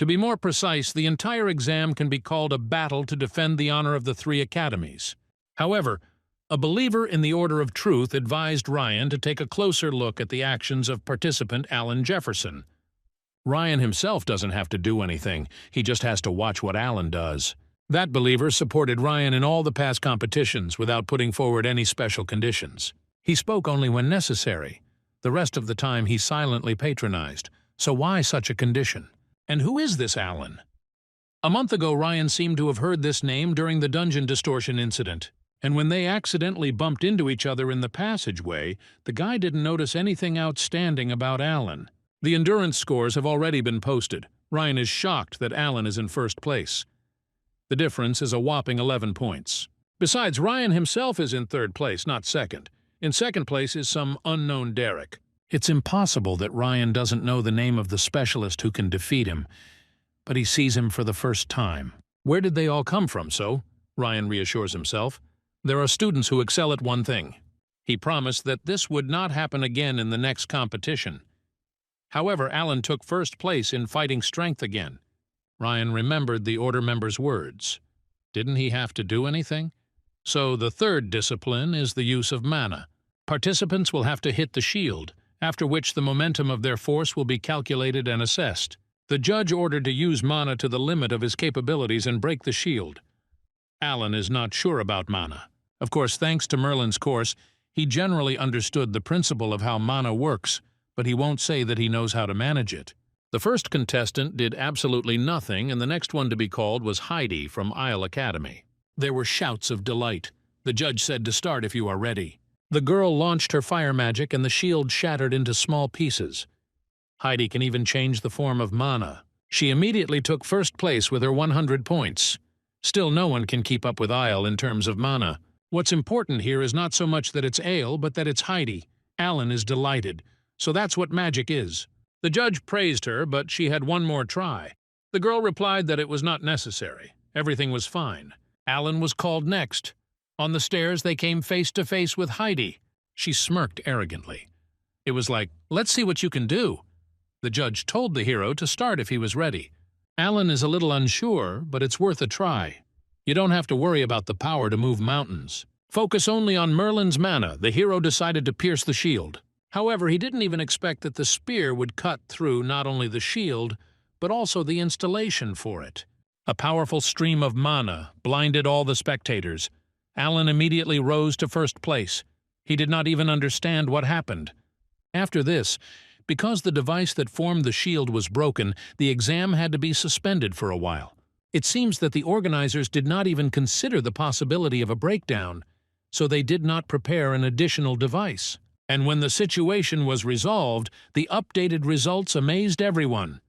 To be more precise, the entire exam can be called a battle to defend the honor of the 3 academies. However, a believer in the order of truth advised Ryan to take a closer look at the actions of participant Alan Jefferson. Ryan himself doesn't have to do anything, he just has to watch what Alan does. That believer supported Ryan in all the past competitions without putting forward any special conditions. He spoke only when necessary. The rest of the time he silently patronized. So why such a condition? And who is this Alan? A month ago, Ryan seemed to have heard this name during the dungeon distortion incident. And when they accidentally bumped into each other in the passageway, the guy didn't notice anything outstanding about Alan. The endurance scores have already been posted. Ryan is shocked that Alan is in first place. The difference is a whopping 11 points. Besides, Ryan himself is in third place, not second. In second place is some unknown Derek. It's impossible that Ryan doesn't know the name of the specialist who can defeat him, but he sees him for the first time. Where did they all come from, so? Ryan reassures himself. There are students who excel at one thing. He promised that this would not happen again in the next competition. However, Alan took first place in fighting strength again. Ryan remembered the Order member's words. Didn't he have to do anything? So the third discipline is the use of mana. Participants will have to hit the shield, after which the momentum of their force will be calculated and assessed. The judge ordered to use mana to the limit of his capabilities and break the shield. Alan is not sure about mana. Of course, thanks to Merlin's course, he generally understood the principle of how mana works, but he won't say that he knows how to manage it. The first contestant did absolutely nothing, and the next one to be called was Heidi from Isle Academy. There were shouts of delight. The judge said to start if you are ready. The girl launched her fire magic and the shield shattered into small pieces. Heidi can even change the form of mana. She immediately took first place with her 100 points. Still, no one can keep up with Isle in terms of mana. What's important here is not so much that it's Ale, but that it's Heidi. Alan is delighted. So that's what magic is. The judge praised her, but she had one more try. The girl replied that it was not necessary. Everything was fine. Alan was called next. On the stairs, they came face to face with Heidi. She smirked arrogantly. It was like, let's see what you can do. The judge told the hero to start if he was ready. Alan is a little unsure, but it's worth a try. You don't have to worry about the power to move mountains. Focus only on Merlin's mana. The hero decided to pierce the shield. However, he didn't even expect that the spear would cut through not only the shield, but also the installation for it. A powerful stream of mana blinded all the spectators. Alan immediately rose to first place. He did not even understand what happened. After this, because the device that formed the shield was broken, the exam had to be suspended for a while. It seems that the organizers did not even consider the possibility of a breakdown, so they did not prepare an additional device. And when the situation was resolved, the updated results amazed everyone.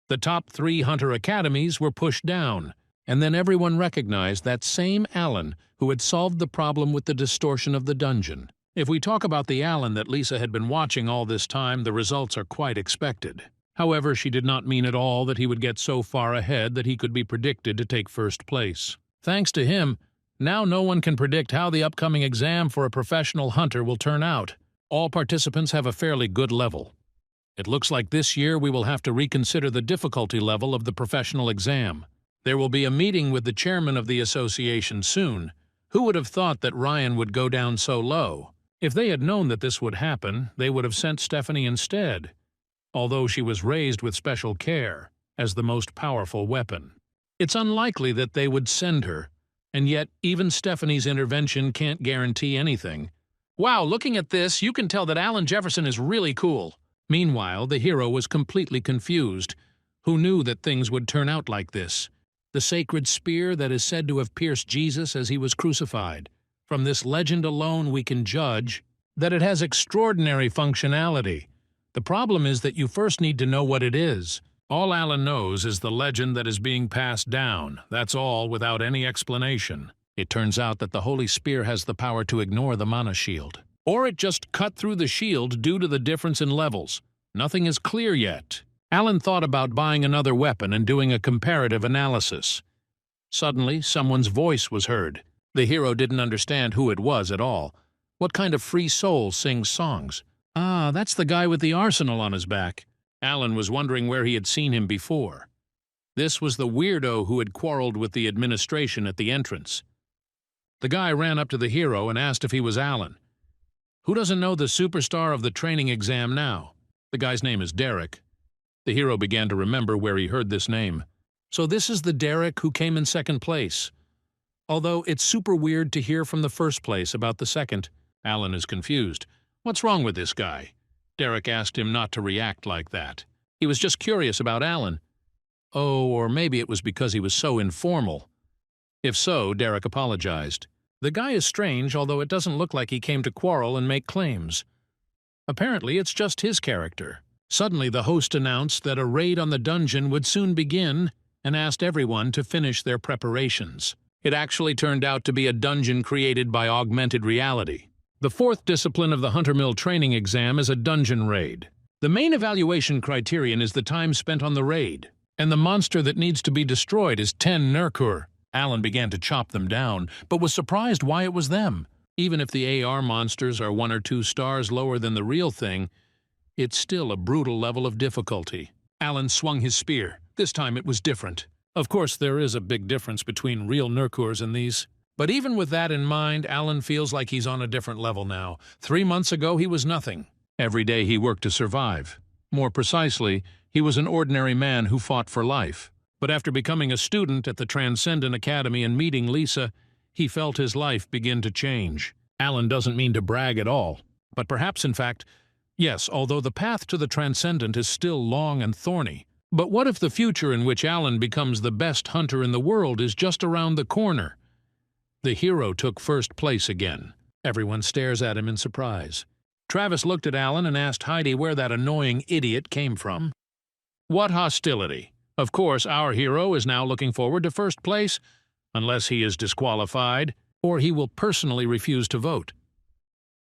The top 3 Hunter Academies were pushed down, and then everyone recognized that same Alan who had solved the problem with the distortion of the dungeon. If we talk about the Alan that Lisa had been watching all this time, the results are quite expected. However, she did not mean at all that he would get so far ahead that he could be predicted to take first place. Thanks to him, now no one can predict how the upcoming exam for a professional hunter will turn out. All participants have a fairly good level. It looks like this year we will have to reconsider the difficulty level of the professional exam. There will be a meeting with the chairman of the association soon. Who would have thought that Ryan would go down so low? If they had known that this would happen, they would have sent Stephanie instead, although she was raised with special care as the most powerful weapon. It's unlikely that they would send her, and yet even Stephanie's intervention can't guarantee anything. Wow, looking at this, you can tell that Alan Jefferson is really cool. Meanwhile, the hero was completely confused. Who knew that things would turn out like this? The sacred spear that is said to have pierced Jesus as he was crucified. From this legend alone, we can judge that it has extraordinary functionality. The problem is that you first need to know what it is. All Alan knows is the legend that is being passed down. That's all, without any explanation. It turns out that the Holy Spear has the power to ignore the mana shield. Or it just cut through the shield due to the difference in levels. Nothing is clear yet. Alan thought about buying another weapon and doing a comparative analysis. Suddenly, someone's voice was heard. The hero didn't understand who it was at all. What kind of free soul sings songs? Ah, that's the guy with the arsenal on his back. Alan was wondering where he had seen him before. This was the weirdo who had quarreled with the administration at the entrance. The guy ran up to the hero and asked if he was Alan. Who doesn't know the superstar of the training exam now? The guy's name is Derek. The hero began to remember where he heard this name. So this is the Derek who came in second place. Although it's super weird to hear from the first place about the second. Alan is confused. What's wrong with this guy? Derek asked him not to react like that. He was just curious about Alan. Oh, or maybe it was because he was so informal. If so, Derek apologized. The guy is strange, although it doesn't look like he came to quarrel and make claims. Apparently, it's just his character. Suddenly, the host announced that a raid on the dungeon would soon begin and asked everyone to finish their preparations. It actually turned out to be a dungeon created by augmented reality. The fourth discipline of the Hunter Mill training exam is a dungeon raid. The main evaluation criterion is the time spent on the raid, and the monster that needs to be destroyed is 10 Nurkur. Alan began to chop them down, but was surprised why it was them. Even if the AR monsters are 1 or 2 stars lower than the real thing, it's still a brutal level of difficulty. Alan swung his spear. This time it was different. Of course, there is a big difference between real Nurkurs and these. But even with that in mind, Alan feels like he's on a different level now. 3 months ago, he was nothing. Every day he worked to survive. More precisely, he was an ordinary man who fought for life. But after becoming a student at the Transcendent Academy and meeting Lisa, he felt his life begin to change. Alan doesn't mean to brag at all, but perhaps in fact, yes, although the path to the Transcendent is still long and thorny. But what if the future in which Alan becomes the best hunter in the world is just around the corner? The hero took first place again. Everyone stares at him in surprise. Travis looked at Alan and asked Heidi where that annoying idiot came from. What hostility! Of course, our hero is now looking forward to first place, unless he is disqualified, or he will personally refuse to vote.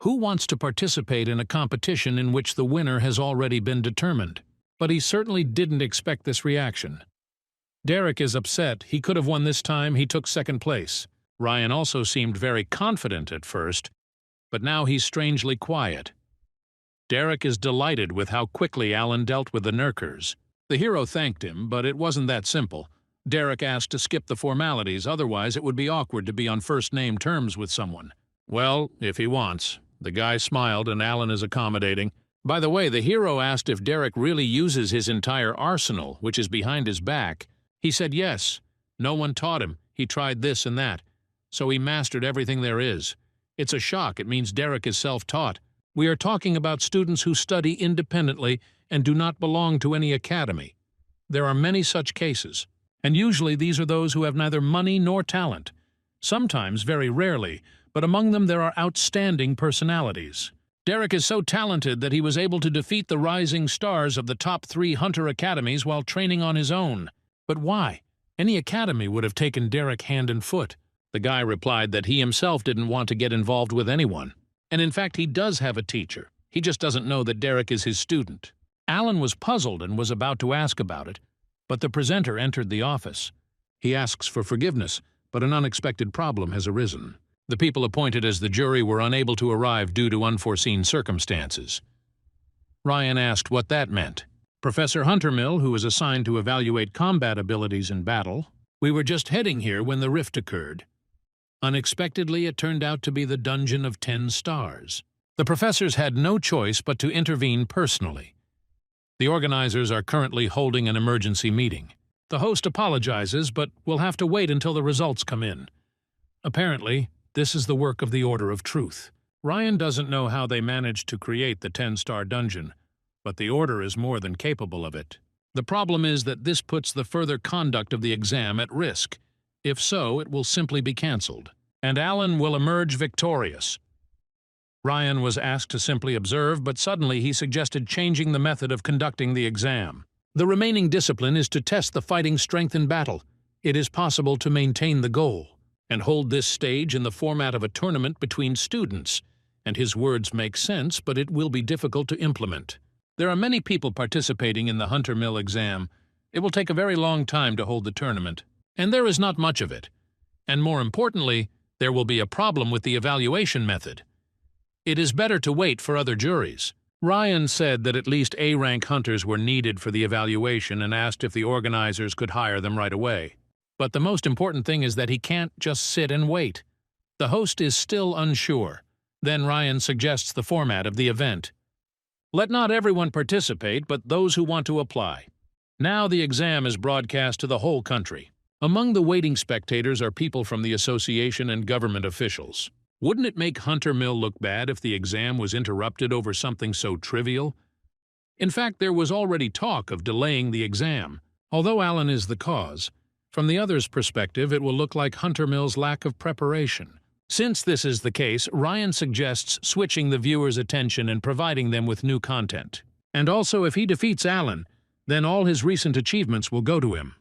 Who wants to participate in a competition in which the winner has already been determined? But he certainly didn't expect this reaction. Derek is upset. He could have won this time. He took second place. Ryan also seemed very confident at first, but now he's strangely quiet. Derek is delighted with how quickly Alan dealt with the Nurkers. The hero thanked him, but it wasn't that simple. Derek asked to skip the formalities, otherwise it would be awkward to be on first-name terms with someone. Well, if he wants. The guy smiled and Alan is accommodating. By the way, the hero asked if Derek really uses his entire arsenal, which is behind his back. He said yes. No one taught him. He tried this and that. So he mastered everything there is. It's a shock. It means Derek is self-taught. We are talking about students who study independently and do not belong to any academy. There are many such cases, and usually these are those who have neither money nor talent. Sometimes, very rarely, but among them there are outstanding personalities. Derek is so talented that he was able to defeat the rising stars of the top 3 hunter academies while training on his own. But why? Any academy would have taken Derek hand and foot. The guy replied that he himself didn't want to get involved with anyone. And in fact, he does have a teacher. He just doesn't know that Derek is his student. Alan was puzzled and was about to ask about it, but the presenter entered the office. He asks for forgiveness, but an unexpected problem has arisen. The people appointed as the jury were unable to arrive due to unforeseen circumstances. Ryan asked what that meant. Professor Huntermill, who was assigned to evaluate combat abilities in battle, "We were just heading here when the rift occurred. Unexpectedly, it turned out to be the Dungeon of 10 Stars. The professors had no choice but to intervene personally. The organizers are currently holding an emergency meeting. The host apologizes, but will have to wait until the results come in. Apparently, this is the work of the Order of Truth. Ryan doesn't know how they managed to create the 10-star dungeon, but the Order is more than capable of it. The problem is that this puts the further conduct of the exam at risk. If so, it will simply be cancelled, and Alan will emerge victorious." Ryan was asked to simply observe, but suddenly he suggested changing the method of conducting the exam. The remaining discipline is to test the fighting strength in battle. It is possible to maintain the goal and hold this stage in the format of a tournament between students. And his words make sense, but it will be difficult to implement. There are many people participating in the Hunter Mill exam. It will take a very long time to hold the tournament, and there is not much of it. And more importantly, there will be a problem with the evaluation method. It is better to wait for other juries. Ryan said that at least A-rank hunters were needed for the evaluation and asked if the organizers could hire them right away. But the most important thing is that he can't just sit and wait. The host is still unsure. Then Ryan suggests the format of the event. Let not everyone participate, but those who want to apply. Now the exam is broadcast to the whole country. Among the waiting spectators are people from the association and government officials. Wouldn't it make Hunter Mill look bad if the exam was interrupted over something so trivial? In fact, there was already talk of delaying the exam. Although Alan is the cause, from the other's perspective, it will look like Hunter Mill's lack of preparation. Since this is the case, Ryan suggests switching the viewer's attention and providing them with new content. And also, if he defeats Alan, then all his recent achievements will go to him.